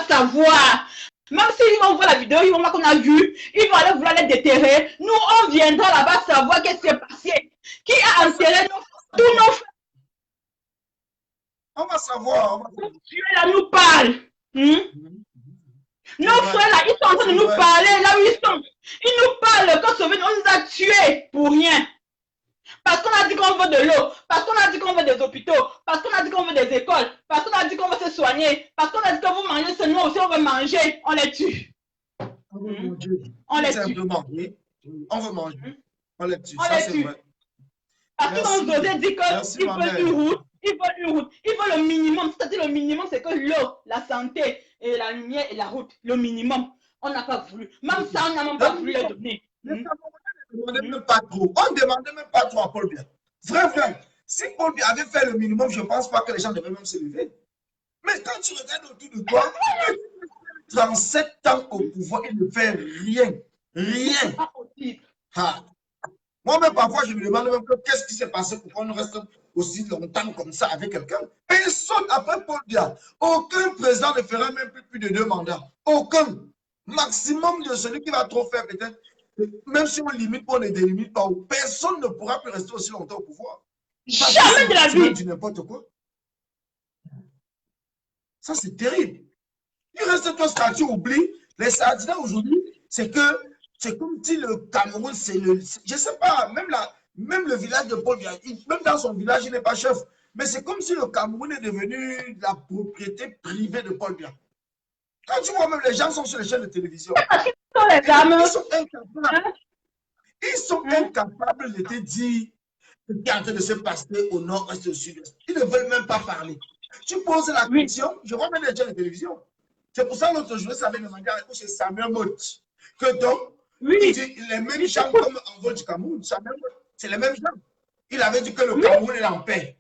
savoir. Même s'ils vont voir la vidéo, ils vont voir qu'on a vu, ils vont aller vouloir les déterrer. Nous, on viendra là-bas savoir qu'est-ce qui est passé. Qui a enterré tous nos frères. On va savoir. Dieu là nous parle. Nos frères là, ils sont en train de nous parler là où ils sont. Ils nous parlent quand on nous a tués pour rien. Parce qu'on a dit qu'on veut de l'eau, parce qu'on a dit qu'on veut des hôpitaux, parce qu'on a dit qu'on veut des écoles, parce qu'on a dit qu'on veut se soigner, parce qu'on a dit que vous mangez seulement aussi, on veut manger, on les tue. On les tue. On veut manger. On les tue. On les tue. Parce qu'ils ont osé dire qu'ils veulent une route. Ils veulent une route. Ils veulent le minimum. C'est-à-dire le minimum, c'est que l'eau, la santé et la lumière et la route. Le minimum. On n'a pas voulu. Même ça, on n'a même pas voulu les donner. On ne demandait même pas trop. On ne demandait même pas trop à Paul Biya. Vrai. Si Paul Biya avait fait le minimum, je ne pense pas que les gens devaient même se lever. Mais quand tu regardes autour de toi, 37 ans au pouvoir, il ne fait rien. Rien. Moi-même, parfois, je me demande même qu'est-ce qui s'est passé pour qu'on reste aussi longtemps comme ça avec quelqu'un. Personne après Paul Biya. Aucun président ne fera même plus de 2 mandats. Aucun. Maximum de celui qui va trop faire peut-être. Même si on limite, on ne délimite pas. Personne ne pourra plus rester aussi longtemps au pouvoir. Jamais de la vie. Tu n'importe quoi. Ça, c'est terrible. Il reste toi, ça, tu oublies. Les Sardinats aujourd'hui, c'est comme si le Cameroun, c'est le. Je ne sais pas, même le village de Paul Biya, même dans son village, il n'est pas chef. Mais c'est comme si le Cameroun est devenu la propriété privée de Paul Biya. Quand tu vois même les gens sont sur les chaînes de télévision, Qui sont les dames? ils sont incapables. Ils sont incapables de te dire ce qui est en train de se passer au nord-est et au sud-est. Ils ne veulent même pas parler. Tu poses la question, je vois même les chaînes de télévision. C'est pour ça que l'autre jour, ça avait demandé à chez Samuel Mott que donc, il dit les mêmes gens comme en vol du Cameroun, c'est les mêmes gens. Il avait dit que le Cameroun est en paix.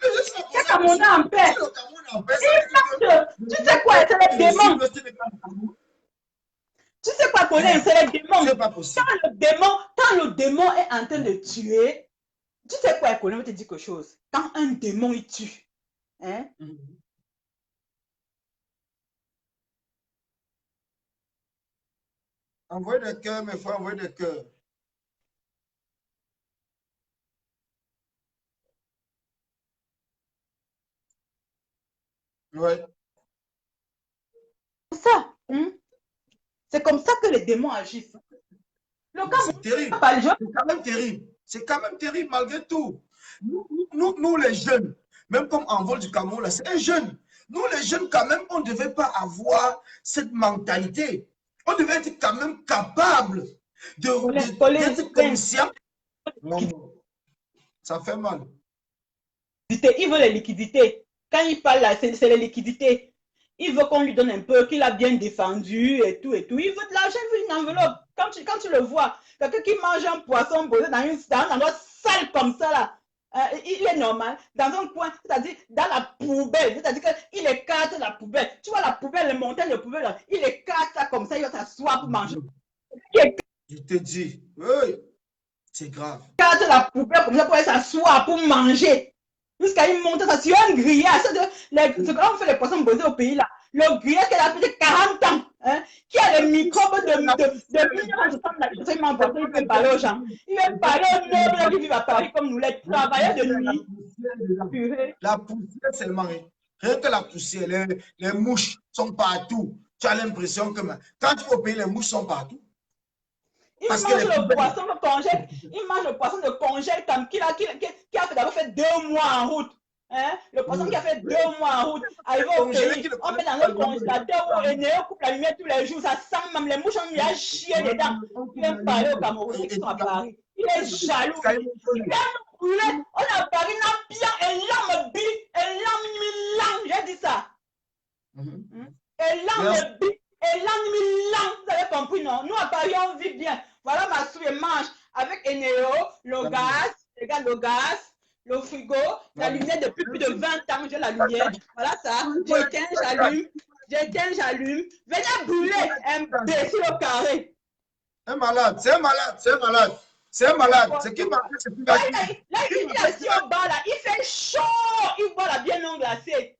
Le Cameroun est en paix. Le Cameroun est en paix. Tu sais quoi, c'est les démons. Tu sais quoi, Colin, c'est les démons. C'est pas possible. Quand le démon est en train de tuer, tu sais quoi, Colin, je vais te dire quelque chose. Quand un démon, il tue, hein? Envoyez des cœurs, mes frères, envoyez des cœurs. Ouais. Ça, c'est comme ça que les démons agissent. C'est terrible. C'est quand même terrible. C'est quand même terrible malgré tout. Nous, les jeunes, même comme en vol du Cameroun, là, c'est un jeune. Nous, les jeunes, quand même, on ne devait pas avoir cette mentalité. On devait être quand même capable d'être conscient. Non, ça fait mal. Il veut les liquidités. Quand il parle là, c'est les liquidités. Il veut qu'on lui donne un peu, qu'il a bien défendu et tout et tout. Il veut de l'argent, il veut une enveloppe. Quand tu le vois, quelqu'un qui mange un poisson posé dans un endroit sale comme ça là, il est normal. Dans un coin, c'est-à-dire dans la poubelle, c'est-à-dire qu'il écarte la poubelle. Tu vois la poubelle, les montagnes de poubelle, là, il écarte ça comme ça, il va s'asseoir pour manger. Je te dis, oui, c'est grave. Il écarte la poubelle comme ça pour s'asseoir pour manger. Jusqu'à il monte ça sur un grillage. Ce qu'on fait les poissons posés au pays là. Le grillage qui a plus de 40 ans. Hein, qui a les microbes de il peut parler aux gens. Il veut parler aux nobles qui vivent à Paris comme nous, les travailleurs de nuit. La poussière seulement. Rien que la poussière, les mouches sont partout. Tu as l'impression que quand tu vas au pays, les mouches sont partout. Il mange le poisson de congèle. Il mange le poisson de congèle comme qui a d'abord fait 2 mois en route. Hein? Le poisson qui a fait 2 mois en route. Arrivé au pays, on met dans le congélateur où on coupe la lumière tous les jours. Ça sent même les mouches, on lui a chié dedans. Il vient parler au Cameroun qui sont à Paris. Il est jaloux. Il vient nous brûler. On est à Paris, on a bien un lame bi, un lame, j'ai dit ça. Un lame bi. Et l'an, vous avez compris, non? Nous, à Paris, on vit bien. Voilà ma soupe mange avec Eneo, le gaz, regarde le gaz, le frigo, la lumière depuis plus de 20 ans, j'ai la lumière. Voilà ça. J'éteins, j'allume. Venez brûler un imbécile au carré. Un malade, c'est un malade, c'est un malade. C'est un malade. C'est qui marche, c'est plus là, il est assis au bas, là. Il fait chaud. Il boit la bière non glacée.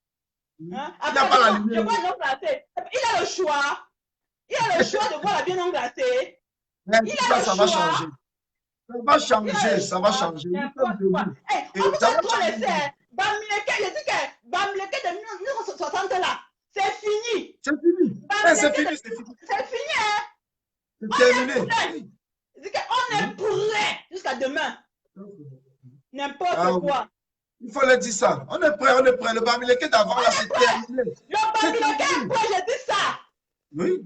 Hein? Après, je bois non glacée. Il a le choix. Il a le choix de boire la bière non glacée. Ça va changer. Ça va changer, ça va changer. On peut pas trop laisser. Bamileke, j'ai dit que Bamileke de 1960 là, c'est fini. C'est fini. C'est fini, c'est fini. C'est fini, hein. C'est terminé. On est prêt jusqu'à demain. N'importe quoi. Il faut le dire ça. On est prêt, on est prêt. Le Bamileke d'avant, là, c'est terminé. Le Bamileke est prêt, j'ai dit ça. Oui.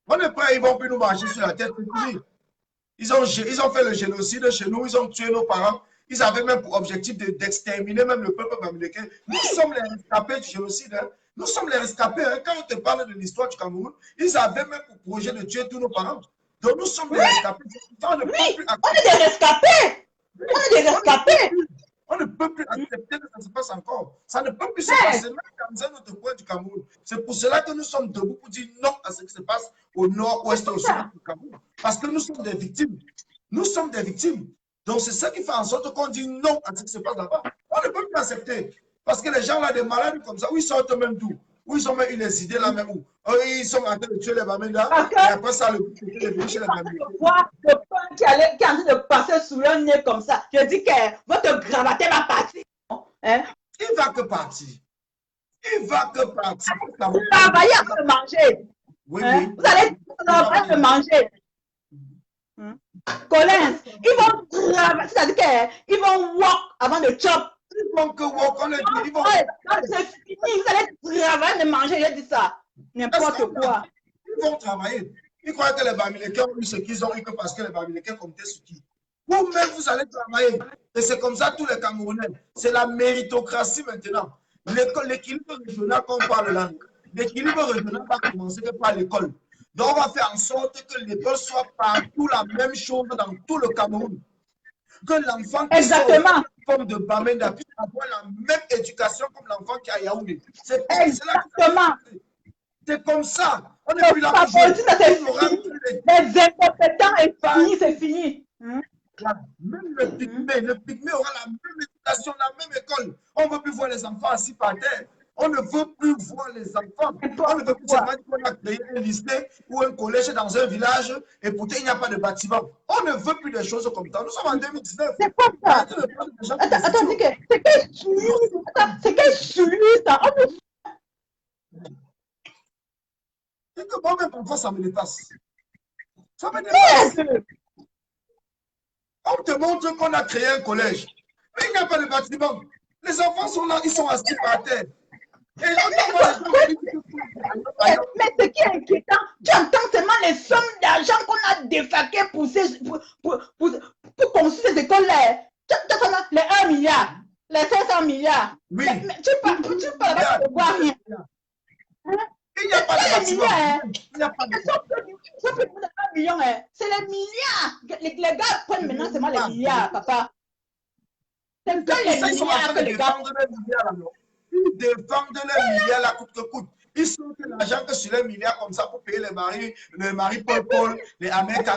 On est prêt, ils vont plus nous marcher sur la tête. C'est fini. Ils ont fait le génocide chez nous, ils ont tué nos parents. Ils avaient même pour objectif d'exterminer même le peuple bamileke. Nous sommes les rescapés du génocide. Hein. Nous sommes les rescapés. Hein. Quand on te parle de l'histoire du Cameroun, ils avaient même pour projet de tuer tous nos parents. Donc nous sommes les rescapés. On ne peut plus on est des rescapés. On est des rescapés. On ne peut plus accepter que ça se passe encore. Ça ne peut plus se passer même dans un autre coin du Cameroun. C'est pour cela que nous sommes debout pour dire non à ce qui se passe au nord-ouest et au sud du Cameroun. Parce que nous sommes des victimes. Nous sommes des victimes. Donc c'est ça qui fait en sorte qu'on dit non à ce qui se passe là-bas. On ne peut plus accepter. Parce que les gens là, des malades comme ça, où ils sortent même d'où? Où ils ont même les idées là même où? Ils sont en train de tuer les Bamilés là. Et après ça, le but c'était de venir chez les Bamilés. Le pain qui est en train de passer sous le nez comme ça. Je dis que votre gravaté va partir. Hein? Il va que partir. Il va que partir. Vous travaillez avant de manger. Oui, hein? oui. Vous allez travailler avant de manger. Collins, ils vont travailler, c'est-à-dire qu'ils vont walk avant de chop. Ils vont que walk, on est dit. C'est fini, vous allez travailler de manger, j'ai dit ça. N'importe quoi. Ils vont travailler. Ils croient que les Bamilekens ont eu ce qu'ils ont eu que parce que les Bamilekens comptaient sur qui. Vous-même, vous allez travailler. Et c'est comme ça tous les Camerounais. C'est la méritocratie maintenant. L'équilibre régional qu'on parle là, l'équilibre régional va commencer par l'école. Donc, on va faire en sorte que l'école soit partout la même chose dans tout le Cameroun. Que l'enfant qui sort en forme de Bamenda puisse avoir la même éducation comme l'enfant qui est à Yaoundé. C'est comme ça. On n'est plus là pour jouer. Les incompétents est fini, c'est fini. Même le pygmée aura la même éducation, la même école. On ne veut plus voir les enfants assis par terre. On ne veut plus voir les enfants. On ne veut plus seulement qu'on a créé un lycée ou un collège dans un village et pourtant il n'y a pas de bâtiment. On ne veut plus des choses comme ça. Nous sommes en 2019. C'est quoi ça? Attends, c'est quel celui ça? Et que moi-même, parfois, ça me dépasse. Ça me dépasse. On te montre qu'on a créé un collège. Mais il n'y a pas de bâtiment. Les enfants sont là, ils sont assis par terre. Mais ce qui est inquiétant, tu entends seulement les sommes d'argent qu'on a défaquées pour construire ces écoles-là. Tu entends les 1 milliard, les 500 milliards. Oui. Mais tu parles de quoi rien. Il n'y a pas de bâtiment. Il n'y a pas de million. C'est les milliards. Les gars prennent maintenant seulement les milliards, papa. C'est que les milliards que les gars. Ils défendent les milliards la coûte que coûte. Ils sortent l'argent que sur les milliards comme ça pour payer les maris Paul, les Ahmed,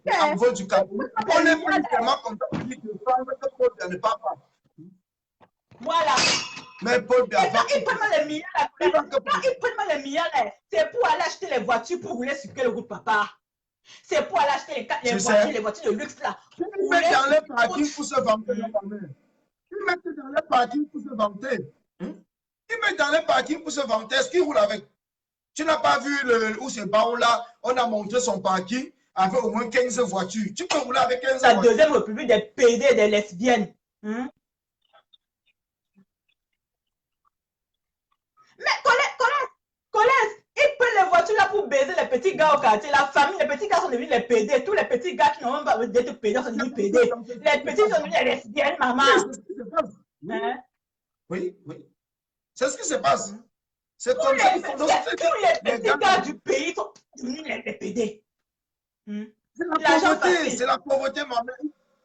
les envois du Cameroun. On est vraiment content qu'ils défendent que Paul ne parle pas. Voilà. Mais Paul Biafra. Ils prennent les milliards. Ils prennent les milliards. C'est pour aller acheter les voitures pour rouler sur quelle route, papa? C'est pour aller acheter les voitures de luxe là. Ils mettent dans les parkings pour se vanter. Ils mettent dans les parkings pour se vanter. Ils mettent dans les parkings pour se vanter. Est-ce qu'ils roulent avec? Tu n'as pas vu où c'est Baon là? On a montré son parking avec au moins 15 voitures. Tu peux rouler avec 15 voitures. La deuxième république des PD et des lesbiennes. Mais Colette, ils prennent les voitures là pour baiser les petits gars au quartier. La famille, les petits gars sont devenus les PD. Tous les petits gars qui n'ont même pas d'être PD sont devenus PD. Les petits sont devenus les lesbiennes, maman. C'est ce qui se passe. Oui. C'est ce qui se passe. C'est comme ça. Tous les petits gars du pays sont devenus les PD. C'est la pauvreté, maman.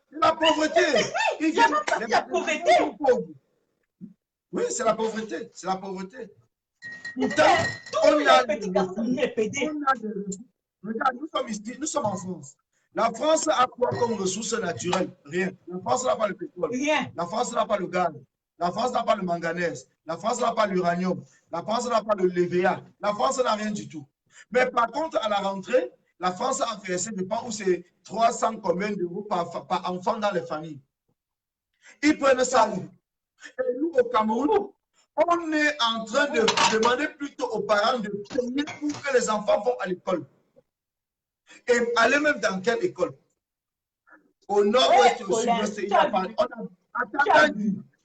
C'est la pauvreté. La pauvreté. Oui, c'est la pauvreté. C'est la pauvreté. Pourtant, on a des Regarde, nous sommes ici, nous sommes en France. La France a quoi comme ressources naturelles? Rien. La France n'a pas le pétrole. Rien. La France n'a pas le gaz. La France n'a pas le manganèse. La France n'a pas l'uranium. La France n'a pas le l'EVA. La France n'a rien du tout. Mais par contre, à la rentrée, la France a versé, je pense, où c'est 300 combien d'euros par enfant dans les familles. Ils prennent ça où? Et nous, au Cameroun, on est en train de demander plutôt aux parents de payer pour que les enfants vont à l'école. Et aller même dans quelle école? Au nord-ouest, au sud-ouest, il y a pas.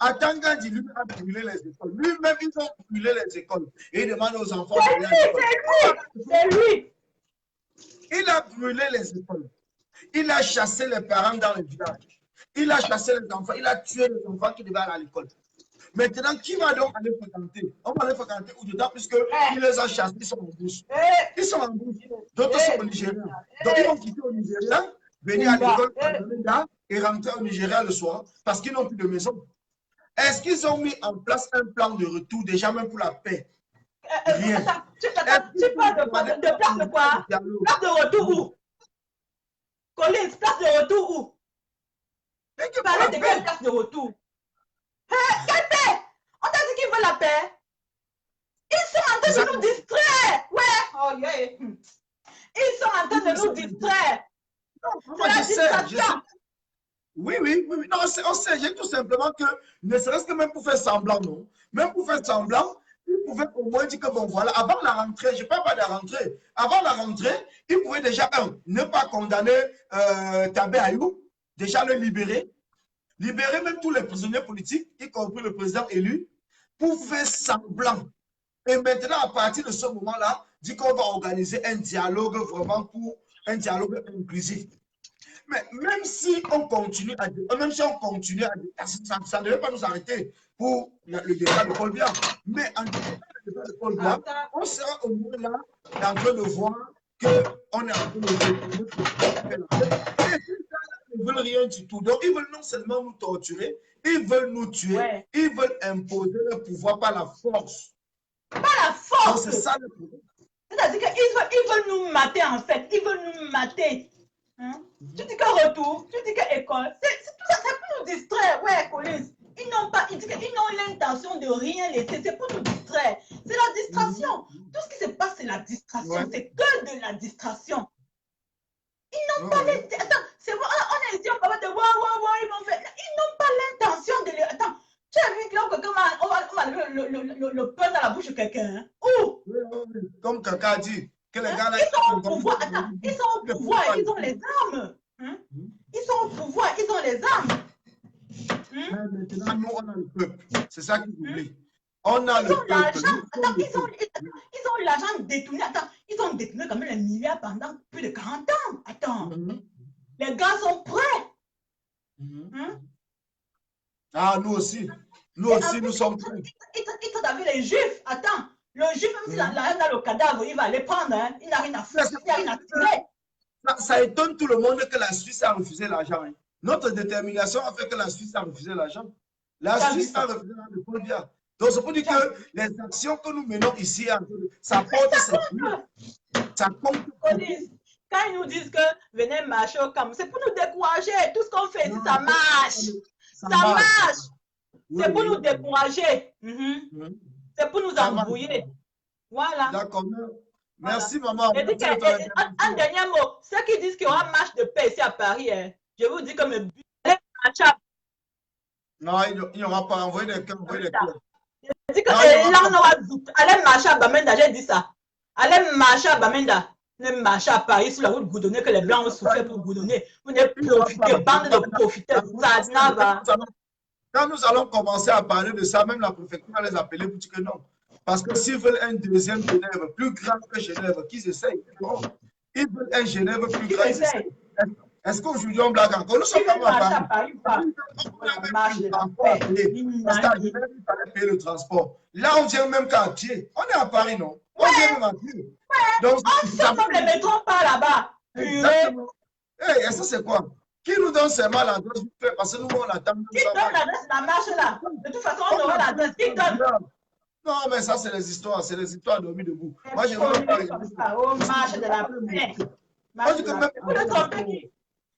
À Tangandi, lui a brûlé les écoles. Lui-même, ils ont brûlé les écoles. Et il demande aux enfants d'aller à l'école. C'est lui. Il a brûlé les écoles. Il a chassé les parents dans les villages. Il a chassé les enfants. Il a tué les enfants qui devaient aller à l'école. Maintenant, qui va donc aller fréquenter? On va aller fréquenter au-dedans puisqu'il les a chassés, ils sont en bouche. Ils sont en bouche. D'autres sont au Nigeria. Donc, ils vont quitter au Nigeria, venir à l'école et rentrer au Nigeria le soir parce qu'ils n'ont plus de maison. Est-ce qu'ils ont mis en place un plan de retour déjà même pour la paix? Rien. Tu parles de place de quoi? Place de retour où? Collins, place de retour où? Tu parlais de quelle place de retour? Quelle paix? On t'a dit qu'ils veulent la paix? Ils sont en train de nous distraire. Ouais. Oh, yeah. Ils sont en train de nous distraire. Non, moi, je sais. Oui. Non, on sait. J'ai tout simplement que, ne serait-ce que même pour faire semblant, non? Même pour faire semblant, ils pouvaient au moins dire que, bon, voilà, avant la rentrée, je ne parle pas de la rentrée, avant la rentrée, ils pouvaient déjà, ne pas condamner Tabé Ayou, déjà le libérer même tous les prisonniers politiques, y compris le président élu, pour faire semblant Et maintenant, à partir de ce moment-là, dit qu'on va organiser un dialogue vraiment pour un dialogue inclusif. Mais même si on continue à ça ne devait pas nous arrêter pour le débat de Paul Biya. Mais en débat le débat de Paul Biya, on sera au moins là en train de voir qu'on est en train de ils ne veulent rien du tout. Donc, ils veulent non seulement nous torturer, ils veulent nous tuer, Ouais. ils veulent imposer le pouvoir par la force. Pas la force. C'est ça le problème. C'est-à-dire qu'ils veulent nous mater en fait. Ils veulent nous mater. Hein? Tu dis que retour, tu dis que école. C'est tout ça, c'est pour nous distraire. Ouais, police. Ils n'ont l'intention de rien laisser. C'est pour nous distraire. C'est la distraction. Tout ce qui se passe, c'est la distraction. Ouais. C'est que de la distraction. Ils n'ont pas l'intention. Attends, c'est bon, on est ici, on va de ils vont faire. Ils n'ont pas l'intention de le. Attends, tu as vu que là, on va lever le pain dans la bouche de quelqu'un. Hein? Où? Comme quelqu'un a dit, que les gars là. Ils sont au pouvoir. Attends, ils sont au pouvoir et ils ont les armes. Hein? Ils sont au pouvoir, ils ont les armes. Mais maintenant, nous, on a le peuple. C'est ça qu'ils oublient. On a le peuple. Attends, ils ont l'argent détourné. Attends, ils ont détourné quand même les milliards pendant plus de 40 ans. Attends. Les gars sont prêts. Ah, nous aussi. Nous aussi, nous sommes prêts. Ils sont avec les juifs. Attends. Le juif, même s'il a rien dans le cadavre, il va les prendre. Hein. Il n'a rien à faire. Il n'a rien à tirer. Ça étonne tout le monde que la Suisse a refusé l'argent. Hein. Notre détermination a fait que la Suisse a refusé l'argent. La Suisse a refusé l'argent de Paul Biya. Donc, c'est pour dire que les actions que nous menons ici, ça porte ses fruits. Ça compte. Quand ils nous disent que venez marcher au camp, c'est pour nous décourager. Tout ce qu'on fait ici, ça marche. Ça marche. C'est pour nous décourager. C'est pour nous embrouiller. Voilà. D'accord. Merci, maman. Un dernier mot. Ceux qui disent qu'il y aura un match de paix ici à Paris, hein, je vous dis que mes buts. Non, il n'y aura pas. Envoyez des camps. Je dis que allez marcher à Bamenda, j'ai dit ça. Allez marcher à Bamenda. Ne marchez à Paris sur la route goudronnée que les Blancs ont souffert pour goudronner. Vous n'êtes plus profité, bande de profiteurs. Ça va. Quand nous allons commencer à parler de ça, même la préfecture va les appeler pour dire que non. Parce que s'ils veulent un deuxième Genève plus grand que Genève, qu'ils essayent. Ils veulent un Genève plus grand. Est-ce qu'aujourd'hui on blague encore? Nous sommes pas à Paris. Parce qu'à Genève, il fallait payer le transport. Là, on vient même qu'à pied. On est à Paris, non? On vient même à pied. Donc, ça comme les métros pas là-bas. Et ça, c'est quoi? Qui nous donne seulement l'adresse? Parce que nous, on attend. Qui donne l'adresse de la marche là? De toute façon, on aura l'adresse. Qui donne? Non, mais ça, c'est les histoires. C'est les histoires dormies debout. Moi, je veux pas. Oh, marche de la paix.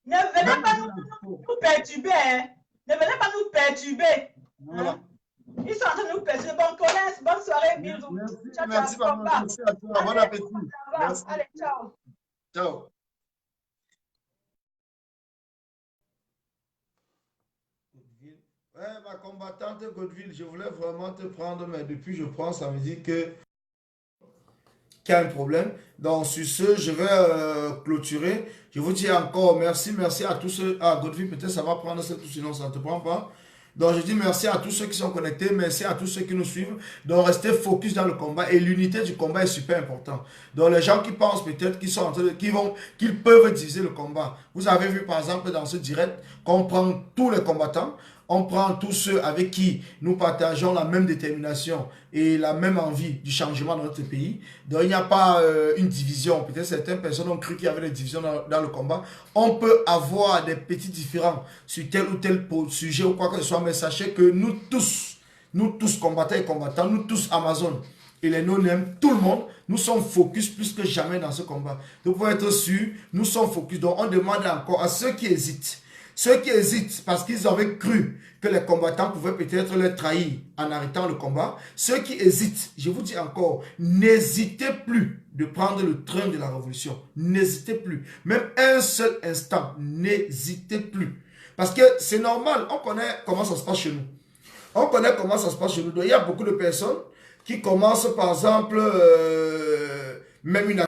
Ne venez pas nous perturber. Hein. Ne venez pas nous perturber. Voilà. Ils sont en train de nous perturber. Bonne soirée, bisous. Merci, maman. Merci à toi. Bon appétit. Merci. Allez, ciao. Ciao. Ouais, ma combattante Godeville, je voulais vraiment te prendre, mais depuis je prends, ça me dit que qu'il y a un problème. Donc, sur ce, je vais clôturer. Je vous dis encore merci à tous ceux. Ah, Godeville, peut-être ça va prendre ça tout, sinon ça ne te prend pas. Donc, je dis merci à tous ceux qui sont connectés, merci à tous ceux qui nous suivent. Donc, restez focus dans le combat et l'unité du combat est super important. Donc, les gens qui pensent peut-être qu'ils sont en train de, qu'ils peuvent diviser le combat. Vous avez vu par exemple dans ce direct qu'on prend tous les combattants. On prend tous ceux avec qui nous partageons la même détermination et la même envie du changement dans notre pays. Donc, il n'y a pas une division. Peut-être certaines personnes ont cru qu'il y avait des divisions dans le combat. On peut avoir des petits différends sur tel ou tel sujet ou quoi que ce soit, mais sachez que nous tous combattants et combattants, nous tous Amazon et les non-nèmes, tout le monde, nous sommes focus plus que jamais dans ce combat. Donc, pour être sûr, nous sommes focus. Donc, on demande encore à ceux qui hésitent. Ceux qui hésitent parce qu'ils avaient cru que les combattants pouvaient peut-être les trahir en arrêtant le combat. Ceux qui hésitent, je vous dis encore, n'hésitez plus de prendre le train de la révolution. N'hésitez plus. Même un seul instant, n'hésitez plus. Parce que c'est normal, on connaît comment ça se passe chez nous. On connaît comment ça se passe chez nous. Donc, il y a beaucoup de personnes qui commencent par exemple, même une